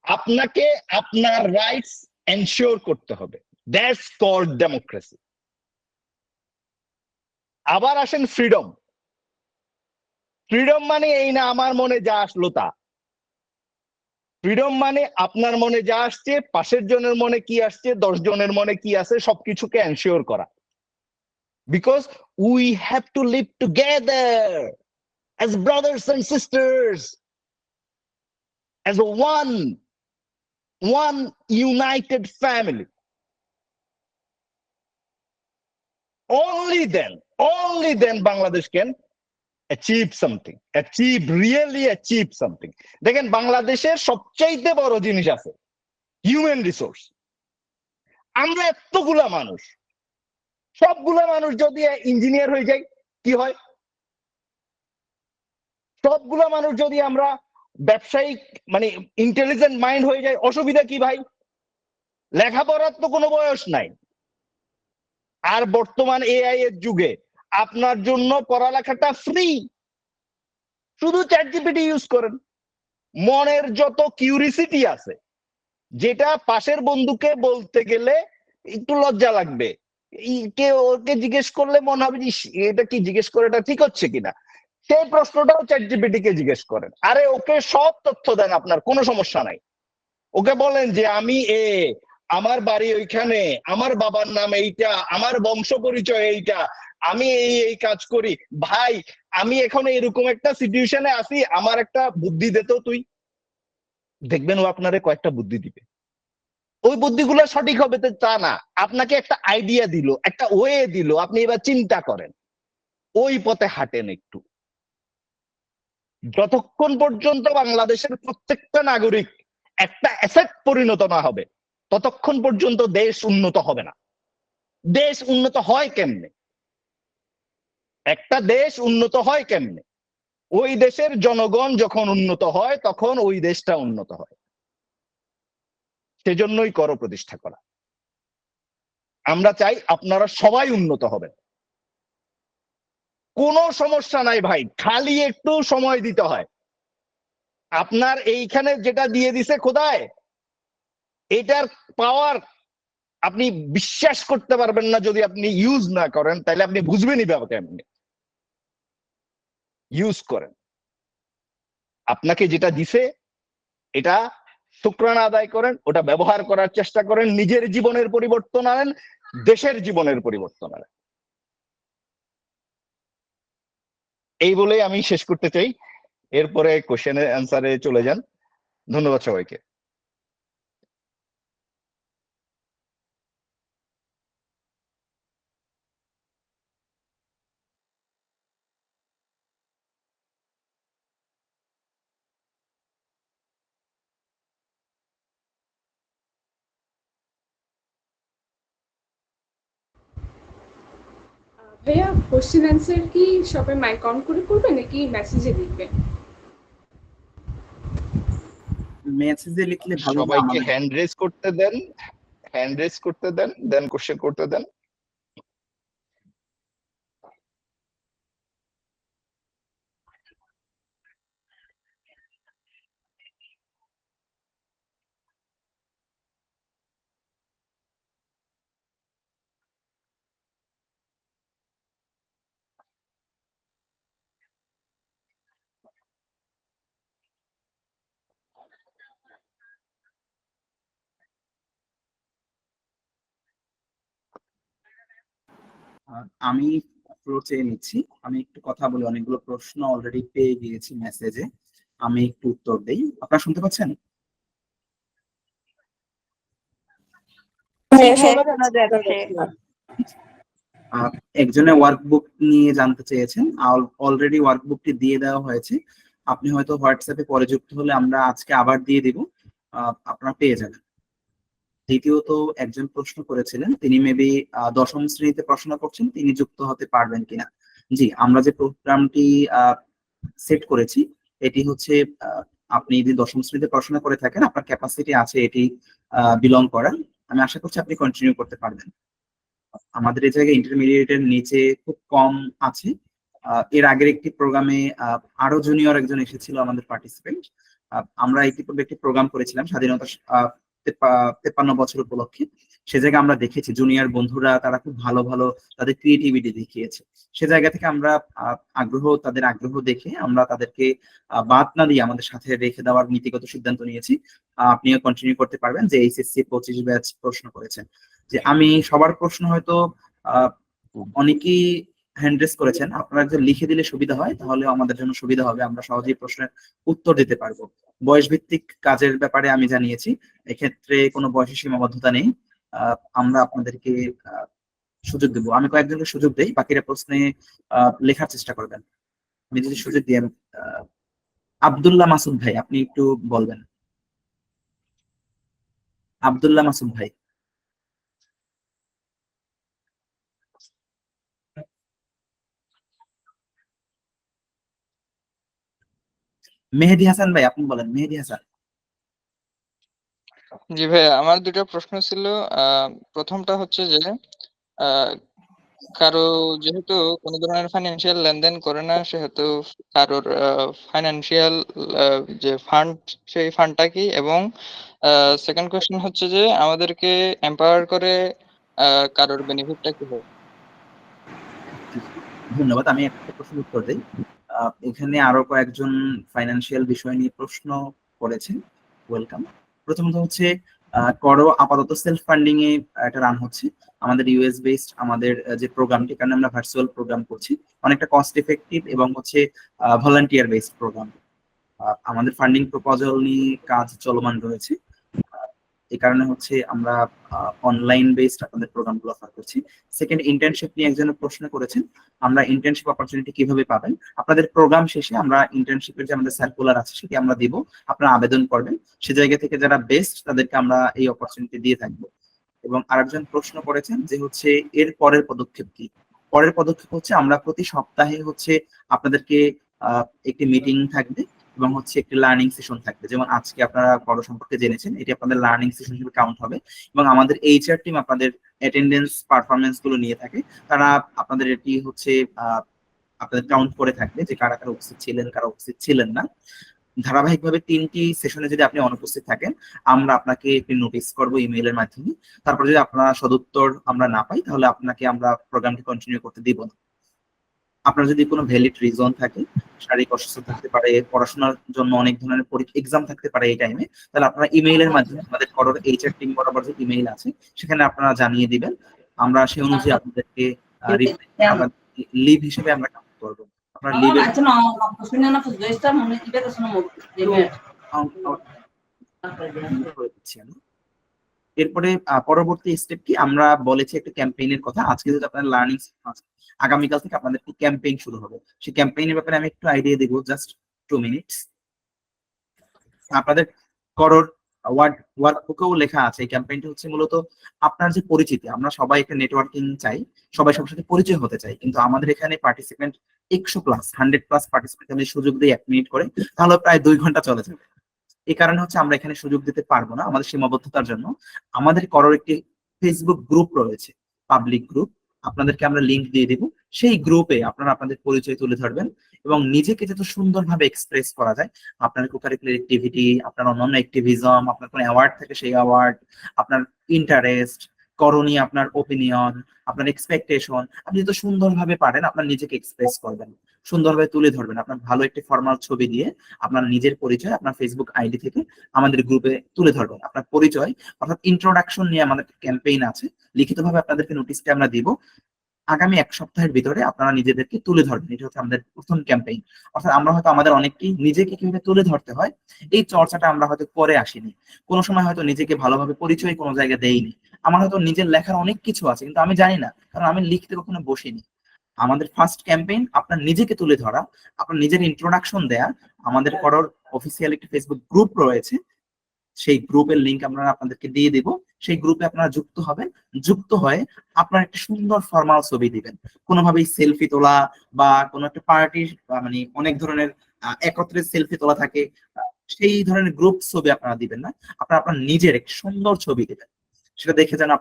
আপনাকে আপনার রাইটস এনশিওর করতে হবে, দ্যাটস কল্ড ডেমোক্রেসি। আবার আসেন ফ্রিডম। ফ্রিডম মানে এই না আমার মনে যা আসলো তা। ফ্রিডম মানে আপনার মনে যা আসছে, পাশের জনের মনে কি আসছে, 10 জনের মনে কি আছে, সবকিছুকে এনশিওর করা। Because we have to live together as brothers and sisters, as one united family. Only then Bangladesh can really achieve something. দেখেন, বাংলাদেশের সবচাইতে বড় জিনিস আছে হিউম্যান রিসোর্স। আমরা এতগুলা মানুষ, সবগুলা মানুষ যদি ইঞ্জিনিয়ার হয়ে যাই কি হয়? সবগুলা মানুষ যদি আমরা ব্যবসায়িক মানে ইন্টেলিজেন্ট মাইন্ড হয়ে যায়, অসুবিধা কি ভাই? লেখাপড়ার তো কোনো বয়স নাই। আর বর্তমান এআই এর যুগে আপনার জন্য পড়ালেখাটা ফ্রি, শুধু চ্যাটজিপিটি ইউজ করেন। মনের যত কিউরিসিটি আছে, যেটা পাশের বন্ধুকে বলতে গেলে একটু লজ্জা লাগবে, ওকে জিজ্ঞেস করলে মনে হবে এটা কি জিজ্ঞেস করে এটা ঠিক হচ্ছে কিনা, সেই প্রশ্নটাও চ্যাটজিপিটি কে জিজ্ঞেস করেন। আরে ওকে সব তথ্য দেন, আপনার কোনো সমস্যা নাই। ওকে বলেন যে আমি আমার বাড়ি ওইখানে, আমার বাবার নাম এইটা, আমার বংশ পরিচয় এইটা, আমি এই কাজ করি, ভাই আমি এখন এরকম একটা সিচুয়েশনে আছি, আমার একটা বুদ্ধি দে তো তুই। দেখবেন ও আপনারে কয়েকটা বুদ্ধি দিবে। ওই বুদ্ধিগুলো সঠিক হবে তো তা না, আপনাকে একটা আইডিয়া দিল, একটা ওয়ে দিল, আপনি এবার চিন্তা করেন, ওই পথে হাঁটেন একটু। যতক্ষণ পর্যন্ত বাংলাদেশের প্রত্যেকটা নাগরিক একটা অ্যাসেট পরিণত না হবে, ততক্ষণ পর্যন্ত দেশ উন্নত হবে না। দেশ উন্নত হয় কেমনে? একটা দেশ উন্নত হয় কেমনে? ওই দেশের জনগণ যখন উন্নত হয় তখন ওই দেশটা উন্নত হয়। সেজন্যই কর প্রতিষ্ঠা করা। আমরা চাই আপনারা সবাই উন্নত হবেন, কোনো সমস্যা নাই ভাই, খালি একটু সময় দিতে হয়। আপনার এইখানে যেটা দিয়ে দিছে খোদায়, এটার পাওয়ার আপনি বিশ্বাস করতে পারবেন না। যদি আপনি ইউজ না করেন তাহলে আপনি বুঝবেনই ব্যাপারটা। আপনি ইউজ করেন, আপনাকে যেটা দিছে এটা শুকরানা আদায় করেন, ওটা ব্যবহার করার চেষ্টা করেন, নিজের জীবনের পরিবর্তন আনেন, দেশের জীবনের পরিবর্তন আনেন। এই বলেই আমি শেষ করতে চাই। এরপরে কোশ্চেনের অ্যান্সারে চলে যান। ধন্যবাদ সবাইকে।
ভাইয়া কোশ্চেন অ্যান্সার কি সবাই মাইক অন করে করবে নাকি মেসেজে লিখবেন?
মেসেজে লিখলে ভালো হবে
সবাইকে
আমাদের।
হ্যান্ড রেজ করতে দেন, হ্যান্ড রেজ করতে দেন, দেন কোশ্চেন করতে দেন।
আমি ফ্লো চেয়ে নিচ্ছি। আমি একটু কথা বলি, অনেকগুলো প্রশ্ন অলরেডি পেয়ে গিয়েছি মেসেজে, আমি একটু উত্তর দেই। আপনারা শুনতে পাচ্ছেন?
হ্যাঁ শোনা যাচ্ছে।
একজনে ওয়ার্কবুক নিয়ে জানতে চেয়েছেন, অলরেডি ওয়ার্কবুকটি দিয়ে দেওয়া হয়েছে। আপনি হয়তো হোয়াটসঅ্যাপে পরে যুক্ত হলে আমরা আজকে আবার দিয়ে দিব, আপনারা পেয়ে যাবেন। দ্বিতীয়ত একজন প্রশ্ন করেছিলেন, তিনি মেবি 10ম শ্রেণীতে পড়াশোনা করছেন, তিনি যুক্ত হতে পারবেন কিনা। জি, আমরা যে প্রোগ্রামটি সেট করেছি এটি হচ্ছে আপনি যদি 10ম শ্রেণীতে পড়াশোনা করে থাকেন, আপনার ক্যাপাসিটি আছে এটি বিলং করার, আমি আশা করছি আপনি কন্টিনিউ করতে পারবেন। আমাদের এই জায়গায় ইন্টারমিডিয়েটের নিচে খুব কম আছে। এর আগের একটি প্রোগ্রামে আরো জুনিয়র একজন এসেছিল আমাদের পার্টিসিপেন্ট। আমরা ইতিপূর্বে একটি প্রোগ্রাম করেছিলাম স্বাধীনতা 53 বছর উপলক্ষে। সে জায়গায় আমরা দেখেছি জুনিয়র বন্ধুরা তারা খুব ভালো ভালো তাদের ক্রিয়েটিভিটি দেখিয়েছে। সে জায়গা থেকে আমরা তাদের আগ্রহ দেখে আমরা তাদেরকে বাদ না দিয়ে আমাদের সাথে রেখে দেওয়ার নীতিগত সিদ্ধান্ত নিয়েছি। আপনিও কন্টিনিউ করতে পারবেন। যে এইচএসসি 25 ব্যাচ প্রশ্ন করেছেন, যে আমি সবার প্রশ্ন হয়তো অনেকেই হ্যান্ড রেজ করেছেন, আপনারা যদি লিখে দিলে সুবিধা হয় তাহলে আমাদের জন্য সুবিধা হবে, আমরা সহজেই প্রশ্নের উত্তর দিতে পারবো। বয়স ভিত্তিক কাজের ব্যাপারে আমি জানিয়েছি, এক্ষেত্রে কোনো বয়সের সীমাবদ্ধতা নেই। আমরা আপনাদেরকে সুযোগ দেবো, আমি কয়েকজনকে সুযোগ দেই, বাকিরা প্রশ্নে লেখার চেষ্টা করবেন। আমি যদি সুযোগ দিই, আব্দুল্লাহ মাসুদ ভাই আপনি একটু বলবেন। আব্দুল্লাহ মাসুদ ভাই। মেহেদী হাসান ভাই আপনি বলেন। মেহেদী হাসান।
জি ভাইয়া, আমার দুটো প্রশ্ন ছিল। প্রথমটা হচ্ছে যে কারো যেহেতু কোনো ধরনের ফাইন্যান্সিয়াল লেনদেন করে না, সেহেতু কারোর ফাইন্যান্সিয়াল যে ফান্ড, সেই ফান্ডটা কি, এবং সেকেন্ড কোয়েশ্চেন হচ্ছে যে আমাদেরকে এম্পাওয়ার করে কারোর বেনিফিটটা কি হবে।
ধন্যবাদ। আমি একটা প্রশ্নের উত্তর দিই। এখানে আরো কয়েকজন ফাইন্যান্সিয়াল বিষয় নিয়ে প্রশ্ন করেছেন, ওয়েলকাম। প্রথমত হচ্ছে করো আপাতত সেলফ ফান্ডিং এ এটা রান হচ্ছে আমাদের ইউএস বেসড আমাদের যে প্রোগ্রামটি, কারণ আমরা ভার্চুয়াল প্রোগ্রাম করছি, অনেকটা কস্ট এফেক্টিভ এবং হচ্ছে ভলান্টিয়ার বেসড প্রোগ্রাম। আমাদের ফান্ডিং প্রপোজাল নিয়ে কাজ চলমান রয়েছে, এই কারণে হচ্ছে আমরা অনলাইন বেসড আপনাদের প্রোগ্রামগুলো অফার করছি। সেকেন্ড, ইন্টার্নশিপ নিয়ে একজন প্রশ্ন করেছেন, আমরা ইন্টার্নশিপ অপরচুনিটি কিভাবে পাবেন। আপনাদের প্রোগ্রাম শেষে আমরা ইন্টার্নশিপের যে আমাদের সার্কুলার আছে সেটি আমরা দিব, আপনারা আবেদন করবেন, সে জায়গা থেকে যারা বেস্ট তাদেরকে আমরা এই অপরচুনিটি দিয়ে থাকবো। এবং আরেকজন প্রশ্ন করেছেন যে হচ্ছে এর পরের পদক্ষেপ কি। পরের পদক্ষেপ হচ্ছে আমরা প্রতি সপ্তাহে হচ্ছে আপনাদেরকে একটি মিটিং থাকবে এবং হচ্ছে একটি লার্নিং সেশন থাকবে। যেমন আজকে আপনারা করো সম্পর্কে জেনেছেন, এটি আপনাদের লার্নিং সেশন হিসেবে কাউন্ট হবে এবং আমাদের এইচআর টিম আপনাদের অ্যাটেন্ডেন্স পারফরমেন্স গুলো নিয়ে থাকে। তারা আপনাদের এটি হচ্ছে আপনাদের কাউন্ট করে থাকবে যে কারা কারা উপস্থিত ছিলেন, কারা উপস্থিত ছিলেন না। ধারাবাহিকভাবে 3টি সেশনে যদি আপনি অনুপস্থিত থাকেন, আমরা আপনাকে একটি নোটিস করব ইমেইলের মাধ্যমে। তারপর যদি আপনার সদুত্তর আমরা না পাই, তাহলে আপনাকে আমরা প্রোগ্রামটি কন্টিনিউ করতে দিব না। আপনার যদি কোনো ভ্যালিড রিজন থাকে, শারীরিক অসুস্থতা থাকতে পারে, পড়াশোনার জন্য অনেক ধরনের এক্সাম থাকতে পারে এই টাইমে, তাহলে আপনারা ইমেইলের মাধ্যমে আমাদের করোর এইচআর টিম বরাবর যে ইমেইল আছে সেখানে আপনারা জানিয়ে দিবেন। আমরা সেই অনুযায়ী আপনাদেরকে লিভ হিসেবে আমরা কাউন্ট করব। আপনার লিভের এরপরে পরবর্তী স্টেপ কি, আমরা বলেছি একটা ক্যাম্পেইনের কথা। আজকে যদি আপনার লার্নিং আছে, আগামীকাল থেকে আপনাদের একটি ক্যাম্পেইন শুরু হবে। সেই ক্যাম্পেইনের ব্যাপারে আমি একটু আইডিয়া দেবো, জাস্ট 2 মিনিটস। আপনাদের করোর ওয়ার্কবুকেও লেখা আছে এই ক্যাম্পেইনটা হচ্ছে মূলত আপনার যে পরিচিতি, আমরা সবাই একটা নেটওয়ার্কিং চাই, সবাই সবার সাথে পরিচয় হতে চাই, কিন্তু আমাদের এখানে পার্টিসিপেন্ট 100+ পার্টিসিপেন্ট যদি সুযোগ দিয়ে 1 মিনিট করে, তাহলে প্রায় 2 ঘন্টা চলে যাবে। এই কারণে হচ্ছে আমরা এখানে সুযোগ দিতে পারবো না আমাদের সীমাবদ্ধতার জন্য। আমাদের করোর একটি ফেসবুক গ্রুপ রয়েছে, পাবলিক গ্রুপ, আপনাদেরকে আমরা লিংক দিয়ে দেব। সেই গ্রুপে আপনারা আপনাদের পরিচয় তুলে ধরবেন এবং নিজেকে যত সুন্দরভাবে এক্সপ্রেস করা যায়, আপনার কোকারিকুলার অ্যাক্টিভিটি, আপনার অন্যান্য অ্যাক্টিভিজম, আপনার কোনো অ্যাওয়ার্ড থাকে সেই অ্যাওয়ার্ড, আপনার ইন্টারেস্ট, করণীয়, আপনার ওপিনিয়ন, আপনার এক্সপেকটেশন, আপনি যত সুন্দরভাবে পারেন আপনার নিজেকে এক্সপ্রেস করবেন, সুন্দরভাবে তুলে ধরবেন। আপনার ভালো একটি ফর্মাল ছবি দিয়ে আপনার নিজের পরিচয় আপনার ফেসবুক আইডি থেকে আমাদের গ্রুপে তুলে ধরবেন। আপনার পরিচয় অর্থাৎ ইন্ট্রোডাকশন নিয়ে আমাদের ক্যাম্পেইন আছে, লিখিতভাবে আপনাদেরকে নোটিশটা আমরা দিব। আগামী 1 সপ্তাহের ভিতরে আপনারা নিজেদেরকে তুলে ধরবেন। এটা হচ্ছে আমাদের প্রথম ক্যাম্পেইন। অর্থাৎ আমরা হয়তো আমাদের অনেককেই নিজেকে কিভাবে তুলে ধরতে হয় এই চর্চাটা আমরা হয়তো করে আসিনি, কোনো সময় হয়তো নিজেকে ভালোভাবে পরিচয় কোনো জায়গায় দেইনি। আমার হয়তো নিজের লেখার অনেক কিছু আছে কিন্তু আমি জানি না, কারণ আমি লিখতে কখনো বসিনি। আমাদের ফার্স্ট ক্যাম্পেইন আপনার নিজেকে তুলে ধরা, আপনার নিজের ইন্ট্রোডাকশন দেয়া। আমাদের করোর অফিসিয়াল একটি ফেসবুক গ্রুপ রয়েছে, সেই গ্রুপের লিংক আমরা আপনাদেরকে দিয়ে দেব। সেই গ্রুপে আপনারা যুক্ত হবেন, যুক্ত হয়ে আপনার একটা সুন্দর ফর্মাল ছবি দিবেন। কোনোভাবেই সেলফি তোলা বা কোনো একটা পার্টির মানে অনেক ধরনের একত্রে সেলফি তোলা থাকে, সেই ধরনের গ্রুপ ছবি আপনারা দিবেন না। আপনারা আপনার নিজের একটা সুন্দর ছবি দিবেন, সেটা দেখে যেন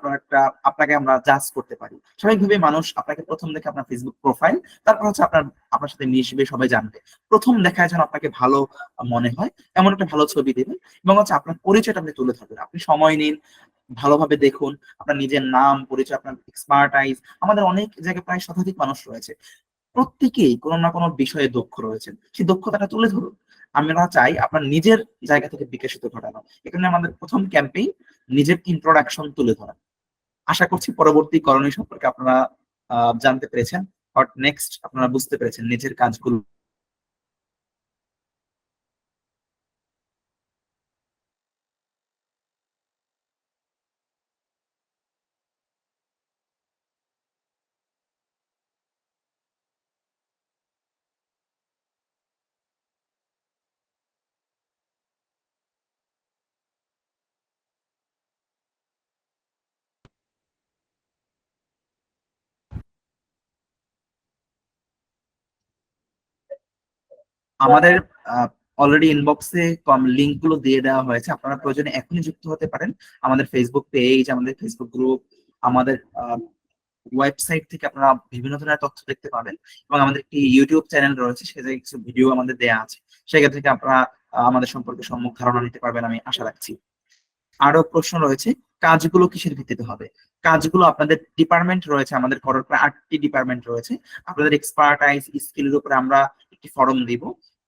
আপনাকে আমরা জাজ করতে পারি। স্বাভাবিকভাবে মানুষ আপনাকে প্রথম দেখে আপনার ফেসবুক প্রোফাইল, তারপর হচ্ছে আপনার সাথে মিশবে, সবাই জানবে। প্রথম দেখায় যেন আপনাকে ভালো মনে হয় এমন একটা ভালো ছবি দেবেন এবং হচ্ছে আপনার পরিচয়টা আপনি তুলে ধরবেন। আপনি সময় নিন, ভালোভাবে দেখুন আপনার নিজের নাম, পরিচয়, আপনার এক্সপার্টাইজ। আমাদের অনেক জায়গায় প্রায় শতাধিক মানুষ রয়েছে, প্রত্যেকেই কোনো না কোনো বিষয়ে দক্ষ রয়েছেন, সেই দক্ষতাটা তুলে ধরুন। আমরা চাই আপনার নিজের জায়গা থেকে বিকশিত ঘটানো। এখানে আমাদের প্রথম ক্যাম্পেইন নিজের ইন্ট্রোডাকশন তুলে ধরা। আশা করছি পরবর্তী করণীয় সম্পর্কে আপনারা জানতে পেরেছেন, হোয়াট নেক্সট আপনারা বুঝতে পেরেছেন নিজের কাজগুলো। আমাদের অলরেডি ইনবক্সে লিংক গুলো দিয়ে দেওয়া হয়েছে, আপনারা প্রয়োজনে এখনই যুক্ত হতে পারেন। আমাদের ফেসবুক পেজ, আমাদের ফেসবুক গ্রুপ, আমাদের ওয়েবসাইট থেকে আপনারা বিভিন্ন ধরনের তথ্য দেখতে পাবেন এবং আমাদের একটি ইউটিউব চ্যানেল রয়েছে, সেখানে কিছু ভিডিও আমাদের দেয়া আছে, সেখান থেকে আপনারা আমাদের সম্পর্কে সম্যক ধারণা নিতে পারবেন আমি আশা রাখছি। আরো প্রশ্ন রয়েছে, কাজগুলো কিসের ভিত্তিতে হবে? কাজগুলো আপনাদের ডিপার্টমেন্ট রয়েছে, আমাদের করোর প্রায় 8টি ডিপার্টমেন্ট রয়েছে। আপনাদের এক্সপার্টাইজ স্কিলের উপরে আমরা একটি ফর্ম দিব,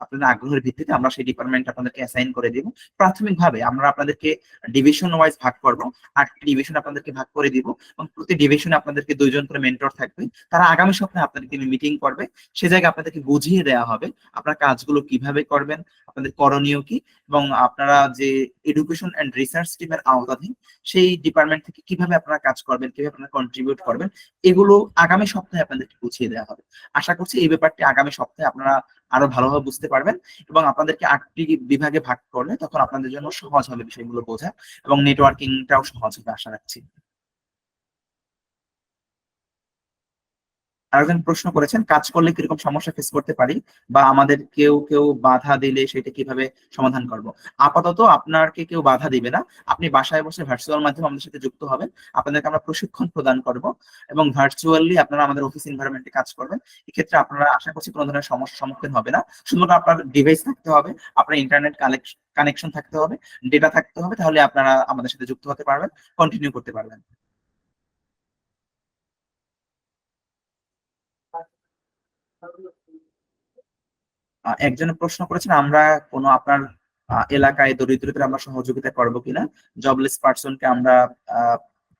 আপনাদের আগ্রহের ভিত্তিতে আমরা সেই ডিপার্টমেন্ট আপনাদেরকে অ্যাসাইন করে দিব। প্রাথমিকভাবে আমরা আপনাদেরকে ডিভিশন ওয়াইজ ভাগ করব, 8টি ডিভিশন আপনাদেরকে ভাগ করে দিব এবং প্রতি ডিভিশনে আপনাদেরকে 2 জন করে মেন্টর থাকবে। তারা আগামী সপ্তাহে আপনাদেরকে মিটিং করবে, সে জায়গায় আপনাদেরকে বুঝিয়ে দেওয়া হবে আপনার কাজগুলো কিভাবে করবেন, আপনাদের করণীয় কি, এবং আপনারা যে এডুকেশন এন্ড রিসার্চ টিমের আওতাধীন সেই ডিপার্টমেন্ট থেকে কিভাবে আপনারা কাজ করবেন, কিভাবে আপনারা কন্ট্রিবিউট করবেন, এগুলো আগামী সপ্তাহে আপনাদেরকে বুঝিয়ে দেওয়া হবে। আশা করছি এই ব্যাপারটি আগামী সপ্তাহে আপনারা আরো ভালোভাবে বুঝতে পারবেন এবং আপনাদেরকে 8টি বিভাগে ভাগ করলে তখন আপনাদের জন্য সহজ হবে বিষয়গুলো বোঝা এবং নেটওয়ার্কিংটাও সহজ হবে আশা রাখছি। আরেকজন প্রশ্ন করেছেন কাজ করলে কিরকম সমস্যা ফেস করতে পারি বা আমাদের কেউ কেউ বাধা দিলে সেটা কিভাবে সমাধান করব। আপাতত আপনাকে কেউ বাধা দিবে না, আপনি বাসায় বসে ভার্চুয়াল মাধ্যমে আমাদের সাথে যুক্ত হবেন, আপনাদেরকে আমরা প্রশিক্ষণ প্রদান করব এবং ভার্চুয়ালি আপনারা আমাদের অফিস এনভায়রনমেন্টে কাজ করবেন। এক্ষেত্রে আপনারা আশা করছি কোনো ধরনের সমস্যার সম্মুখীন হবে না। শুধুমাত্র আপনার ডিভাইস থাকতে হবে, আপনার ইন্টারনেট কানেকশন থাকতে হবে, ডেটা থাকতে হবে, তাহলে আপনারা আমাদের সাথে যুক্ত হতে পারবেন, কন্টিনিউ করতে পারবেন। একজনের প্রশ্ন করেছেন আমরা কোনো আপনার এলাকায় দরিদ্রদের আমরা সহযোগিতা করবো কিনা, জবলেস পার্সনকে আমরা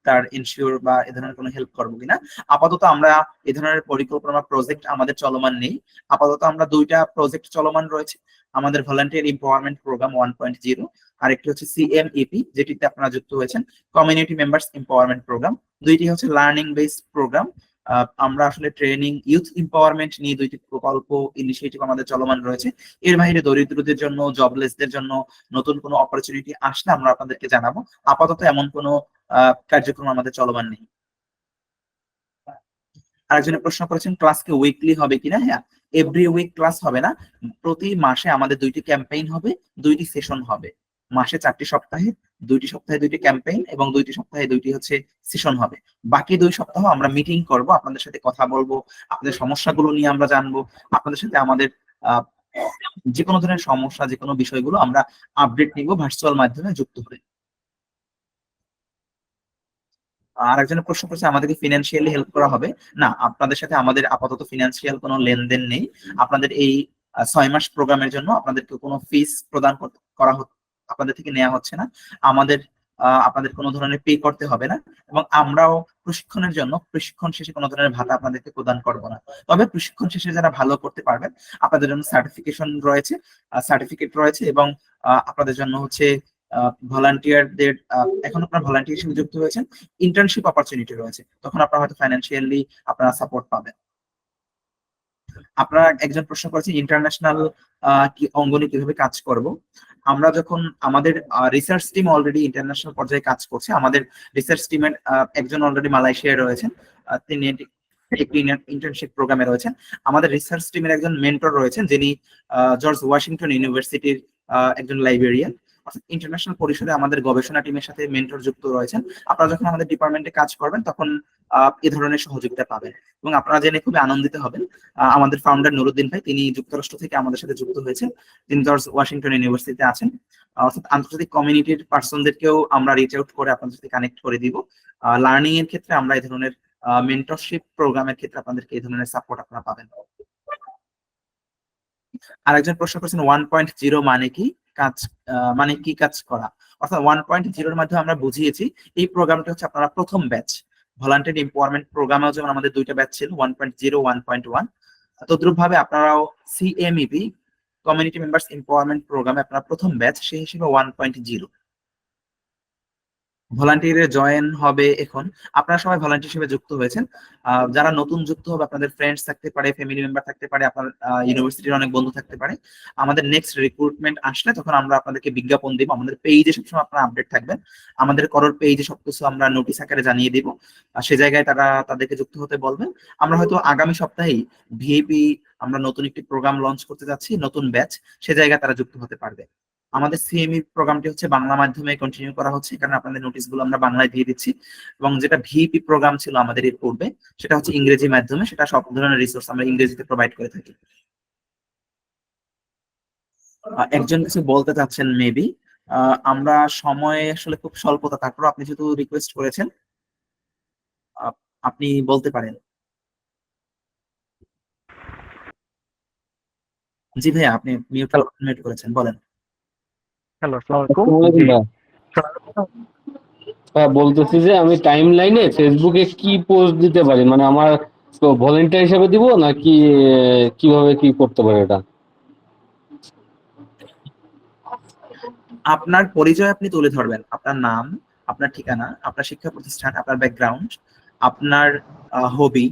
তার ইনশিওর বা এ ধরনের কোনো হেল্প করবো কিনা। আপাতত আমরা এ ধরনের পরিকল্পনা প্রজেক্ট আমাদের চলমান নেই। আপাতত আমরা 2টা প্রজেক্ট চলমান রয়েছে, আমাদের ভলান্টিয়ার এম্পাওয়ারমেন্ট প্রোগ্রাম 1.0, আর একটি হচ্ছে CMEP যেটিতে আপনারা যুক্ত হয়েছেন, কমিউনিটি মেম্বার্স এম্পাওয়ারমেন্ট প্রোগ্রাম। দুইটি হচ্ছে লার্নিং বেসড প্রোগ্রাম। আমরা আসলে ট্রেনিং ইউথ এম্পাওয়ারমেন্ট নিয়ে 2টি প্রকল্প ইনিশিয়েটিভ আমাদের চলমান রয়েছে। এর বাইরে দরিদ্রদের জন্য, জবলেসদের জন্য নতুন কোনো অপরচুনিটি আসলে আমরা আপনাদেরকে জানাবো। আপাতত এমন কোনো কার্যক্রম আমাদের চলমান নেই। আরেকজনের প্রশ্ন করেছেন ক্লাস কি উইকলি হবে কিনা। হ্যাঁ, এভরি উইক ক্লাস হবে না, প্রতি মাসে আমাদের 2টি ক্যাম্পেইন হবে, 2টি সেশন হবে। মাসে 4টি সপ্তাহে 2টি সপ্তাহে 2টি ক্যাম্পেইন এবং 2টি সপ্তাহে 2টি হচ্ছে সেশন হবে। বাকি 2 সপ্তাহ আমরা মিটিং করব, আপনাদের সাথে কথা বলবো, আপনাদের সমস্যাগুলো নিয়ে আমরা জানবো, আপনাদের সাথে আমাদের যে কোনো ধরনের সমস্যা, যে কোনো বিষয়গুলো আমরা আপডেট নিব ভার্চুয়াল মাধ্যমে যুক্ত হয়ে। আর একজনের প্রশ্ন করছে আমাদেরকে ফিনান্সিয়ালি হেল্প করা হবে। না, আপনাদের সাথে আমাদের আপাতত ফিনান্সিয়াল কোনো লেনদেন নেই। আপনাদের এই 6 মাস প্রোগ্রামের জন্য আপনাদেরকে কোনো ফিস প্রদান করা আপনাদের থেকে নেওয়া হচ্ছে না। আমাদের আপনাদের কোনো ধরনের পে করতে হবে না এবং আমরাও প্রশিক্ষণের জন্য প্রশিক্ষণ শেষে কোনো ধরনের ভাতা আপনাদেরকে প্রদান করব না। তবে প্রশিক্ষণ শেষে যারা ভালো করতে পারবেন আপনাদের জন্য সার্টিফিকেট রয়েছে এবং আপনাদের জন্য হচ্ছে ভলান্টিয়ারদের এখন আপনারা ভলান্টিয়ার হিসেবে যুক্ত হয়েছেন, ইন্টার্নশিপ অপরচুনিটি রয়েছে, তখন আপনারা হয়তো ফাইন্যান্সিয়ালি আপনারা সাপোর্ট পাবেন। আপনারা একজন প্রশ্ন করেছেন ইন্টারন্যাশনাল কি অঙ্গনে কিভাবে কাজ করব। আমরা যখন আমাদের রিসার্চ টিম অলরেডি ইন্টারন্যাশনাল পর্যায়ে কাজ করছে, আমাদের রিসার্চ টিমের একজন অলরেডি মালয়েশিয়ায় রয়েছেন, তিনি একটি ইন্টার্নশিপ প্রোগ্রামে রয়েছেন। আমাদের রিসার্চ টিমের একজন মেন্টর রয়েছেন যিনি জর্জ ওয়াশিংটন ইউনিভার্সিটির একজন লাইব্রেরিয়ান। অর্থাৎ ইন্টারন্যাশনাল পরিসরে আমাদের গবেষণা টিমের সাথে মেন্টর যুক্ত রয়েছেন। আপনারা যখন আমাদের ডিপার্টমেন্টে কাজ করবেন তখন এ ধরনের সহযোগিতা পাবেন এবং আপনারা জেনে খুবই আনন্দিত হবেন। আমাদের ফাউন্ডার নুরুদ্দিন ভাই, তিনি যুক্তরাষ্ট্র থেকে আমাদের সাথে যুক্ত হয়েছেন, তিনি জর্জ ওয়াশিংটন ইউনিভার্সিটিতে আছেন। অর্থাৎ আন্তর্জাতিক কমিউনিটির পার্সনদেরকেও আমরা রিচ আউট করে আপনাদের সাথে কানেক্ট করে দিব। লার্নিং এর ক্ষেত্রে আমরা এই ধরনের মেন্টরশিপ প্রোগ্রামের ক্ষেত্রে আপনাদেরকে এই ধরনের সাপোর্ট আপনারা পাবেন। আরেকজন প্রশ্ন করেছেন 1.0 মানে কি কাজ করা। অর্থাৎ 1.0 এর মাধ্যমে আমরা বুঝিয়েছি এই প্রোগ্রামটা হচ্ছে আপনারা প্রথম ব্যাচ। ভলান্টিয়ার এম্পাওয়ারমেন্ট প্রোগ্রামেও যেমন আমাদের 2টা ব্যাচ ছিল 1.0, 1.1, তদ্রুপ ভাবে আপনারাও CMEP কমিউনিটি মেম্বার্স এম্পাওয়ারমেন্ট প্রোগ্রামে আপনারা প্রথম ব্যাচ, সেই হিসেবে 1.0 ভলান্টিয়ারে জয়েন হবে। এখন আপনারা সবাই ভলান্টিয়ার হিসেবে যুক্ত হয়েছেন, যারা নতুন যুক্ত হবে আপনাদের ফ্রেন্ডস থাকতে পারে, ফ্যামিলি মেম্বার থাকতে পারে, আপনার ইউনিভার্সিটির অনেক বন্ধু থাকতে পারে। আমাদের নেক্সট রিক্রুটমেন্ট আসলে তখন আমরা আপনাদেরকে বিজ্ঞাপন দিব, আমাদের পেজে সবসময় আপনারা আপডেট থাকবেন, আমাদের করোর পেজে সবকিছু আমরা নোটিশ আকারে জানিয়ে দিব, সে জায়গায় তাদেরকে যুক্ত হতে বলবেন। আমরা হয়তো আগামী সপ্তাহেই ভিএপি আমরা নতুন একটি প্রোগ্রাম লঞ্চ করতে যাচ্ছি, নতুন ব্যাচ, সে জায়গায় তারা যুক্ত হতে পারবে। আমাদের সিএমই প্রোগ্রামটি হচ্ছে বাংলা মাধ্যমে কন্টিনিউ করা হচ্ছে, কারণ আপনাদের নোটিশগুলো আমরা বাংলায় দিয়ে দিচ্ছি, এবং যেটা ভিপি প্রোগ্রাম ছিল আমাদের এর পূর্বে সেটা হচ্ছে ইংরেজি মাধ্যমে, সেটা সব ধরনের রিসোর্স আমরা ইংরেজিতে প্রোভাইড করে থাকি। একজন কিছু বলতে চাচ্ছেন মেবি, আমরা সময় আসলে খুব স্বল্পতা, তারপর আপনি যেহেতু রিকোয়েস্ট করেছেন আপনি বলতে পারেন। জি ভাইয়া, আপনি মিউট করেছেন, বলেন।
হ্যালো, আসসালামু আলাইকুম। বলতেছি যে আমি টাইম লাইনে ফেসবুকে কি পোস্ট দিতে পারি, মানে আমার ভলেন্টিয়ার হিসেবে দিব নাকি কিভাবে কি করতে পারি এটা?
আপনার পরিচয় আপনি তুলে ধরবেন, আপনার নাম, আপনার ঠিকানা, আপনার শিক্ষা প্রতিষ্ঠান, আপনার ব্যাকগ্রাউন্ড, আপনার হবি,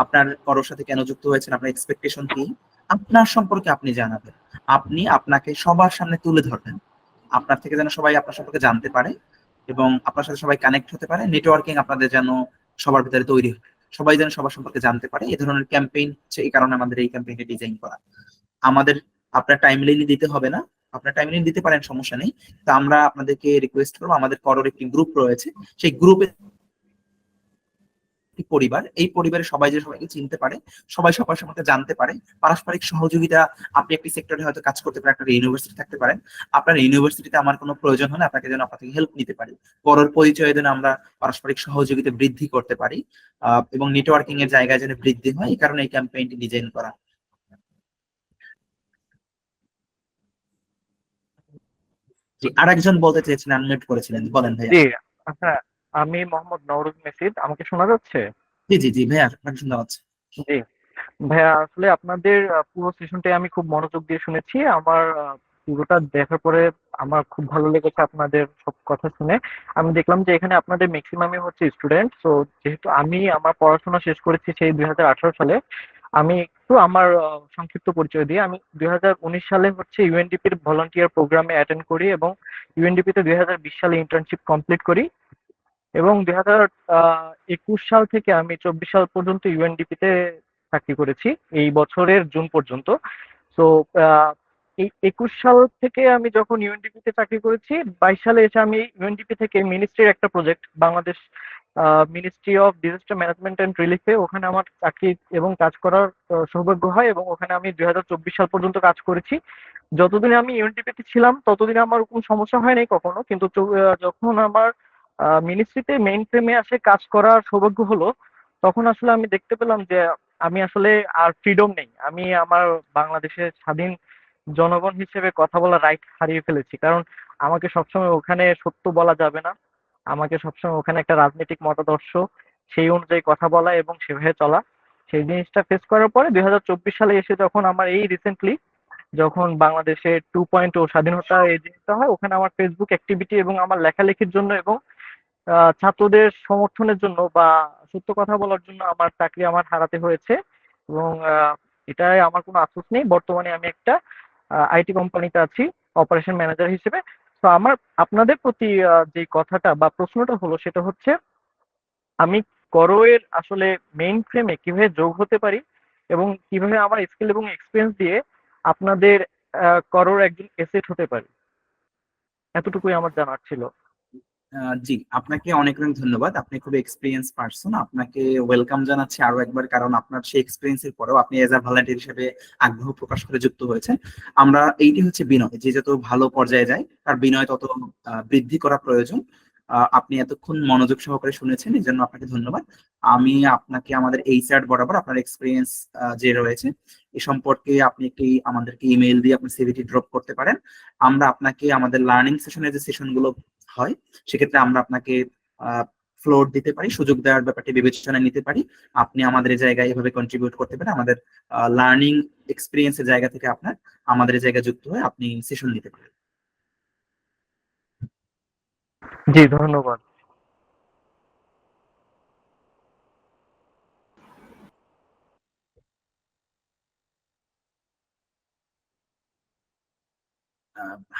আপনার কারোর সাথে কেন যুক্ত হয়েছেন, আপনার এক্সপেকটেশন কি, আপনার সম্পর্কে আপনি জানাবেন। আপনি আপনাকে সবার সামনে তুলে ধরবেন, আপনার থেকে যেন সবাই আপনার সম্পর্কে জানতে পারে এবং আপনার সাথে সবাই কানেক্ট হতে পারে, নেটওয়ার্কিং আপনাদের যেন সবার ভিতরে তৈরি হয়। সবাই যেন সবার সম্পর্কে জানতে পারে। এই ধরনের ক্যাম্পেইন হচ্ছে এই কারণে আমাদের এই ক্যাম্পেইনটা ডিজাইন করা। আমাদের আপনার টাইমলাইনে দিতে হবে না, আপনার টাইমলাইন দিতে পারেন, সমস্যা নেই। তো আমরা আপনাদেরকে রিকোয়েস্ট করবো, আমাদের করোর একটি গ্রুপ রয়েছে, সেই গ্রুপে পরিবার, এই পরিবারের সবাই যে সবাইকে চিনতে পারে, সবাই সবার সম্পর্কে জানতে পারে, পারস্পরিক সহযোগিতা। আপনি একটি সেক্টরে হয়তো কাজ করতে পারেন, একটা ইউনিভার্সিটি থাকতে পারেন, আপনার ইউনিভার্সিটিতে আমার কোনো প্রয়োজন হলে আপনাকে যেন আপনাকে হেল্প নিতে পারি, পরের পরিচয়ে যেন আমরা পারস্পরিক সহযোগিতা বৃদ্ধি করতে পারি এবং নেটওয়ার্কিং এর জায়গায় যেন বৃদ্ধি হয়, এই কারণে এই ক্যাম্পেইনটি ডিজাইন করা। জি, আরেকজন বলতে চেয়েছিলেন, আনমিউট করেছিলেন, বলেন ভাইয়া।
জি, আচ্ছা, আমি মোহাম্মদ নওরুজ মেসিদ। আমাকে শোনা যাচ্ছে?
জি জি জি ভাইয়া, আপনাকে শুনতে পাচ্ছি।
জি ভাইয়া, আসলে আপনাদের পুরো সেশনটাই আমি খুব মনোযোগ দিয়ে শুনেছি। আমার পুরোটা দেখার পরে আমার খুব ভালো লেগেছে আপনাদের সব কথা শুনে। আমি দেখলাম যে এখানে আপনাদের ম্যাক্সিমামই হচ্ছে স্টুডেন্ট। তো যেহেতু আমি আমার পড়াশোনা শেষ করেছি সেই 2018 সালে, আমি একটু আমার সংক্ষিপ্ত পরিচয় দিই। আমি 2019 সালে হচ্ছে ইউএনডিপির ভলান্টিয়ার প্রোগ্রামে অ্যাটেন্ড করি এবং ইউএনডিপিতে 2020 সালে ইন্টার্নশিপ কমপ্লিট করি এবং 2021 সাল থেকে আমি 24 সাল পর্যন্ত ইউএনডিপিতে চাকরি করেছি, এই বছরের জুন পর্যন্ত। তো এই 21 সাল থেকে আমি যখন ইউএনডিপিতে চাকরি করেছি, 22 সালে এসে আমি ইউএনডিপি থেকে মিনিস্ট্রির একটা project, Bangladesh ministry of disaster management and রিলিফে, ওখানে আমার চাকরি এবং কাজ করার সৌভাগ্য হয় এবং ওখানে আমি 2024 সাল পর্যন্ত কাজ করেছি। যতদিন আমি ইউএনডিপিতে ছিলাম ততদিন আমার কোনো সমস্যা হয়নি কখনো, কিন্তু যখন আমার মিনিস্ট্রিতে মেইন ফ্রেমে আসে কাজ করার সৌভাগ্য হলো, তখন আসলে আমি দেখতে পেলাম যে আমি আসলে আর ফ্রিডম নেই। আমি আমার বাংলাদেশের স্বাধীন জনগণ হিসেবে কথা বলার রাইট হারিয়ে ফেলেছি। কারণ আমাকে সবসময় ওখানে সত্য বলা যাবে না, আমাকে সবসময় ওখানে একটা রাজনৈতিক মতাদর্শ, সেই অনুযায়ী কথা বলা এবং সেভাবে চলা, সেই জিনিসটা ফেস করার পরে 2024 সালে এসে যখন আমার এই রিসেন্টলি যখন বাংলাদেশে 2.0 স্বাধীনতা এই জিনিসটা হয়, ওখানে আমার ফেসবুক অ্যাক্টিভিটি এবং আমার লেখালেখির জন্য এবং ছাত্রদের সমর্থনের জন্য বা সত্য কথা বলার জন্য আমার চাকরি আমার হারাতে হয়েছে। এবং এটাই আমার কোনো আফসোস নেই। বর্তমানে আমি একটা আইটি কোম্পানিতে আছি অপারেশন ম্যানেজার হিসেবে। তো আমার আপনাদের প্রতি যে কথাটা বা প্রশ্নটা হলো সেটা হচ্ছে, আমি করোয়ের আসলে মেইন ফ্রেমে কিভাবে যোগ হতে পারি এবং কিভাবে আমার স্কিল এবং এক্সপিরিয়েন্স দিয়ে আপনাদের করোর একজন এসেট হতে পারি, এতটুকুই আমার জানার ছিল।
জি, আপনাকে অনেক অনেক ধন্যবাদ। আপনি খুব এক্সপিরিয়েন্স পারসন, আপনাকে ওয়েলকাম জানাচ্ছি আরো একবার, কারণ আপনার সেই এক্সপিরিয়েন্সের পরেও আপনি এজ আ ভলান্টিয়ার হিসেবে আগ্রহ প্রকাশ করে যুক্ত হয়েছেন। আমরা এইটি হচ্ছে বিনয়, যে যত ভালো পর্যায়ে যায় তার বিনয় তত বৃদ্ধি করা প্রয়োজন। আপনি এতক্ষণ মনোযোগ সহকারে শুনেছেন, এই জন্য আপনাকে ধন্যবাদ। আমি আপনাকে আমাদের এইচআর বরাবর আপনার এক্সপিরিয়েন্স যে রয়েছে এ সম্পর্কে আপনি একটি আমাদেরকে ইমেইল দিয়ে আপনি সিভিটি ড্রপ করতে পারেন। আমরা আপনাকে আমাদের লার্নিং সেশনের যে সেশনগুলো হয় সেক্ষেত্রে আমরা আপনাকে ফ্লোর দিতে পারি, সুযোগ দেওয়ার ব্যাপারটি বিবেচনায় নিতে পারি। আপনি আমাদের এই জায়গায় এভাবে কন্ট্রিবিউট করতে পারেন, আমাদের লার্নিং এক্সপিরিয়েন্সের জায়গা থেকে আপনার আমাদের এই জায়গায় যুক্ত হয়ে আপনি সেশন নিতে পারেন।
জি, ধন্যবাদ।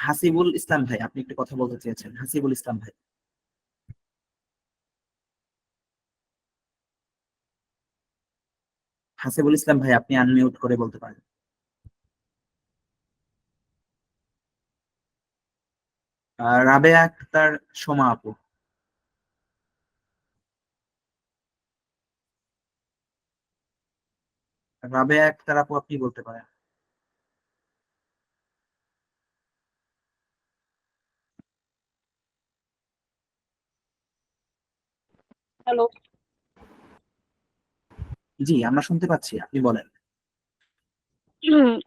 হাসিবুল ইসলাম ভাই, আপনি একটু কথা বলতে চেয়েছেন। হাসিবুল ইসলাম ভাই, হাসিবুল ইসলাম ভাই, আপনি আনমিউট করে বলতে পারেন। রাবেয়া আক্তার সোমা আপু, রাবেয়া আক্তার আপু, আপনি বলতে পারেন।
হ্যালো।
জি, আমরা শুনতে পাচ্ছি, আপনি বলেন।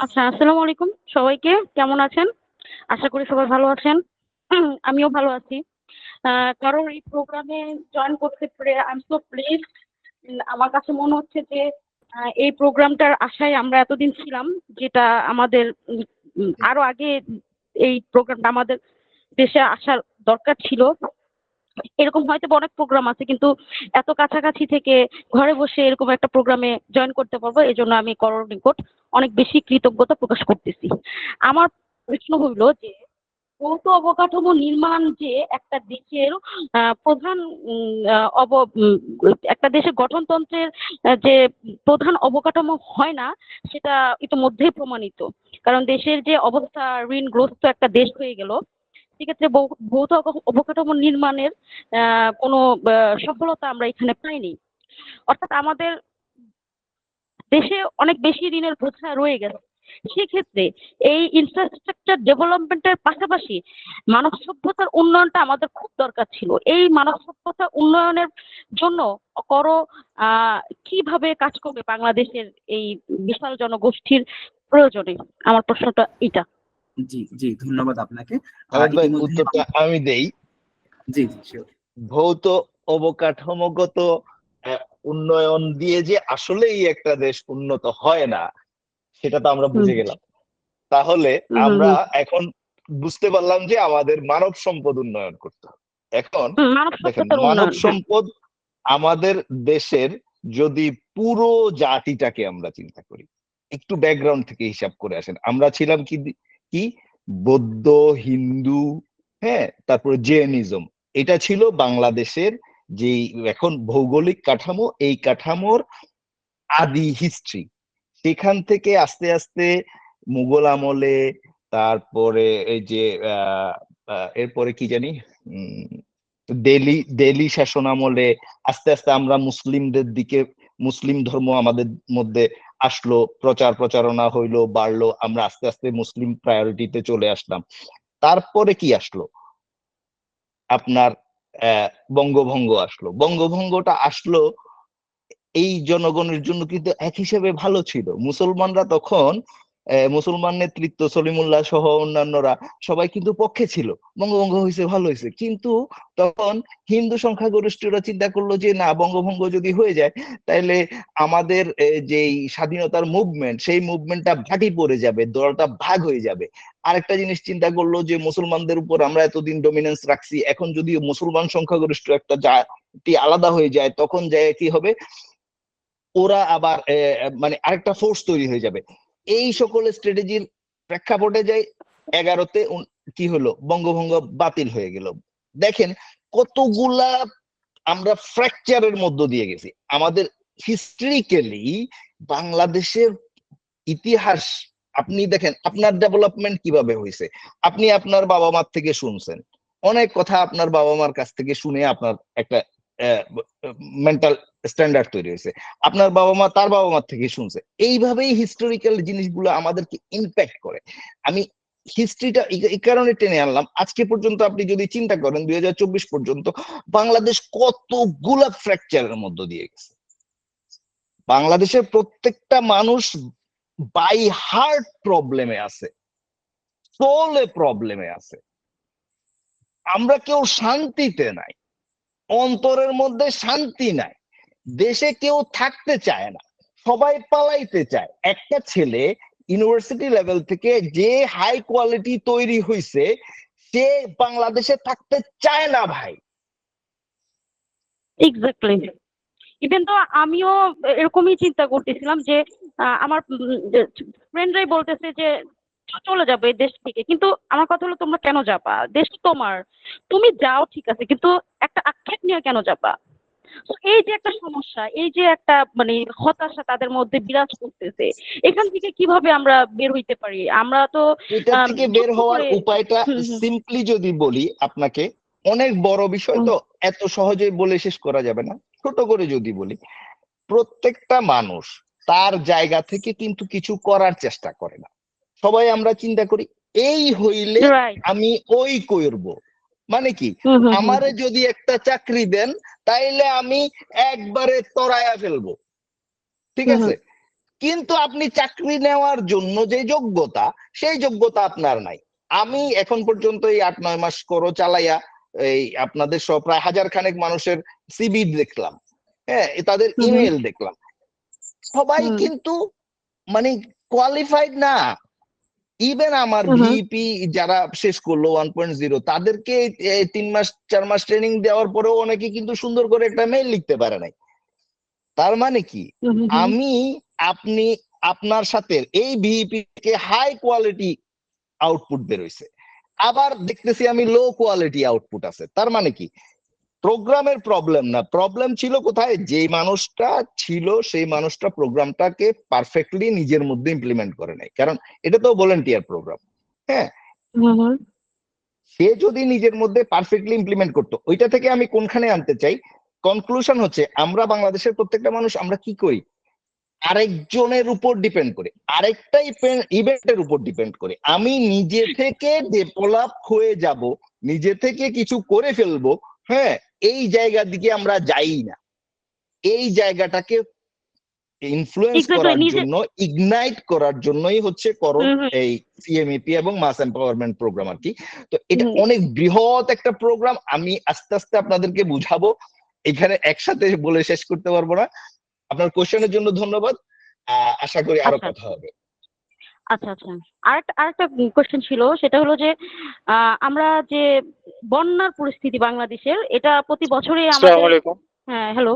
আচ্ছা, আসসালামু আলাইকুম সবাইকে, কেমন আছেন? আশা করি সবাই ভালো আছেন। আমিও ভালো আছি। কারণ এই প্রোগ্রামে জয়েন করতে পেরে আই এম সো প্লিজড। আমার কাছে মনে হচ্ছে যে এই প্রোগ্রামটার আশায় আমরা এতদিন ছিলাম, যেটা আমাদের আরো আগে এই প্রোগ্রামটা আমাদের দেশে আসার দরকার ছিল। এরকম হয়তো অনেক প্রোগ্রাম আছে, কিন্তু এত কাছাকাছি থেকে ঘরে বসে এরকম একটা প্রোগ্রামে জয়েন করতে পারবো, এই জন্য আমি করোর নিকট অনেক বেশি কৃতজ্ঞতা প্রকাশ করতেছি। আমার প্রশ্ন হইলো যে ভৌত অবকাঠামো নির্মাণ যে একটা দেশের প্রধান একটা দেশের গঠনতন্ত্রের যে প্রধান অবকাঠামো হয় না, সেটা ইতিমধ্যেই প্রমাণিত। কারণ দেশের যে অবস্থা, ঋণগ্রস্ত একটা দেশ হয়ে গেল, সেক্ষেত্রে ভৌত অবকাঠামো নির্মাণের কোনো সফলতা আমরা এখানে পাইনি। অর্থাৎ আমাদের দেশে অনেক বেশি ঋণের বোঝা রয়ে গেছে। সেক্ষেত্রে এই ইনফ্রাস্ট্রাকচার ডেভেলপমেন্টের পাশাপাশি মানব সভ্যতার উন্নয়নটা আমাদের খুব দরকার ছিল। এই মানব সভ্যতার উন্নয়নের জন্য কিভাবে কাজ করবে বাংলাদেশের এই বিশাল জনগোষ্ঠীর প্রয়োজনে? আমার প্রশ্নটা এটা।
জি জি, ধন্যবাদ আপনাকে।
আহমেদ ভাই,
ইতিমধ্যে
উত্তরটা আমি দেই।
জি জি sure।
ভৌত অবকাঠামোগত উন্নয়ন দিয়ে যে আসলেই একটা দেশ উন্নত হয় না, সেটা তো আমরা বুঝে গেলাম। তাহলে আমরা এখন বুঝতে পারলাম যে আমাদের মানব সম্পদ উন্নয়ন করতে হবে। এখন দেখেন, মানব সম্পদ আমাদের দেশের, যদি পুরো জাতিটাকে আমরা চিন্তা করি, একটু ব্যাকগ্রাউন্ড থেকে হিসাব করে আসেন। আমরা ছিলাম কি বৌদ্ধ, হিন্দু, হ্যাঁ, তারপরে জৈনিজম। এটা ছিল বাংলাদেশের যে এখন ভৌগোলিক কাঠামো, এই কাঠামোর আদি হিস্ট্রি। সেখান থেকে আস্তে আস্তে মুঘল আমলে, তারপরে এই যে এরপরে কি জানি দিল্লি শাসন আমলে আস্তে আস্তে আমরা মুসলিমদের দিকে, মুসলিম ধর্ম আমাদের মধ্যে আসলো, প্রচারণা হইলো, বাড়লো, আমরা আস্তে আস্তে মুসলিম প্রায়োরিটিতে চলে আসলাম। তারপরে কি আসলো, আপনার বঙ্গভঙ্গ আসলো। বঙ্গভঙ্গটা আসলো এই জনগণের জন্য কিন্তু এক হিসেবে ভালো ছিল। মুসলমানরা তখন, মুসলমান নেতৃত্ব সলিমুল্লাহ সহ অন্যান্যরা সবাই কিন্তু পক্ষে ছিল, বঙ্গভঙ্গ হয়েছে, ভালো হয়েছে। কিন্তু তখন হিন্দু সংখ্যাগরিষ্ঠরা চিন্তা করলো যে না, বঙ্গভঙ্গ যদি হয়ে যায় তাহলে আমাদের যেই স্বাধীনতার মুভমেন্ট, সেই মুভমেন্টটা ভাটি পড়ে যাবে, দলটা ভাগ হয়ে যাবে। আরেকটা জিনিস চিন্তা করলো যে মুসলমানদের উপর আমরা এতদিন ডমিনেন্স রাখছি, এখন যদি মুসলমান সংখ্যাগরিষ্ঠ একটা জাতি আলাদা হয়ে যায়, তখন যায় কি হবে, ওরা আবার মানে আরেকটা ফোর্স তৈরি হয়ে যাবে। এই সকল স্ট্র্যাটেজির প্রেক্ষাপটে যায় 11তে কি হলো, বঙ্গভঙ্গ বাতিল হয়ে গেল। দেখেন কতগুলা আমরা ফ্র্যাকচারের মধ্য দিয়ে গেছি। আমাদের হিস্ট্রিক্যালি বাংলাদেশের ইতিহাস আপনি দেখেন, আপনার ডেভেলপমেন্ট কিভাবে হয়েছে, আপনি আপনার বাবা মার থেকে শুনছেন অনেক কথা, আপনার বাবা মার কাছ থেকে শুনে আপনার একটা মেন্টাল স্ট্যান্ডার্ড তৈরি হয়েছে, আপনার বাবা মা তার বাবা মার থেকে শুনছে। এইভাবেই হিস্টোরিক্যাল জিনিসগুলো আমাদেরকে ইম্প্যাক্ট করে। আমি হিস্ট্রিটা এই কারণে টেনে আনলাম। আজকে পর্যন্ত আপনি যদি চিন্তা করেন 2024 পর্যন্ত বাংলাদেশ কতগুলা ফ্র্যাকচারের মধ্য দিয়ে গেছে। বাংলাদেশের প্রত্যেকটা মানুষ বাই হার্ট প্রবলেমে আছে, সোলে প্রবলেমে আছে। আমরা কেউ শান্তিতে নাই, অন্তরের মধ্যে শান্তি নাই, দেশে কেউ থাকতে চায় না, সবাই পালাইতে চায়। একটা ছেলে ইউনিভার্সিটি লেভেল থেকে যে হাই কোয়ালিটি তৈরি হয়েছে, সে বাংলাদেশে থাকতে চায় না ভাই।
এক্স্যাক্টলি। ইভেন তো আমিও এরকমই চিন্তা করতেছিলাম যে আমার ফ্রেন্ডরাই বলতেছে যে চলে যাবে এই দেশ থেকে, কিন্তু আমার কথা হলো তোমরা কেন যাবা? দেশ তোমার, তুমি যাও ঠিক আছে, কিন্তু একটা আক্ষেপ নিয়ে কেন যাবা? তো এই যে একটা সমস্যা, এই যে একটা মানে হতাশা তাদের মধ্যে বিরাজ করতেছে, এখান থেকে কিভাবে আমরা বের হইতে পারি? আমরা তো
এটা থেকে বের হওয়ার উপায়টা সিম্পলি যদি বলি আপনাকে, অনেক বড় বিষয় তো এত সহজে বলে শেষ করা যাবে না, ছোট করে যদি বলি, প্রত্যেকটা মানুষ তার জায়গা থেকে কিন্তু কিছু করার চেষ্টা করে না। সবাই আমরা চিন্তা করি এই হইলে আমি ওই করব, মানে কি, আমারে যদি একটা চাকরি দেন তাইলে আমি একবারে তরায়া ফেলবো, ঠিক আছে। কিন্তু আপনি চাকরি নেওয়ার জন্য যে যোগ্যতা, সেই যোগ্যতা আপনার নাই। আমি এখন পর্যন্ত এই 8-9 মাস করো চালাইয়া এই আপনাদের সব প্রায় 1000 খানেক মানুষের সিভি দেখলাম, হ্যাঁ, তাদের ইমেল দেখলাম, সবাই কিন্তু মানে কোয়ালিফাইড না। ইভেন আমার ভিপি যারা শেষ করলো 1.0, তাদেরকে 3 মাস 4 মাস ট্রেনিং দেওয়ার পরেও অনেকে কিন্তু সুন্দর করে একটা মেইল লিখতে পারে নাই। তার মানে কি, আমি আপনি আপনার সাথে এই ভিপি কে হাই কোয়ালিটি আউটপুট বের হইছে, আবার দেখতেছি আমি লো কোয়ালিটি আউটপুট আছে। তার মানে কি প্রোগ্রামের প্রবলেম না, প্রবলেম ছিল কোথায়, যে মানুষটা ছিল সেই মানুষটা প্রোগ্রামটাকে পারফেক্টলি নিজের মধ্যে ইমপ্লিমেন্ট করে নাই, কারণ এটা তো ভলেন্টিয়ার প্রোগ্রাম। হ্যাঁ, সে যদি নিজের মধ্যে পারফেক্টলি ইমপ্লিমেন্ট করতো, ওইটা থেকে আমি কোনখানে আনতে চাই, কনক্লুশন হচ্ছে আমরা বাংলাদেশের প্রত্যেকটা মানুষ আমরা কি করি, আরেকজনের উপর ডিপেন্ড করে, আরেকটা ইভেন্টের উপর ডিপেন্ড করে। আমি নিজে থেকে ডেভেলপ হয়ে যাব, নিজে থেকে কিছু করে ফেলবো, হ্যাঁ, এই জায়গার দিকে আমরা যাই না। এই জায়গাটাকে ইনফ্লুয়েন্স করার জন্য, ইগনাইট করার জন্যই হচ্ছে এই সিএমইপি এবং মাস এম্পাওয়ারমেন্ট প্রোগ্রাম আর কি। তো এটা অনেক বৃহৎ একটা প্রোগ্রাম, আমি আস্তে আস্তে আপনাদেরকে বুঝাবো, এখানে একসাথে বলে শেষ করতে পারবো না। আপনার কোশ্চেনের জন্য ধন্যবাদ, আশা করি আরো কথা হবে।
আচ্ছা আচ্ছা, আরেকটা কোশ্চেন ছিল, সেটা হলো যে আমরা যে বন্যার পরিস্থিতি বাংলাদেশের, এটা প্রতি বছরই আমাদের। হ্যাঁ, হ্যালো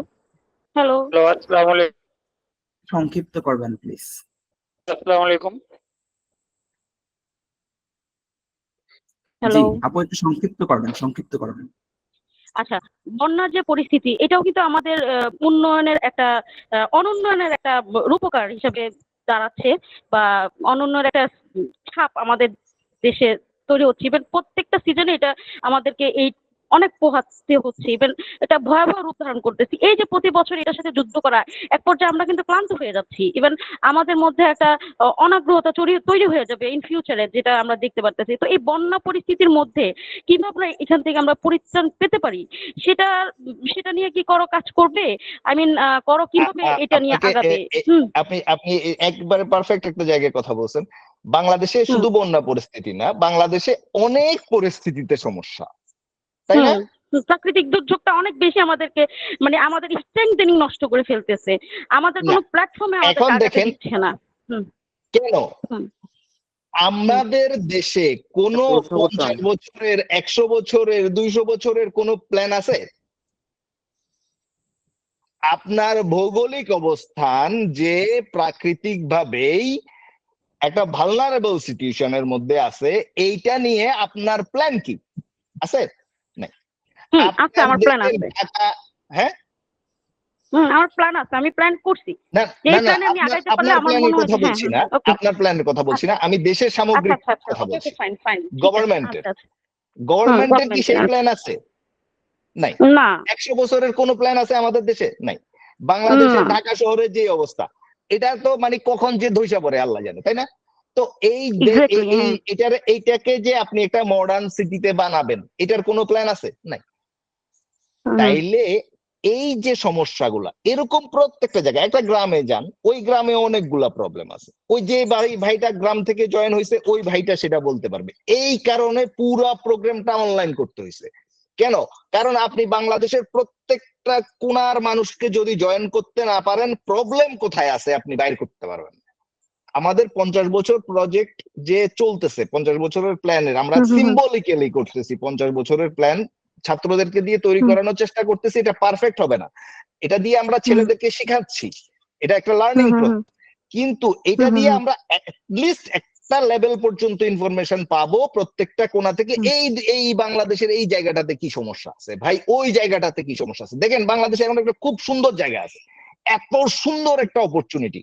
হ্যালো,
আসসালামু আলাইকুম।
সংক্ষিপ্ত করবেন প্লিজ।
আসসালামু আলাইকুম।
হ্যালো
আপু একটু সংক্ষিপ্ত করবেন।
আচ্ছা, বন্যার যে পরিস্থিতি, এটাও কিন্তু আমাদের উন্নয়নের একটা অনুন্নয়নের একটা রূপকার হিসেবে দাঁড়াচ্ছে, বা অনুন্নয়নের একটা ছাপ আমাদের দেশে তৈরি হচ্ছে। ইভেন প্রত্যেকটা সিজনে এটা আমাদেরকে এই অনেক পোহাতে হচ্ছে, ইভেন এটা ভয়াবহ রূপ ধারণ করতেছি। এই যে প্রতি বছর এটার সাথে যুদ্ধ করা, এক পর্যায়ে আমরা কিন্তু ক্লান্ত হয়ে যাচ্ছি। ইভেন আমাদের মধ্যে একটা অনাগ্রহতা তৈরি হয়ে যাবে ইন ফিউচারে, যেটা আমরা দেখতে পারতেছি। তো এই বন্যা পরিস্থিতির মধ্যে কিভাবে এখান থেকে আমরা পরিত্রাণ পেতে পারি, সেটা নিয়ে কি করো কাজ করবে? আই মিন করো কিভাবে এটা নিয়ে আগাবে?
আপনি একবারে পারফেক্ট একটা জায়গায় কথা বলছেন। বাংলাদেশে শুধু বন্যা পরিস্থিতি না, বাংলাদেশে অনেক পরিস্থিতিতে সমস্যা, তাই না?
প্রাকৃতিক দুর্যোগটা অনেক বেশি আমাদেরকে, মানে আমাদের স্ট্রেংথেনিং নষ্ট করে ফেলতেছে, আমাদের কোনো প্ল্যাটফর্মে আমাদের আগাতে দিচ্ছে না।
কেন? আমাদের দেশে কোন 50 বছরের, 100 বছরের, 200 বছরের কোন প্ল্যান আছে? আপনার ভৌগোলিক অবস্থান যে প্রাকৃতিক ভাবেই একটা ভালনারেবল সিচুয়েশনের মধ্যে আছে, এইটা নিয়ে আপনার প্ল্যান কি আছে? নাই।
আমার প্ল্যান আছে।
হ্যাঁ,
আমার প্ল্যান আছে, আমি প্ল্যান করছি।
আপনার প্ল্যানের কথা বলছি না, আমি দেশের সামগ্রিক কথা বলছি। গভর্নমেন্টের কি সেই প্ল্যান আছে? নাই। 100 বছরের কোন প্ল্যান আছে আমাদের দেশে? নাই। বাংলাদেশে ঢাকা শহরের যে অবস্থা, এটা তো মানে কখন যে ধৈর্য পড়ে আল্লাহ জানে, তাই না? তো এইটাকে যে আপনি একটা মডার্ন সিটিতে বানাবেন, এটার কোনো প্ল্যান আছে? নাই। তাইলে এই যে সমস্যাগুলা, এরকম প্রত্যেকটা জায়গায়, একটা গ্রামে যান, ওই গ্রামে অনেকগুলা প্রবলেম আছে। ওই যে ভাইটা গ্রাম থেকে জয়েন হয়েছে, ওই ভাইটা সেটা বলতে পারবে। এই কারণে পুরা প্রোগ্রামটা অনলাইন করতে হয়েছে। কেন? কারণ আপনি বাংলাদেশের প্রত্যেকটা কোনার মানুষকে যদি জয়েন করতে না পারেন, প্রবলেম কোথায় আছে আপনি বাইর করতে পারবেন। আমাদের 50 বছর প্রজেক্ট যে চলতেছে, 50 বছরের প্ল্যানের আমরা সিম্বলিক্যালি করতেছি। 50 বছরের প্ল্যান ছাত্রদেরকে দিয়ে তৈরি করানোর চেষ্টা করতেছি, এটা পারফেক্ট হবে না। এটা দিয়ে আমরা ছেলেদেরকে শেখাচ্ছি, এটা একটা লার্নিং প্রসেস, কিন্তু এটা দিয়ে আমরা লিস্ট একটা লেভেল পর্যন্ত ইনফরমেশন পাবো প্রত্যেকটা কোণা থেকে। এই বাংলাদেশের এই জায়গাটাতে কি সমস্যা আছে ভাই, ওই জায়গাটাতে কি সমস্যা আছে। দেখেন বাংলাদেশে এখন একটা খুব সুন্দর জায়গা আছে, এত সুন্দর একটা অপরচুনিটি।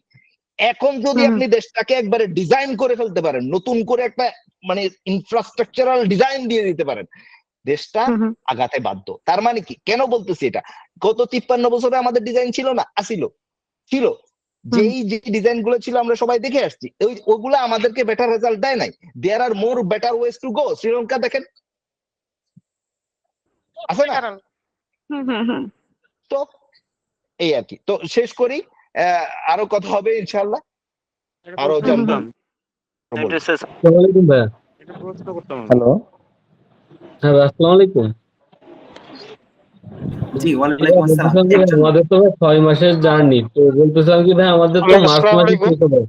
এখন যদি আপনি দেশটাকে একবারে ডিজাইন করে ফেলতে পারেন, নতুন করে একটা মানে ইনফ্রাস্ট্রাকচারাল ডিজাইন দিয়ে দিতে পারেন, দেশটা আগাতে বাধ্য। তার মানে কি, কেন বলতেছি এটা? গত 53 বছরে আমাদের ডিজাইন ছিল না? ছিল। যেই যে ডিজাইন গুলো ছিল আমরা সবাই দেখে আসছি, ওগুলো আমাদেরকে বেটার রেজাল্ট দেয় নাই। There are more better ways to go. Sri Lanka দেখেন, আছে না? তো এই আর কি। তো শেষ করি, আরো কথা হবে ইনশাআল্লাহ, আরো জানতাম।
হ্যালো, হ্যাঁ, আসসালামু আলাইকুম।
জি, ওয়ালাইকুম আসসালাম।
আমাদের তো 6 মাসের জার্নি, তো বলতেছিলাম কি ভাই, আমাদের তো মার্চ মাসে শেষ হবে।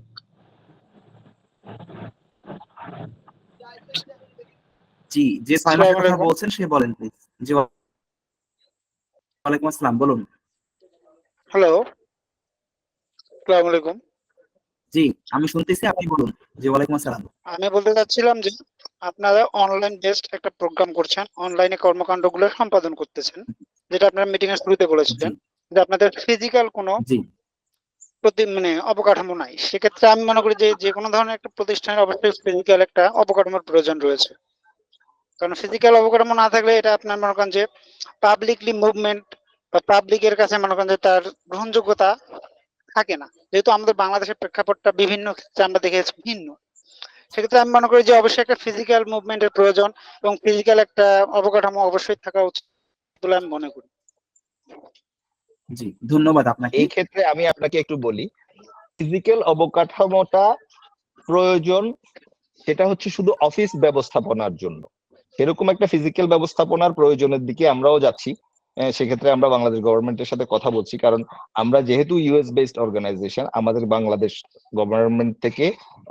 জি, যে 6 মাসের কথা বলছেন সে বলেন প্লিজ। জি, ওয়ালাইকুম আসসালাম, বলুন।
হ্যালো, আসসালামু আলাইকুম।
জি, আমি শুনতেছি, আপনি বলুন। জি, ওয়ালাইকুম আসসালাম।
আমি বলতে চাচ্ছিলাম যে
আপনারা অনলাইন বেসড একটা প্রোগ্রাম করছেন, অনলাইনে কর্মকাণ্ডগুলো সম্পাদন করতেছেন, যেটা আপনারা মিটিং এর শুরুতে বলেছিলেন যে আপনাদের ফিজিক্যাল কোনো মানে অবকাঠামো নাই। সেক্ষেত্রে আমি মনে করি যে যে কোনো ধরনের একটা প্রতিষ্ঠানের অবশ্যই ফিজিক্যাল একটা অবকাঠামোর প্রয়োজন রয়েছে, কারণ ফিজিক্যাল অবকাঠামো না থাকলে এটা আপনার মনে করেন যে পাবলিকলি মুভমেন্ট বা পাবলিকের কাছে মনে করেন যে তার গ্রহণযোগ্যতা থাকে না, যেহেতু আমাদের বাংলাদেশের প্রেক্ষাপটটা বিভিন্ন ক্ষেত্রে আমরা দেখেছি ভিন্ন। সেক্ষেত্রে আমি মনে করি যে অবশ্যই একটা ফিজিক্যাল মুভমেন্টের প্রয়োজন এবং ফিজিক্যাল একটা অবকাঠামো অবশ্যই থাকা উচিত বলে আমি মনে করি।
জি, ধন্যবাদ আপনাকে।
এই ক্ষেত্রে আমি আপনাকে একটু বলি, ফিজিক্যাল অবকাঠামোটা প্রয়োজন, সেটা হচ্ছে শুধু অফিস ব্যবস্থাপনার জন্য। সেরকম একটা ফিজিক্যাল ব্যবস্থাপনার প্রয়োজনের দিকে আমরাও যাচ্ছি। সেক্ষেত্রে আমরা বাংলাদেশ গভর্নমেন্টের সাথে কথা বলছি, কারণ আমরা যেহেতু ইউএস বেসড অর্গানাইজেশন, আমাদের বাংলাদেশ গভর্নমেন্ট থেকে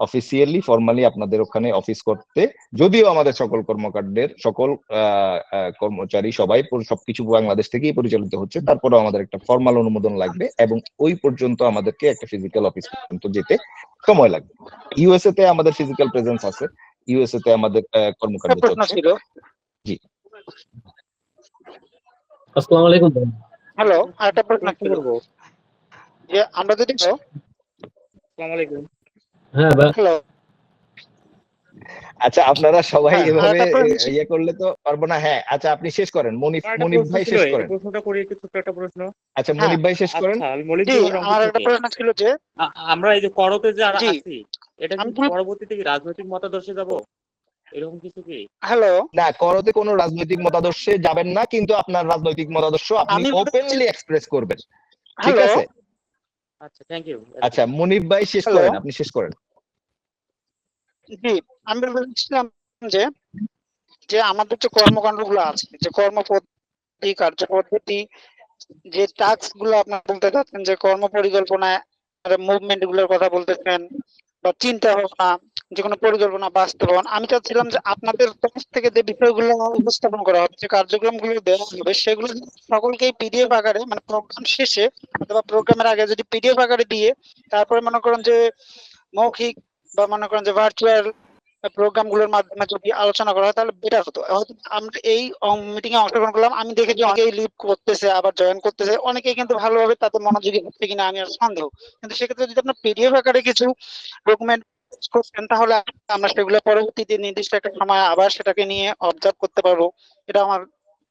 অফিসিয়ালি ফর্মালি আপনাদের ওখানে অফিস করতে, যদিও আমাদের সকল কর্মকাণ্ডের সকল কর্মচারী সবাই সবকিছু বাংলাদেশ থেকেই পরিচালিত হচ্ছে, তারপরেও আমাদের একটা ফর্মাল অনুমোদন লাগবে এবং ওই পর্যন্ত আমাদেরকে একটা ফিজিক্যাল অফিস পর্যন্ত যেতে সময় লাগবে। ইউএসএ তে আমাদের ফিজিক্যাল প্রেজেন্স আছে, ইউএসএ তে আমাদের কর্মকাণ্ড চলছে। জি,
আসসালামু আলাইকুম।
হ্যালো, আরেকটা প্রশ্ন ছিল যে আমরা যদি আসসালামু আলাইকুম।
হ্যাঁ ভাই।
হ্যালো,
আচ্ছা আপনারা সবাই
হ্যাঁ,
এভাবে
আরেকটা প্রশ্ন
ইয়ে করলে তো পারবো না। হ্যাঁ, আচ্ছা আপনি শেষ করেন, মনিফ ভাই শেষ করেন।
প্রশ্নটা করি, একটু ছোট্ট একটা প্রশ্ন।
আচ্ছা মনিফ ভাই শেষ করেন।
আচ্ছা, আমি মনিফ
জি,
জীবন
আমার একটা প্রশ্ন ছিল যে
আমরা এই যে করতে যে
জি,
আছি, এটা কি পরবর্তীতে কি রাজনৈতিক মতাদর্শে যাব, এরকম কিছু কি?
হ্যালো,
না, করতে কোনো রাজনৈতিক মতাদর্শে যাবেন না, কিন্তু আপনার রাজনৈতিক মতাদর্শ আপনি
আমি
ওপেনলি এক্সপ্রেস করবেন, ঠিক
হ্যালো,
আছে?
আচ্ছা, থ্যাংক ইউ।
আচ্ছা মনিফ ভাই শেষ
হ্যালো,
করেন, আপনি শেষ করেন।
জি, আমি বলছিলাম যে যে আমাদের যে কর্মকাণ্ডগুলো আছে, যে কর্মপদ্ধতি, কার্যপদ্ধতি, যে টাস্ক গুলো আপনার বলতে চাচ্ছেন, যে কর্ম পরিকল্পনা, মুভমেন্ট গুলোর কথা বলতেছেন বা চিন্তা ভাবনা, যে কোনো পরিকল্পনা বাস্তবায়ন, আমি চাচ্ছিলাম যে আপনাদের তরফ থেকে যে বিষয়গুলো উপস্থাপন করা হবে, যে কার্যক্রমগুলো দেওয়া হবে, সেগুলো সকলকেই পিডিএফ আকারে, মানে প্রোগ্রাম শেষে অথবা প্রোগ্রামের আগে যদি পিডিএফ আকারে দিয়ে তারপরে মনে করেন যে মৌখিক বা মনে করেন যে ভার্চুয়াল প্রোগ্রাম গুলোর মাধ্যমে যদি আলোচনা করা হয় তাহলে বেটার হতো। হয়তো আমরা এই মিটিং এ অংশগ্রহণ করলাম, আমি দেখেছি অনেকেই লিভ করতেছে আবার জয়েন করতেছে, অনেকেই কিন্তু ভালোভাবে তাতে মনোযোগী হচ্ছে কিনা আমি আর সন্দেহ। কিন্তু সেক্ষেত্রে যদি আপনার পিডিএফ আকারে কিছু ডকুমেন্ট করছেন তাহলে আমরা সেগুলো পরবর্তীতে নির্দিষ্ট একটা সময় আবার সেটাকে নিয়ে অবজার্ভ করতে পারবো। এটা আমার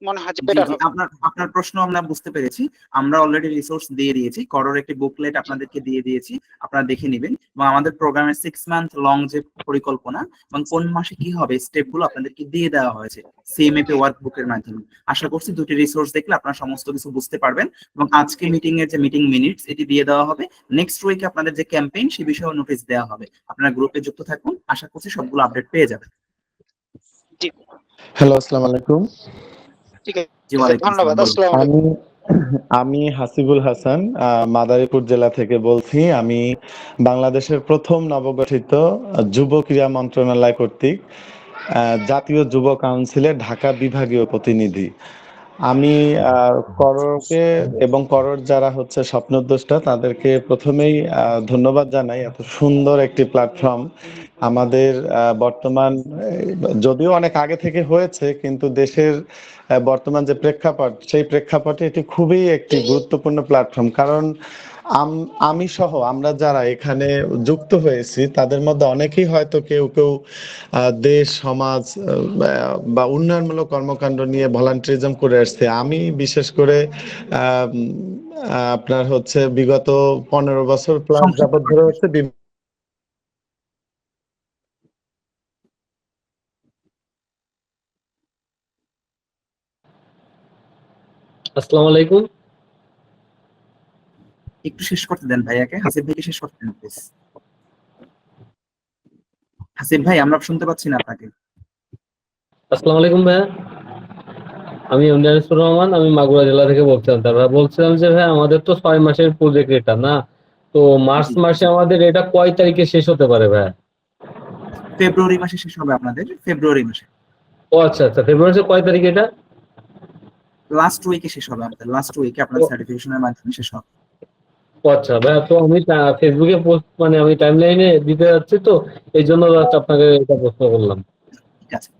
মনে হয় যে
জি
বেটার
জি,
হবে।
আপনার প্রশ্ন আমরা বুঝতে পেরেছি। আমরা অলরেডি রিসোর্স দিয়ে দিয়েছি, করোর একটি বুকলেট আপনাদেরকে দিয়ে দিয়েছি, আপনারা দেখে নেবেন। এবং আমাদের প্রোগ্রামের 6 মান্থ লং যে পরিকল্পনা এবং কোন মাসে কি হবে স্টেপগুলো আপনাদেরকে দিয়ে দেওয়া হয়েছে সিএমএপি ওয়ার্কবুকের মাধ্যমে। আশা করছি দুটি রিসোর্স দেখলে আপনারা সমস্ত কিছু বুঝতে পারবেন। এবং আজকে মিটিং এর যে মিটিং মিনিটস এটি দিয়ে দেওয়া হবে। নেক্সট উইকে আপনাদের যে ক্যাম্পেইন সে বিষয়ে নোটিশ দেওয়া হবে। আপনারা গ্রুপে যুক্ত থাকুন, আশা করছি সবগুলো আপডেট পেয়ে যাবেন।
জি,
হ্যালো, আসসালামু আলাইকুম।
ঠিক আছে, ধন্যবাদ। আসসালামু আলাইকুম।
আমি হাসিবুল হাসান, মাদারীপুর জেলা থেকে বলছি। আমি বাংলাদেশের প্রথম নবগঠিত যুব ক্রীড়া মন্ত্রণালয় কর্তৃক জাতীয় যুব কাউন্সিলের ঢাকা বিভাগীয় প্রতিনিধি। আমি করকে এবং করর যারা হচ্ছে স্বপ্নদ্রষ্টা তাদেরকে প্রথমেই ধন্যবাদ জানাই। এত সুন্দর একটি প্ল্যাটফর্ম আমাদের বর্তমান, যদিও অনেক আগে থেকে হয়েছে, কিন্তু দেশের বর্তমান যে প্রেক্ষাপট সেই প্রেক্ষাপটে এটি খুবই একটি গুরুত্বপূর্ণ প্ল্যাটফর্ম। কারণ আমি সহ আমরা যারা এখানে যুক্ত হয়েছি তাদের মধ্যে অনেকেই হয়তো কেউ কেউ দেশ সমাজ বা উন্নয়নমূলক কর্মকাণ্ড নিয়ে ভলান্টিয়ারিজম করে আসছে। আমি বিশেষ করে আপনার হচ্ছে বিগত 15 বছর প্লাস যাবত ধরে হচ্ছে
আসসালামু আলাইকুম।
একটু শেষ করতে দেন ভাইয়াকে, হাসিব ভাইকে শেষ করতে দেন প্লিজ। হাসিব ভাই আমরা শুনতে পাচ্ছি না আপনাকে।
আসসালামু আলাইকুম ভাইয়া, আমি ইমরানুর রহমান, আমি মাগুরা জেলা থেকে বলছিলাম। তারপর বলছিলাম যে ভাই আমাদের তো 6 মাসের প্রজেক্ট এটা না, তো মার্চ মাসে আমাদের এটা কয় তারিখে শেষ হতে পারে ভাইয়া?
ফেব্রুয়ারি মাসে শেষ হবে আপনাদের, ফেব্রুয়ারি মাসে।
ও আচ্ছা আচ্ছা, ফেব্রুয়ারি কয় তারিখ এটা?
লাস্ট উইকে শেষ হবে আমাদের, লাস্ট উইকে আপনার সার্টিফিকেশনের মাধ্যমে শেষ হবে।
ও আচ্ছা ভাইয়া, তো আমি ফেসবুকে পোস্ট, মানে আমি টাইমলাইনে দিতে যাচ্ছি, তো এই জন্য জাস্ট আপনাকে এটা প্রশ্ন করলাম।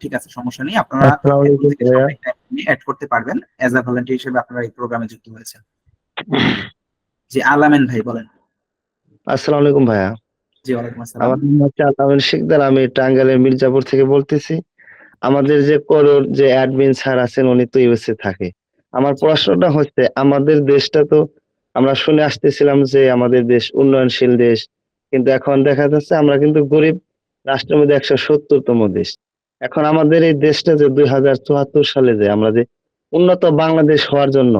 ঠিক আছে, সমস্যা নেই। আপনারা
আসসালামু
এখন
আলাইকুম
থেকে
ভাইয়া।
সবাই অ্যাড করতে পারবেন অ্যাজ আ ভলান্টিয়ার হিসেবে, আপনারা এই প্রোগ্রামে যুক্ত হয়েছেন। জি, আলামিন ভাই বলেন।
আসসালামু আলাইকুম ভাইয়া।
জি, ওয়ালাইকুম আসসালাম।
আমার নাম হচ্ছে আলামিন শিকদার, আমি টাঙ্গাইলের মির্জাপুর থেকে বলতেছি। আমাদের যে করোর যে অ্যাডমিন স্যার আছেন উনি তো ইউএসএ থাকে। আমার প্রশ্নটা হচ্ছে আমাদের দেশটা তো আমরা শুনে আসতেছিলাম যে আমাদের দেশ উন্নয়নশীল দেশ, কিন্তু এখন দেখা যাচ্ছে আমরা কিন্তু গরিব রাষ্ট্রের মধ্যে 170তম দেশ। এখন আমাদের এই দেশটা যে 2074 সালে যে আমরা যে উন্নত বাংলাদেশ হওয়ার জন্য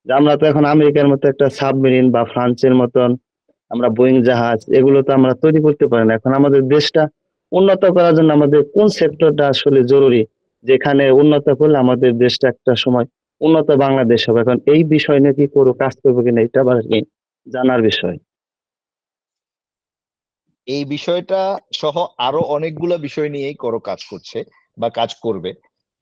যে আমরা তো এখন আমেরিকার মতো একটা সাবমেরিন বা ফ্রান্সের মতন আমরা বোয়িং জাহাজ এগুলো তো আমরা তৈরি করতে পারি না। এখন আমাদের দেশটা উন্নত করার জন্য আমাদের কোন সেক্টরটা আসলে জরুরি, যেখানে উন্নত করলে আমাদের দেশটা একটা সময় উন্নত বাংলাদেশ হবে। এখন এই বিষয় নিয়ে কি করো কাজ করবো কিনা এটা আবার কি জানার বিষয়।
এই বিষয়টা সহ আরো অনেকগুলো বিষয় নিয়েই করো কাজ করছে বা কাজ করবে।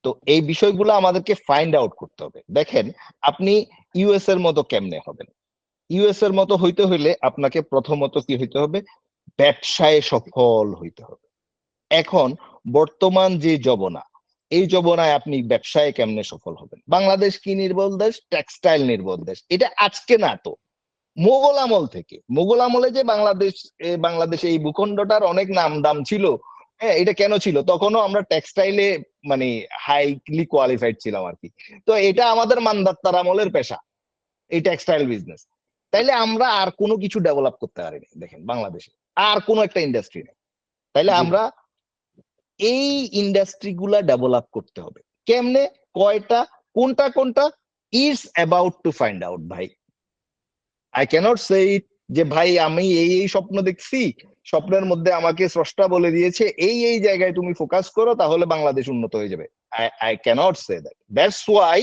তো এই বিষয়গুলো আমাদেরকে ফাইন্ড আউট করতে হবে। দেখেন, আপনি ইউএস এর মতো কেমনে হবেন? ইউএস এর মতো হইতে হইলে আপনাকে প্রথমত কি হইতে হবে? ব্যবসায় সফল হইতে হবে। এখন বর্তমান যে জবনা, এই জবনায় আপনি ব্যবসায় কেমনে সফল হবেন? বাংলাদেশ কি নির্ভর দেশ? টেক্সটাইল নির্ভর দেশ। এটা আজকে না তো, মোগল আমল থেকে। মোগল আমলে যে বাংলাদেশে এই ভূখণ্ডটার অনেক নাম দাম ছিল। হ্যাঁ, এটা কেন ছিল? তখনও আমরা টেক্সটাইলে মানে হাইলি কোয়ালিফাইড ছিলাম আর কি। তো এটা আমাদের মান্দাত্তার আমলের পেশা, এই টেক্সটাইল বিজনেস। তাইলে আমরা আর কোনো কিছু ডেভেলপ করতে পারিনি। দেখেন, বাংলাদেশে আর কোনো একটা ইন্ডাস্ট্রি নেই। তাইলে আমরা এই ইন্ডাস্ট্রি গুলা ডেভেলপ করতে হবে। কেমনে, কয়টা, কোনটা কোনটা, it's about to find out ভাই। আই ক্যানট সে ইট যে ভাই আমি এই স্বপ্ন দেখছি, স্বপ্নের মধ্যে আমাকে স্রষ্টা বলে দিয়েছে এই জায়গায় তুমি ফোকাস করো তাহলে বাংলাদেশ উন্নত হয়ে যাবে। I cannot say that. That's why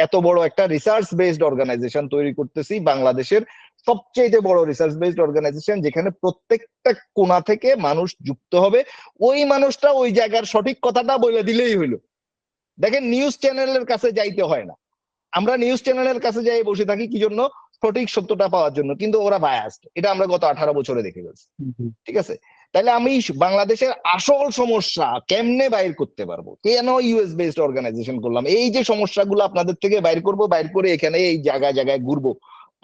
এত বড় একটা রিসার্চ বেসড অর্গানাইজেশন তৈরি করতেছি, বাংলাদেশের সবচেয়ে বড় রিসার্চ বেসড অর্গানাইজেশন, যেখানে প্রত্যেকটা কোণা থেকে মানুষ যুক্ত হবে। ওই মানুষটা ওই জায়গার সঠিক কথাটা বলে দিলেই হইলো। দেখেন, নিউজ চ্যানেলের কাছে যাইতে হয় না। আমরা নিউজ চ্যানেলের কাছে যাই বসে থাকি কি জন্য? সঠিক সত্যটা পাওয়ার জন্য, কিন্তু ওরা বায়াসড। এটা আমরা গত 18 বছরে দেখে গেছি। ঠিক আছে, তাহলে আমি বাংলাদেশের আসল সমস্যা কেমনে বাইর করতে পারবো? কেন ইউএস বেসড অর্গানাইজেশন করলাম? এই যে সমস্যাগুলো আপনাদের থেকে বাইর করব, বাইর করে এখানে এই জায়গায় জায়গায় ঘুরবো।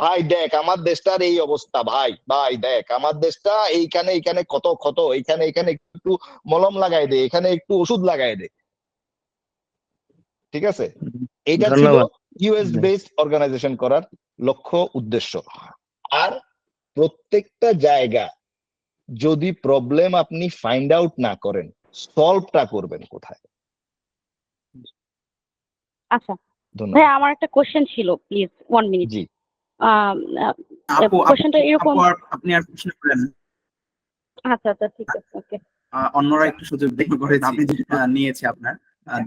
ভাই দেখ আমার দেশটার এই অবস্থা, ভাই ভাই দেখ আমার দেশটা এইখানে এইখানে কত ক্ষত, এইখানে এখানে একটু মলম লাগাই দে, এখানে একটু ওষুধ লাগাই দে। ঠিক আছে, এইটা ছিল
ধন্যবাদ।
ইউএস বেসড অর্গানাইজেশন করার লক্ষ্য উদ্দেশ্য। আর প্রত্যেকটা জায়গা যদি প্রবলেম আপনি ফাইন্ড আউট না করেন, সলভটা করবেন কোথায়?
আচ্ছা
ধন্যবাদ।
ভাই, আমার একটা কোশ্চেন ছিল, প্লিজ 1 মিনিট।
জি,
কোশ্চেনটা এরকম।
আপনি আর প্রশ্ন করেন।
আচ্ছা আচ্ছা, ঠিক আছে, ওকে।
অন্যরা একটু সুযোগ দিন করে, আপনি যেটা নিয়েছে আপনার,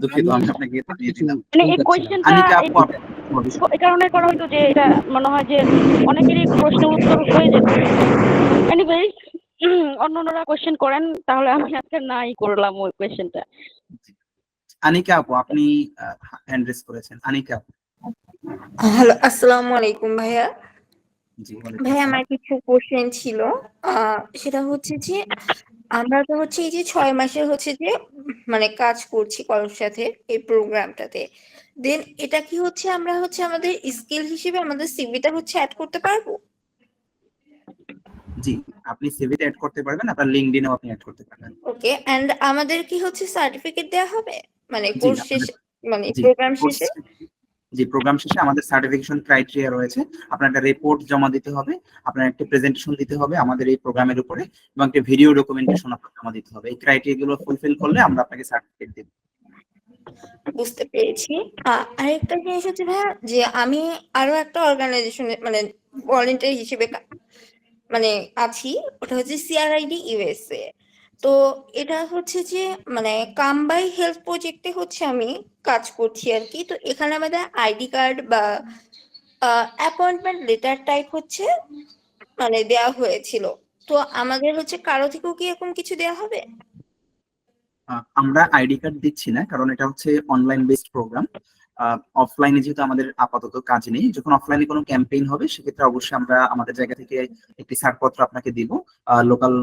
দুঃখিত আমি আপনাকে দিয়ে দিলাম।
মানে এই কোশ্চেনটা
আনিকা আপু,
এই কারণে করা হয়তো যে এটা মনে হয় যে অনেকেরই প্রশ্নের উত্তর হয়ে যেত। এনিওয়েজ, অন্যরা কোশ্চেন করেন, তাহলে আমি আজকে নাই করলাম ওই কোশ্চেনটা।
আনিকা আপু, আপনি হ্যান্ড রেজ করেছেন। আনিকা আপু।
হ্যালো, আসসালামু আলাইকুম ভাইয়া।
জি,
ভাই আমার কিছু কোশ্চেন ছিল। সেটা হচ্ছে যে আমরা তো হচ্ছে এই যে 6 মাসের হচ্ছে যে মানে কাজ করছি কলের সাথে এই প্রোগ্রামটাতে, দেন এটা কি হচ্ছে আমরা হচ্ছে আমাদের স্কিল হিসেবে আমাদের সিভিটা হচ্ছে অ্যাড করতে পারবো?
জি, আপনি সিভিতে অ্যাড করতে পারবেন, আপনার লিংকডইনেও আপনি অ্যাড করতে পারবেন।
ওকে, এন্ড আমাদের কি হচ্ছে সার্টিফিকেট দেওয়া হবে মানে
জি,
কোর্স শেষে, মানে
জি,
প্রোগ্রাম শেষে?
জি, প্রোগ্রাম শেষে আমাদের সার্টিফিকেশন ক্রাইটেরিয়া রয়েছে। আপনার একটা রিপোর্ট জমা দিতে হবে, আপনার একটা প্রেজেন্টেশন দিতে হবে আমাদের এই প্রোগ্রামের উপরে, এবং একটা ভিডিও ডকুমেন্টেশন আপনাকে জমা দিতে হবে। এই ক্রাইটেরিয়া গুলো ফুলফিল করলে আমরা আপনাকে সার্টিফিকেট দেব।
বুঝতে পেরেছি। আরেকটা জিনিস হচ্ছে ভাইয়া যে আমি আরো একটা অর্গানাইজেশনে মানে ভলেন্টিয়ার হিসেবে মানে আছি, ওটা হচ্ছে সিআরআইডি ইউএসএ। তো এটা হচ্ছে যে মানে কামবাই হেলথ প্রজেক্টে হচ্ছে আমি কাজ করছি আর কি। তো এখানে আমাদের আইডি কার্ড বা অ্যাপয়েন্টমেন্ট লেটার টাইপ হচ্ছে মানে দেওয়া হয়েছিল। তো আমাদের হচ্ছে কারো থেকেও কি এরকম কিছু দেওয়া হবে?
আমরা আইডি কার্ড দিচ্ছি না, কারণ এটা হচ্ছে অনলাইন বেসড প্রোগ্রাম। অফলাইনে যেহেতু আমাদের আপাতত কাজ নেই, যখন অফলাইনে কোনো ক্যাম্পেইন হবে সেক্ষেত্রে অবশ্যই আমরা আমাদের জায়গা থেকে একটি ছাড়পত্র আপনাকে দিব লোকাল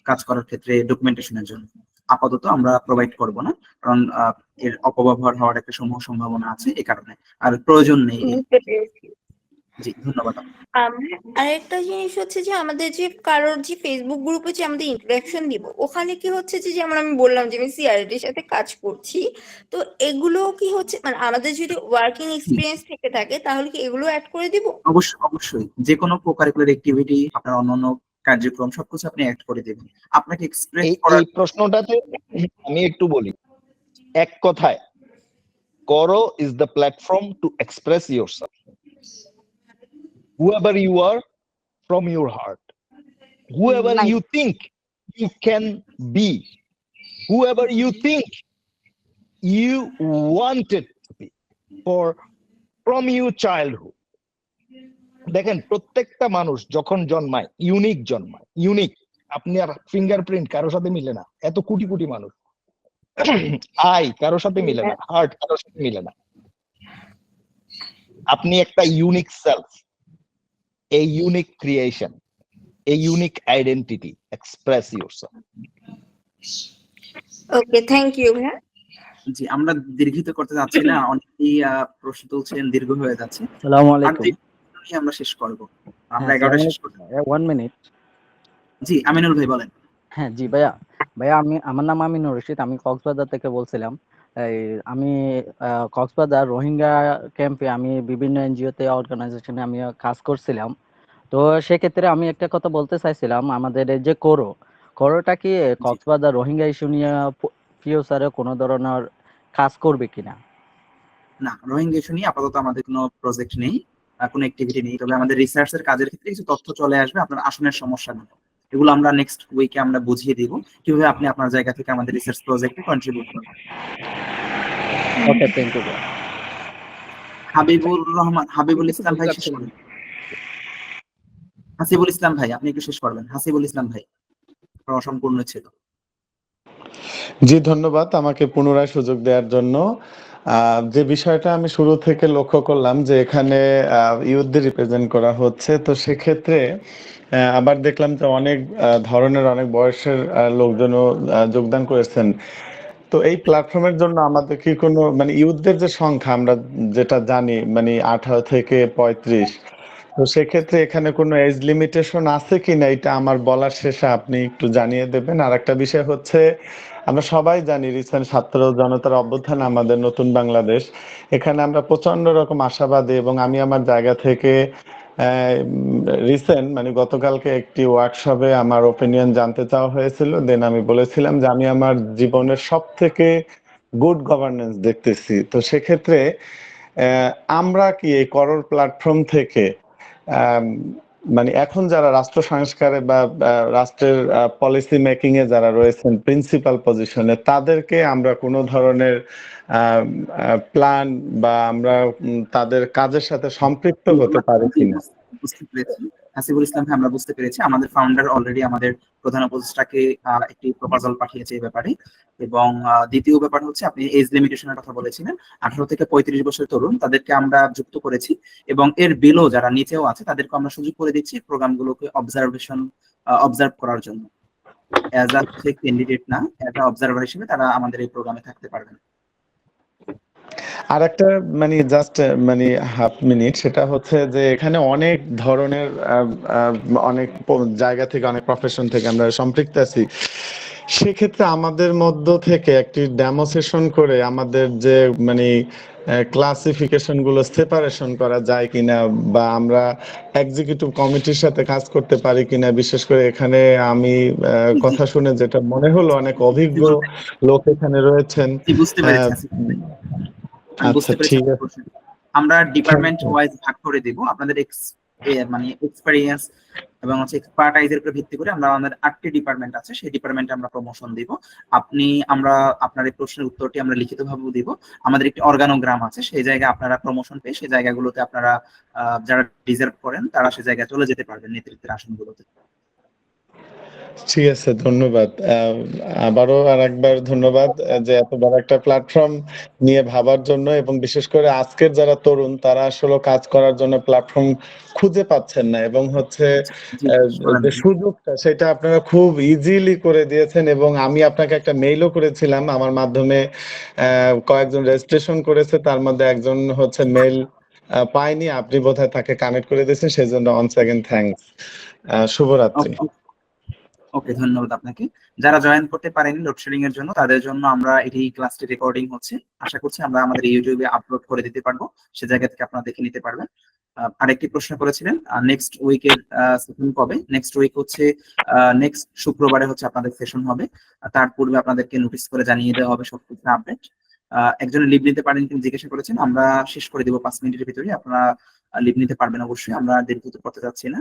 কাজ করার ক্ষেত্রে ডকুমেন্টেশনের জন্য। আপাতত আমরা প্রোভাইড করব না, কারণ এর অপব্যবহার হওয়ার একটা সম্ভাবনা আছে, এই কারণে আর প্রয়োজন নেই।
বুঝতে পেরেছি।
জি, ধন্যবাদ।
আরেকটা জিনিস হচ্ছে যে আমাদের যে কারোর যে ফেসবুক গ্রুপে যে আমাদের ইন্টারাকশন দিব, ওখানে কি হচ্ছে যে যেমন আমি বললাম যে আমি সিআরডির সাথে কাজ করছি, তো এগুলো কি হচ্ছে মানে আমাদের যদি ওয়ার্কিং এক্সপিরিয়েন্স থেকে থাকে তাহলে কি এগুলো অ্যাড করে দিব?
অবশ্যই যে কোনো কোকারিকুলার অ্যাক্টিভিটি, আপনার অন্যান্য কার্যক্রম সবকিছু আপনি অ্যাড করে দেবেন। আপনাকে এক্সপ্রেস করার
এই প্রশ্নটাতে আমি একটু বলি, এক কথায় করো is the platform to express yourself, whoever you are from your heart, whoever you think you can be, whoever you think you wanted to be from your childhood. দেখেন প্রত্যেকটা মানুষ যখন জন্মায় ইউনিক, আপনি আর ফিঙ্গারপ্রিন্ট কারোর সাথে মিলে না, এত কোটি কোটি মানুষ, আই কারোর সাথে মিলে না, হার্ট কারোর সাথে মিলে না, আপনি একটা unique self, a unique creation, a unique identity. Express yourself.
Okay, thank you.
জি, আমরা দীর্ঘিত করতে যাচ্ছি না, অনেকেই প্রশ্ন তুলছেন, দীর্ঘ হয়ে যাচ্ছে।
আসসালামু আলাইকুম।
আমরা শেষ করব, আমরা 11টা শেষ করব।
1 মিনিট।
জি, আমিনুল ভাই বলেন।
হ্যাঁ জি ভাইয়া, আমার নাম আমিনুর রশিদ, আমি কক্সবাজার থেকে বলছিলাম। আমি কক্সবাজার রোহিঙ্গা ক্যাম্পে আমি বিভিন্ন এনজিওতে অর্গানাইজেশনে আমি কাজ করছিলাম। তো সেক্ষেত্রে আমি একটা কথা বলতে চাইছিলাম, আমাদের এই যে করোটা কি কক্সবাজার রোহিঙ্গা ইস্যু নিয়ে ফিউচারে কোনো ধরনের কাজ করবে কিনা?
না, রোহিঙ্গা ইস্যু নিয়ে আপাতত আমাদের কোনো প্রজেক্ট নেই, কোনো অ্যাক্টিভিটি নেই। তবে আমাদের রিসার্চের কাজের ক্ষেত্রে কিছু তথ্য চলে আসবে আপনার আসনের সমস্যাগুলো, এগুলো আমরা নেক্সট উইকে আমরা বুঝিয়ে দিব কিভাবে আপনি আপনার জায়গা থেকে আমাদের রিসার্চ প্রজেক্টে কন্ট্রিবিউট করবেন।
ওকে, থ্যাংক ইউ।
হাবিবুল ইসলাম ভাই শেষ করবেন। হাসিবুল ইসলাম ভাই আপনি একটু শেষ করবেন। হাসিবুল ইসলাম ভাই, অসম্পূর্ণ ছিল।
জি, ধন্যবাদ আমাকে পুনরায় সুযোগ দেওয়ার জন্য। যে বিষয়টা আমি শুরু থেকে লক্ষ্য করলাম যে এখানে ইউথদের রিপ্রেজেন্ট করা হচ্ছে, তো সেক্ষেত্রে আবার দেখলাম যে অনেক ধরনের অনেক বয়সের লোকজনও যোগদান করেছেন। তো এই প্ল্যাটফর্মের জন্য আমাদের কি কোনো মানে ইউথদের যে সংখ্যা আমরা যেটা জানি মানে 18 থেকে 35, তো সেক্ষেত্রে এখানে কোনো এজ লিমিটেশন আছে কিনা এটা আমার বলার শেষে আপনি একটু জানিয়ে দেবেন। আর একটা বিষয় হচ্ছে আমরা সবাই জানি রিসেন্ট ছাত্র জনতার অভ্যুত্থান আমাদের নতুন বাংলাদেশ, এখানে আমরা প্রচন্ড রকম আশাবাদী এবং আমি আমার জায়গা থেকে রিসেন্ট মানে গতকালকে একটি ওয়ার্কশপে আমার ওপিনিয়ন জানতে চাওয়া হয়েছিল, দেন আমি বলেছিলাম যে আমি আমার জীবনের সব থেকে গুড গভর্নেন্স দেখতেছি। তো সেক্ষেত্রে আমরা কি এই করোর প্ল্যাটফর্ম থেকে মানে এখন যারা রাষ্ট্র সংস্কারে বা রাষ্ট্রের পলিসি মেকিং এ যারা রয়েছেন প্রিন্সিপাল পজিশনে, তাদেরকে আমরা কোনো ধরনের প্ল্যান বা আমরা তাদের কাজের সাথে সম্পৃক্ত হতে পারি কিনা?
বুঝতে পেরেছি হাসিবুল ইসলাম ভাই, আমরা বুঝতে পেরেছি। আমাদের ফাউন্ডার অলরেডি আমাদের প্রধান উপদেষ্টাকে একটি প্রপোজাল পাঠিয়েছে এই ব্যাপারে। এবং দ্বিতীয় ব্যাপার হচ্ছে আপনি এজ লিমিটেশনের কথা বলেছিলেন, 18 থেকে 35 বছর তরুণ তাদেরকে আমরা যুক্ত করেছি এবং এর বিলো যারা নিচেও আছে তাদেরকে আমরা সুযোগ করে দিচ্ছি প্রোগ্রামগুলোকে অবজার্ভ করার জন্য। অ্যাজ আ ক্যান্ডিডেট না, অ্যাজ আ অবজারভার হিসেবে তারা আমাদের এই প্রোগ্রামে থাকতে পারবেন।
আর একটা মানে জাস্ট মানে হাফ মিনিট, সেটা হচ্ছে যে এখানে অনেক ধরনের অনেক জায়গা থেকে অনেক প্রফেশন থেকে আমরা সম্পৃক্ত আছি। সেক্ষেত্রে আমাদের মধ্য থেকে একটি ডেমোসেশন করে আমাদের যে মানে ক্লাসিফিকেশন গুলো সেপারেশন করা যায় কিনা বা আমরা এক্সিকিউটিভ কমিটির সাথে কাজ করতে পারি কিনা, বিশেষ করে এখানে আমি কথা শুনে যেটা মনে হলো অনেক অভিজ্ঞ লোক এখানে রয়েছেন। আচ্ছা, ঠিক আছে।
আমরা ডিপার্টমেন্ট ওয়াইজ ভাগ করে দেব আপনাদের মানে এক্সপেরিয়েন্স এবং হচ্ছে এক্সপার্টাইজের উপর ভিত্তি করে আমরা আমাদের 8টি ডিপার্টমেন্ট আছে, সেই ডিপার্টমেন্টে আমরা প্রমোশন দিব। আমরা আপনার এই প্রশ্নের উত্তরটি আমরা লিখিতভাবেও দিব। আমাদের একটি অর্গানোগ্রাম আছে, সেই জায়গায় আপনারা প্রমোশন পেয়ে সেই জায়গাগুলোতে আপনারা যারা ডিজার্ভ করেন তারা সেই জায়গায় চলে যেতে পারবেন নেতৃত্বের আসনগুলোতে।
ঠিক আছে, ধন্যবাদ। আবারও আরেকবার ধন্যবাদ যে এত বড় একটা প্ল্যাটফর্ম নিয়ে ভাবার জন্য, এবং বিশেষ করে আজকের যারা তরুণ তারা আসলে কাজ করার জন্য প্ল্যাটফর্ম খুঁজে পাচ্ছেন না, এবং হচ্ছে যে সুযোগটা সেটা আপনারা খুব ইজিলি করে দিয়েছেন। এবং আমি আপনাকে একটা মেইলও করেছিলাম, আমার মাধ্যমে কয়েকজন রেজিস্ট্রেশন করেছে, তার মধ্যে একজন হচ্ছে মেইল পাইনি, আপনি বোধহয় তাকে কানেক্ট করে দিয়েছেন, সেজন্য অনস অ্যাগেন থ্যাঙ্কস। শুভরাত্রি।
ওকে, ধন্যবাদ আপনাকে। যারা জয়েন করতে পারেনি লোডশেডিং এর জন্য, তাদের জন্য আমরা এই ক্লাসটি রেকর্ডিং হচ্ছে, আশা করছি আমরা আমাদের ইউটিউবে আপলোড করে দিতে পারবো, সে জায়গা থেকে আপনারা দেখে নিতে পারবেন। আরেকটি প্রশ্ন করেছিলেন নেক্সট উইকের সেশন কবে। নেক্সট উইক হচ্ছে নেক্সট শুক্রবারে হচ্ছে আপনাদের সেশন হবে। তার পূর্বে আপনাদেরকে নোটিস করে জানিয়ে দেওয়া হবে সবকিছু আপডেট। একজনে লিভ নিতে পারেন তিনি জিজ্ঞাসা করেছেন, আমরা শেষ করে দিব 5 মিনিটের ভিতরে। আপনারা লিভ নিতে পারবেন অবশ্যই, আমরা দেরি করতে যাচ্ছি না।